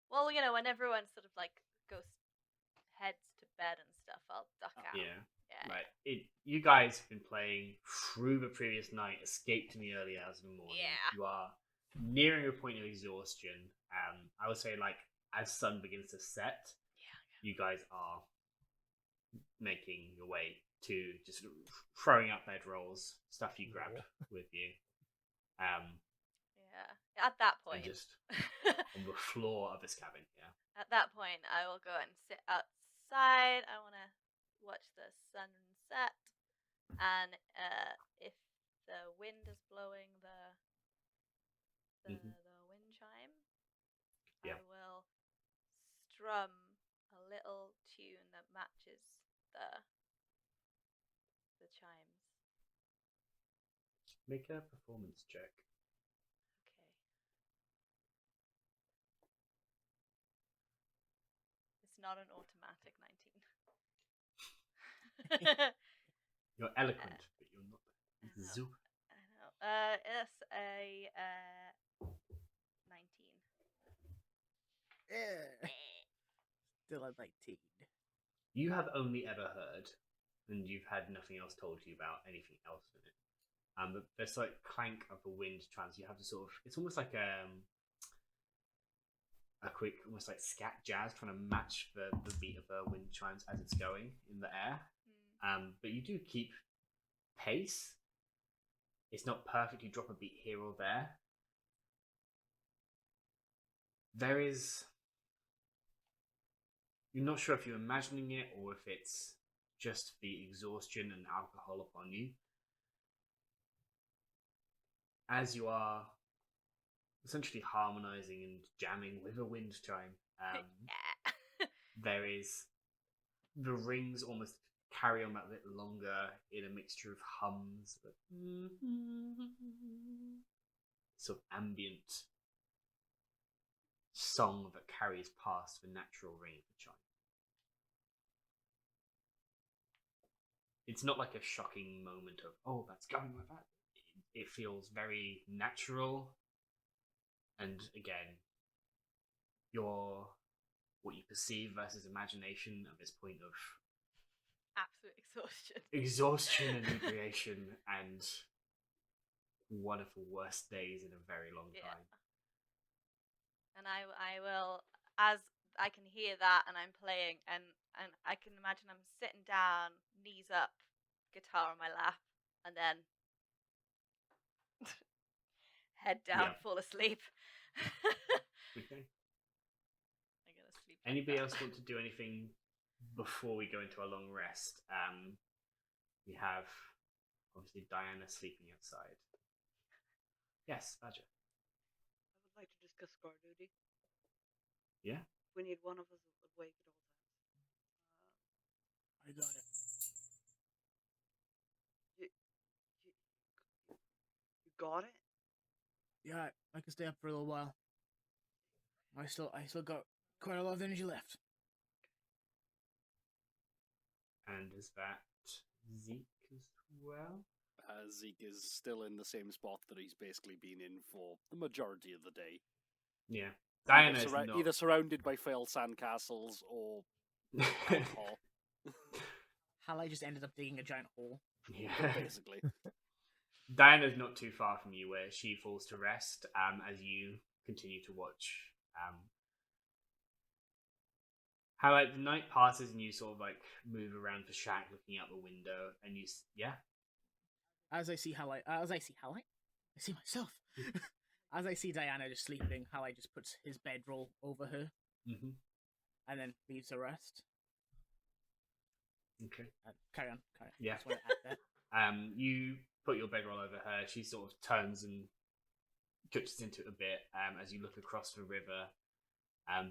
Well, you know, when everyone sort of like goes heads to bed and stuff, I'll duck out. Yeah. Yeah. Right. You guys have been playing through the previous night, escaped in the early hours of the morning. Yeah. You are nearing a point of exhaustion. I would say, like, as sun begins to set, you guys are making your way to just throwing out bedrolls, stuff you grabbed with you. Yeah. At that And point, just on the floor of this cabin, yeah. at that point, I will go and sit outside. I want to watch the sunset, and if the wind is blowing the Mhm. the wind chime, Yeah. I will strum a little tune that matches the chimes. Make a performance check. Okay. It's not an automatic 19. You're eloquent, but you're not I know. super. I know. It's a 19. Yeah. Still at 19. You have only ever heard, and you've had nothing else told to you about anything else in it. But there's like clank of the wind chimes. You have to sort of. It's almost like a quick, almost like scat jazz, trying to match the beat of the wind chimes as it's going in the air. But you do keep pace. It's not perfect. You drop a beat here or there. There is. You're not sure if you're imagining it or if it's just the exhaustion and alcohol upon you. As you are essentially harmonizing and jamming with a wind chime, there is the rings almost carry on that bit longer in a mixture of hums, but sort of ambient song that carries past the natural ring of the chime. It's not like a shocking moment of, oh, that's going like that. It feels very natural. And again, what you perceive versus imagination at this point of Absolute exhaustion. exhaustion and inebriation and one of the worst days in a very long time. And I will, as I can hear that and I'm playing, and I can imagine I'm sitting down, knees up, guitar on my lap, and then head down, Yeah. fall asleep. Okay. I'm gonna sleep. like Anybody that. else want to do anything before we go into a long rest? We have obviously Diana sleeping outside. Yes, Badger. I would like to discuss guard duty. Yeah. We need one of us awake at all times. I got it. You got it? Yeah, I can stay up for a little while. I still got quite a lot of energy left. And is that Zeke as well? Zeke is still in the same spot that he's basically been in for the majority of the day. Yeah. Diana is Either, not. either surrounded by failed sandcastles or alcohol, Halai just ended up digging a giant hole. Yeah. basically. Diana's not too far from you where she falls to rest as you continue to watch. How like the night passes and you sort of like move around the shack looking out the window and yeah. As I see Halai, I see myself. As I see Diana just sleeping, Halite just puts his bedroll over her Mm-hmm. and then leaves her rest. Okay. Carry on. Yeah. Just want to add that. You put your bedroll over her. She sort of turns and touches into it a bit as you look across the river.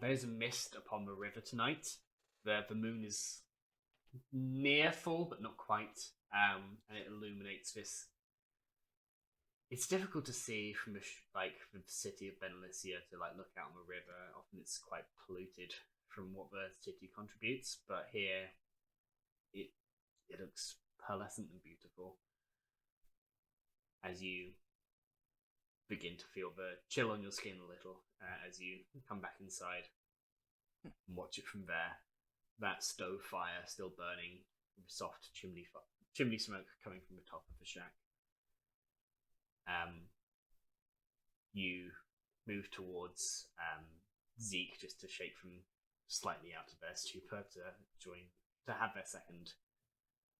There's a mist upon the river tonight. The moon is near full, but not quite, and it illuminates this. It's difficult to see from the city of Benalicia to look out on the river. Often it's quite polluted from what the city contributes, but here it looks pearlescent and beautiful as you begin to feel the chill on your skin a little as you come back inside and watch it from there. That stove fire still burning with soft chimney smoke coming from the top of the shack. You move towards Zeke just to shake them slightly out of their stupor to have their second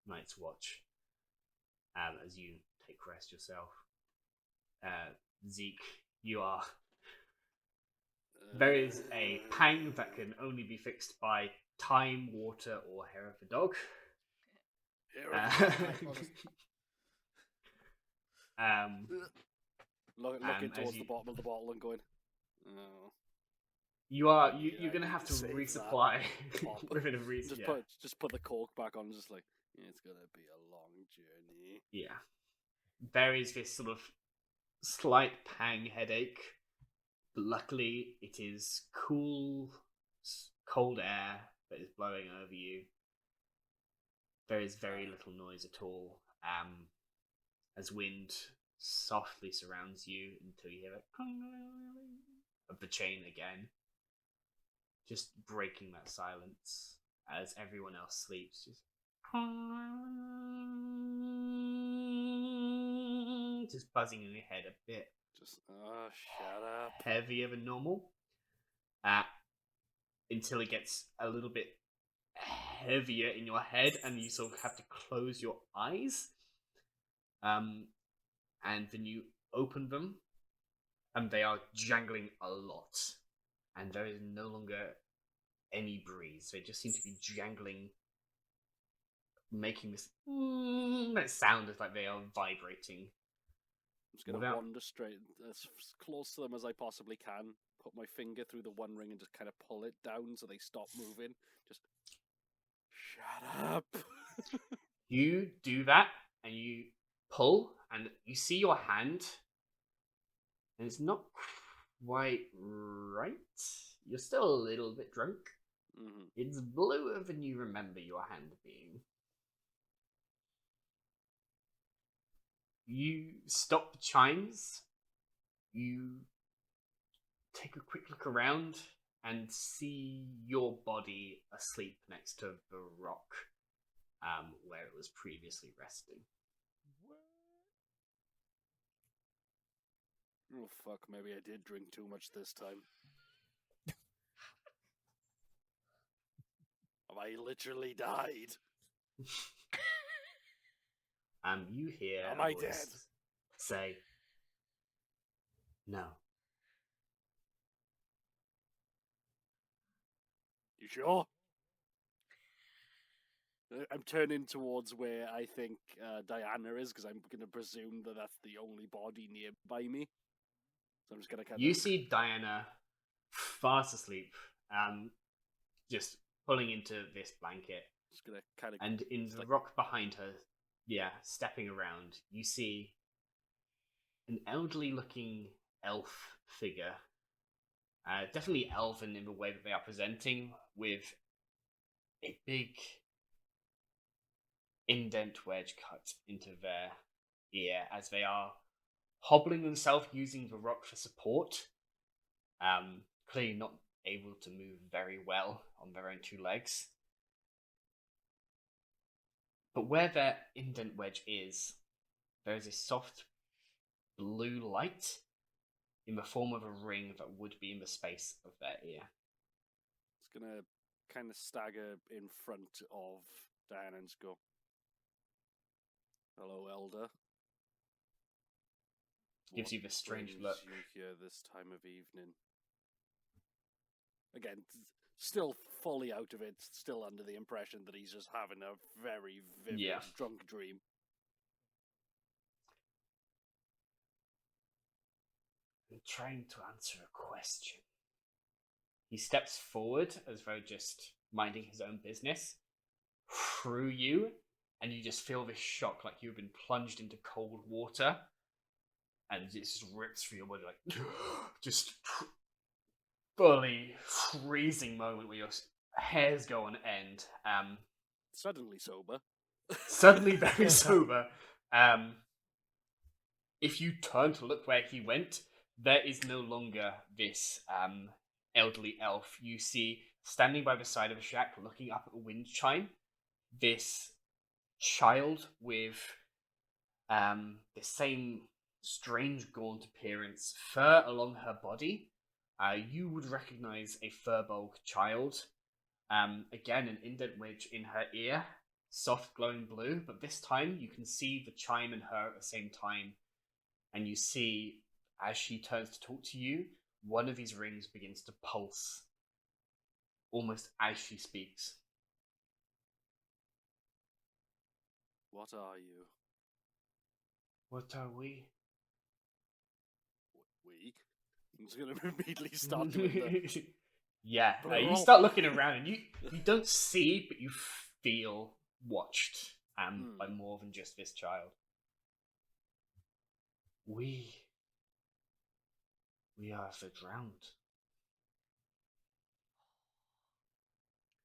night's watch as you take rest yourself. Zeke, there is a pang that can only be fixed by time, water, or hair of the dog. Looking towards the bottom of the bottle and going, oh. You're gonna have to Save resupply that. within a reason. Just put the cork back on, just like, it's gonna be a long journey. Yeah. There is this sort of slight pang headache, but luckily it is cool, cold air that is blowing over you. There is very little noise at all, as wind softly surrounds you until you hear it of the chain again, just breaking that silence as everyone else sleeps. Just buzzing in your head a bit. Just, shut up. Heavier than normal. Until it gets a little bit heavier in your head and you sort of have to close your eyes. And then you open them and they are jangling a lot. And there is no longer any breeze. They just seem to be jangling, making this that sound as like they are vibrating. I'm just going to wander straight as close to them as I possibly can, put my finger through the one ring and just kind of pull it down so they stop moving. Just, shut up. You do that, and you pull, and you see your hand, and it's not quite right. You're still a little bit drunk. Mm-hmm. It's bluer than you remember your hand being. You stop the chimes. You take a quick look around and see your body asleep next to the rock where it was previously resting. Oh, fuck, maybe I did drink too much this time. Have I literally died? You hear Am a I voice dead? say, "No." You sure? I'm turning towards where I think Diana is, because I'm going to presume that that's the only body nearby me. So I'm just going to kind of... You see Diana fast asleep, just pulling into this blanket. Just going to kind of... And in the rock behind her, stepping around, you see an elderly-looking elf figure. Definitely elven in the way that they are presenting, with a big indent wedge cut into their ear as they are hobbling themselves using the rock for support. Clearly not able to move very well on their own two legs. But where their indent wedge is, there is a soft blue light in the form of a ring that would be in the space of their ear. It's going to kind of stagger in front of Diana and just go, "Hello, Elder." Gives you this strange brings look. You here this time of evening. Again, still fully out of it, still under the impression that he's just having a very vivid drunk dream. I'm trying to answer a question. He steps forward as though just minding his own business through you, and you just feel this shock like you've been plunged into cold water, and it just rips through your body like just fully freezing moment where your hairs go on end. Suddenly sober. Suddenly very sober. If you turn to look where he went, there is no longer this elderly elf. You see, standing by the side of the shack, looking up at the wind chime, this child with the same strange gaunt appearance, fur along her body. You would recognize a fur-bulk child. Again, an indent wedge in her ear, soft glowing blue, but this time you can see the chime and her at the same time. And you see, as she turns to talk to you, one of these rings begins to pulse, almost as she speaks. What are you? What are we? We? I'm just going to immediately start doing the... Yeah, you start looking around and you don't see, but you feel watched by more than just this child. We are the drowned.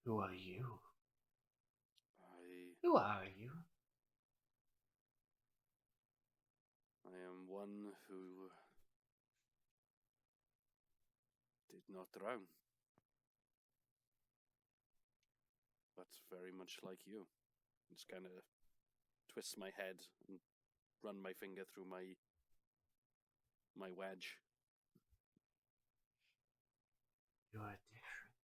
Who are you? Who are you? I am one who did not drown. But very much like you. Just kind of twist my head and run my finger through my wedge. You are different.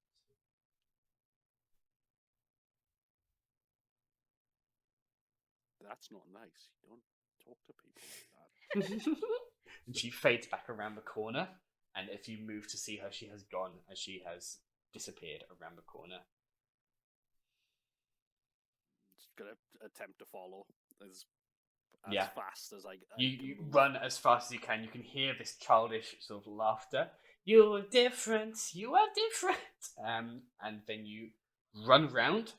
That's not nice. You don't talk to people like that. And she fades back around the corner, and if you move to see her, she has gone as she has disappeared around the corner. Just gonna attempt to follow as fast as I You can move. run as fast as you can. You can hear this childish sort of laughter. You're different. You are different. And then you run round,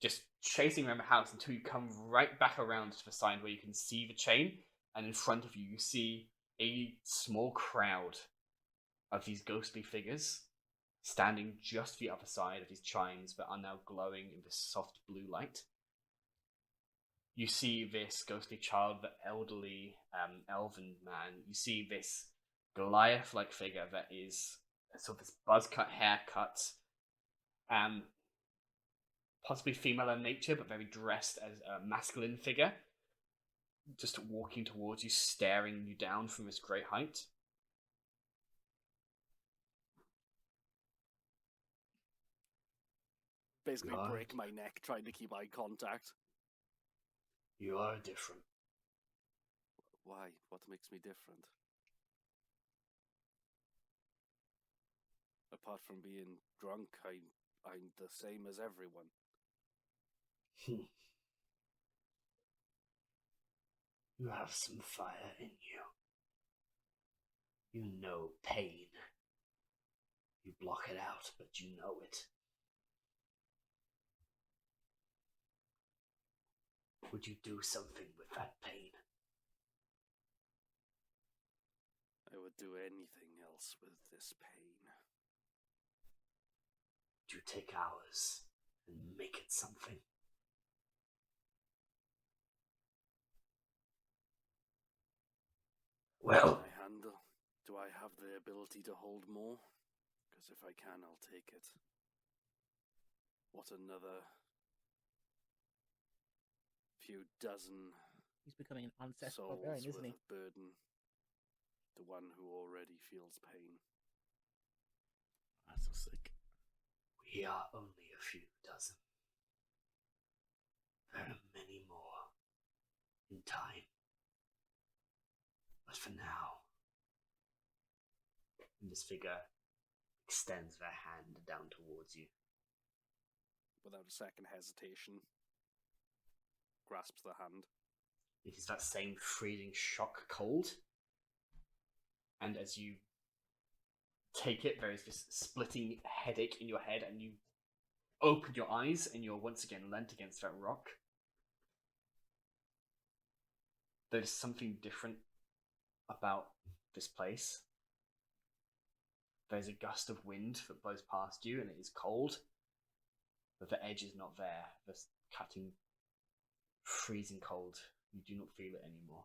just chasing around the house until you come right back around to the side where you can see the chain. And in front of you, you see a small crowd of these ghostly figures standing just the other side of these chimes that are now glowing in this soft blue light. You see this ghostly child, the elderly elven man. You see this Goliath-like figure that is sort of this buzz-cut haircut, possibly female in nature, but very dressed as a masculine figure, just walking towards you, staring you down from this great height. Basically break my neck trying to keep eye contact. You are different. Why? What makes me different? Apart from being drunk, I'm the same as everyone. You have some fire in you. You know pain. You block it out, but you know it. Would you do something with that pain? I would do anything else with this pain. Would you take ours and make it something? Well, Do I have the ability to hold more? Because if I can, I'll take it. What another few dozen He's becoming an ancestral souls barbarian, isn't with he? a burden to one who already feels pain. That's so sick. we are only a few dozen. There are many more in time. But for now. And this figure extends their hand down towards you. Without a second hesitation, grasps the hand. It is that same freezing shock cold. And as you take it, there is this splitting headache in your head, and you open your eyes, and you're once again leant against that rock. There's something different about this place. There's a gust of wind that blows past you, and it is cold, but the edge is not there. The cutting, freezing cold. You do not feel it anymore.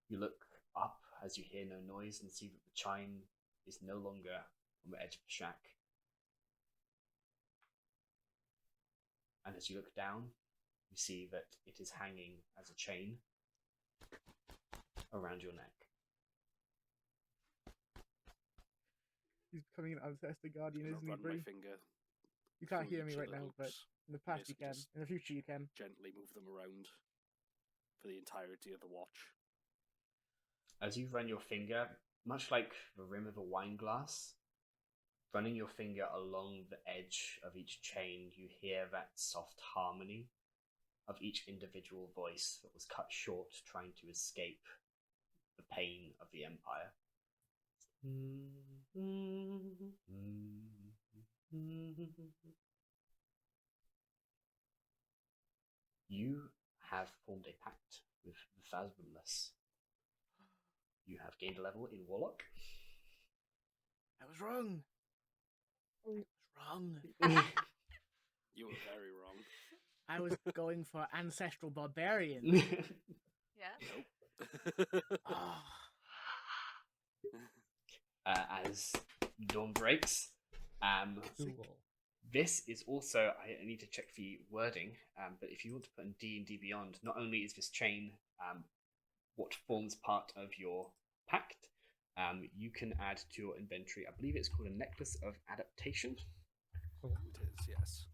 You look up as you hear no noise and see that the chime is no longer on the edge of the shack. And as you look down, you see that it is hanging as a chain around your neck. He's becoming an obsessed guardian, Gonna isn't he, run Bree? my finger You can't through hear me each of right the now, but hooks, in the past you basically can. just In the future you can. gently move them around for the entirety of the watch. As you run your finger, much like the rim of a wine glass, running your finger along the edge of each chain, you hear that soft harmony of each individual voice that was cut short trying to escape the pain of the Empire. You have formed a pact with the Phasmless. You have gained a level in Warlock. I was wrong. I was wrong. You were very wrong. I was going for ancestral barbarian. Yeah. Oh. As dawn breaks, Cool. this is also, I need to check the wording, but if you want to put in D&D Beyond, not only is this chain what forms part of your pact, you can add to your inventory, I believe it's called a Necklace of Adaptation. It is, yes.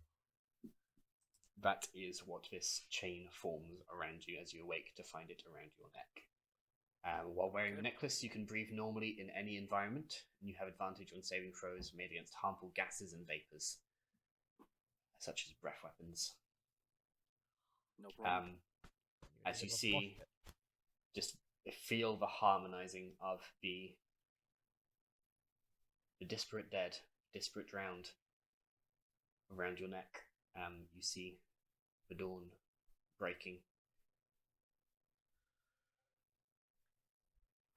That is what this chain forms around you as you awake to find it around your neck. While wearing the necklace, you can breathe normally in any environment, and you have advantage on saving throws made against harmful gases and vapors, such as breath weapons. No problem. As you see, just feel the harmonizing of the disparate dead, disparate drowned around your neck. You see the dawn breaking.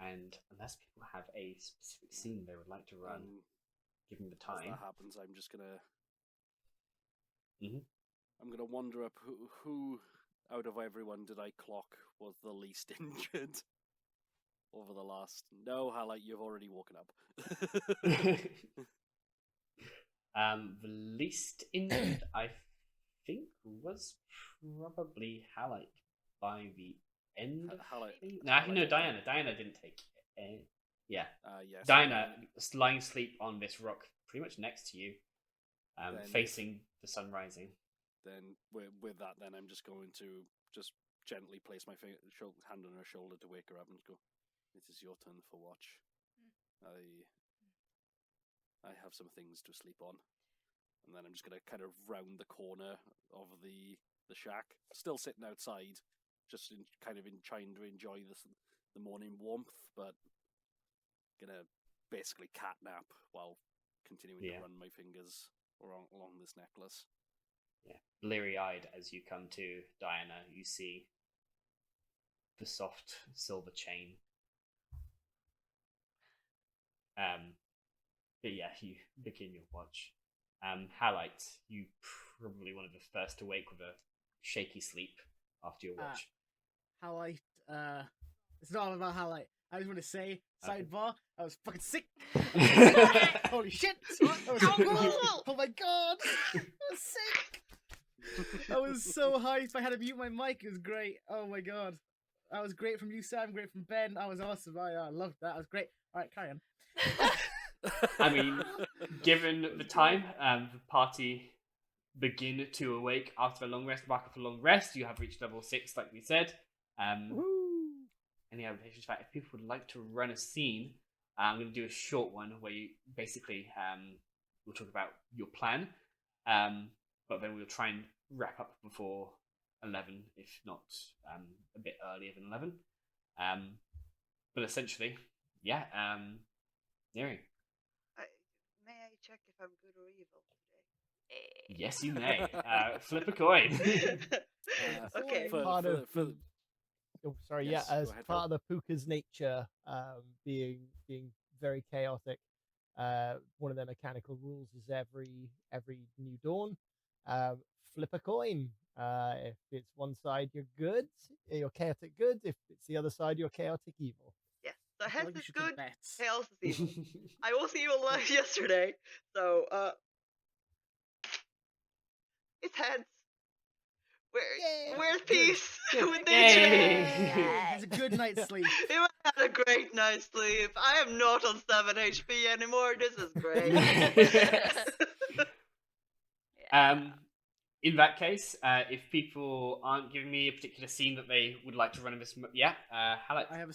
And unless people have a specific scene they would like to run, given the As time, that happens, I'm just gonna... Mhm. I'm gonna wander up who out of everyone did I clock was the least injured over the last... No, Highlight, you've already woken up. the least injured, I think, was probably Halite by the end of Halite- No, actually, no, Halite- Diana. Diana didn't take any. Yeah. Yes. Diana is lying asleep on this rock pretty much next to you, Then- facing the sun rising. Then with that, then I'm just going to just gently place my hand on her shoulder to wake her up and go, "It is your turn for watch. I have some things to sleep on." And then I'm just going to kind of round the corner of the shack, still sitting outside, just trying to enjoy the morning warmth, but gonna basically catnap while continuing to run my fingers along this necklace. Yeah, bleary-eyed as you come to, Diana, you see the soft silver chain. But yeah, you begin your watch. Halite, you probably one of the first to wake with a shaky sleep after your watch. Highlight, it's not all about highlight. I just want to say, sidebar, I was fucking sick. Holy shit! Oh my god! I was sick! I was so hyped. I had to mute my mic. It was great. Oh my god. That was great from you, Sam. Great from Ben. That was awesome. I loved that. That was great. Alright, carry on. I mean, given the time, the party begin to awake after a long rest. Back after a long rest, you have reached level 6, like we said. Woo! any applications. In fact, if people would like to run a scene, I'm going to do a short one where you basically we'll talk about your plan, but then we'll try and wrap up before 11, if not a bit earlier than 11. But essentially, yeah, Neri. May I check if I'm good or evil today? Yes, you may. Flip a coin. Okay. Part of oh, sorry. Yes, yeah, as go ahead, part of the Puka's nature, being very chaotic. One of their mechanical rules is every new dawn, flip a coin. If it's one side, you're chaotic good. If it's the other side, you're chaotic evil. Yes. So I feel heads like we is should take good, bets. tails is evil. I was evil yesterday, so it's heads. Where's peace with nature? Yay. Has a good night's sleep. You had a great night's sleep. I am not on 7 HP anymore. This is great. In that case, if people aren't giving me a particular scene that they would like to run in this, Halleck. I have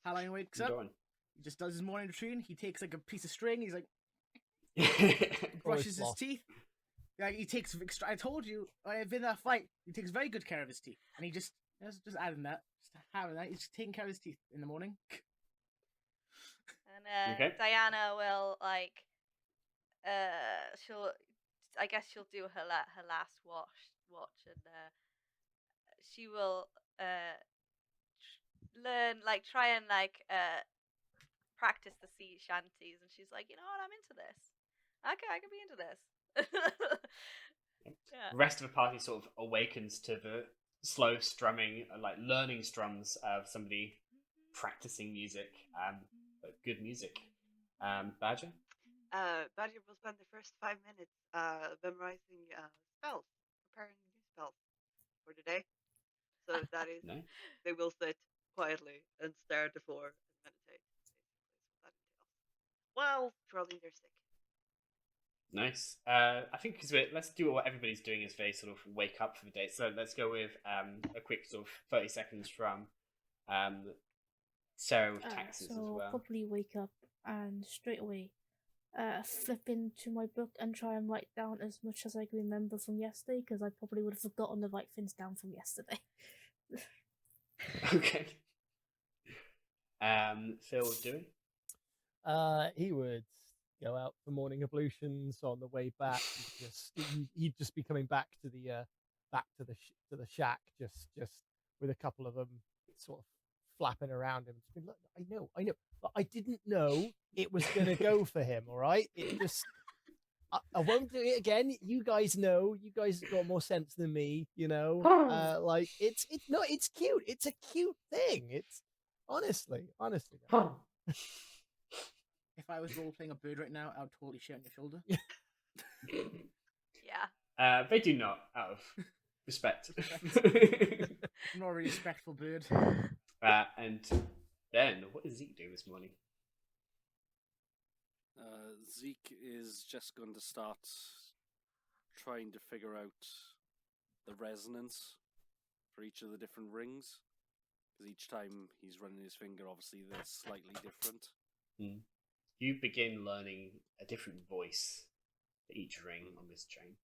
Halline wakes up. He just does his morning routine. He takes like a piece of string. He's like brushes his lost. teeth. Like he takes extra. I told you I've been in that fight. He takes very good care of his teeth, and he just adding that, just having that. He's just taking care of his teeth in the morning. And Okay. Diana will like, I guess she'll do her last watch, and she will try and practice the sea shanties, and she's like, you know what, I'm into this. Okay, I can be into this. Yeah. The rest of the party sort of awakens to the slow strumming, like learning strums of somebody practicing music, but good music. Badger? Badger will spend the first 5 minutes memorizing spells, preparing new spells for the day. So that is, No? they will sit quietly and stare at the floor and meditate. That entails. While twirling their stick. Nice. I think let's do what everybody's doing as they sort of wake up for the day. So let's go with a quick sort of 30 seconds from Sarah with taxes as so well. probably wake up and straight away flip into my book and try and write down as much as I can remember from yesterday, because I probably would have forgotten to write things down from yesterday. Okay. Phil was doing? He would go out for morning ablutions. On the way back, he'd just be coming back to the shack, just with a couple of them sort of flapping around him. Just being like, I know, but I didn't know it was gonna go for him. All right, it just. I won't do it again. You guys know. You guys got more sense than me. You know, it's cute. It's a cute thing. It's honestly. If I was role playing a bird right now, I would totally shit on your shoulder. Yeah. They do not, out of respect. I'm not a really respectful bird. And Ben, what does Zeke do this morning? Zeke is just going to start trying to figure out the resonance for each of the different rings, because each time he's running his finger, obviously they're slightly different. Mm. You begin learning a different voice for each ring on this chain.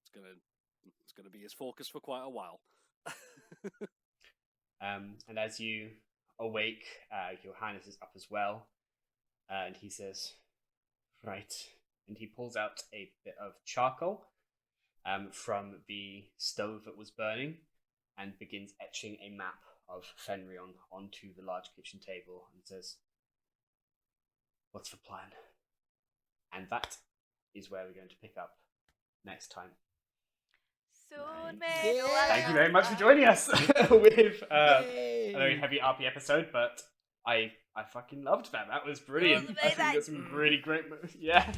It's gonna be his focus for quite a while. And as you awake, your Highness is up as well, and he says, "Right," and he pulls out a bit of charcoal from the stove that was burning, and begins etching a map of Fenrion onto the large kitchen table, and says, "What's the plan?" And that is where we're going to pick up next time. Soon Nice. may Thank you very much for joining us with a very heavy RP episode, but I fucking loved that. That was brilliant. It was I think we got amazing. some really great. Yeah.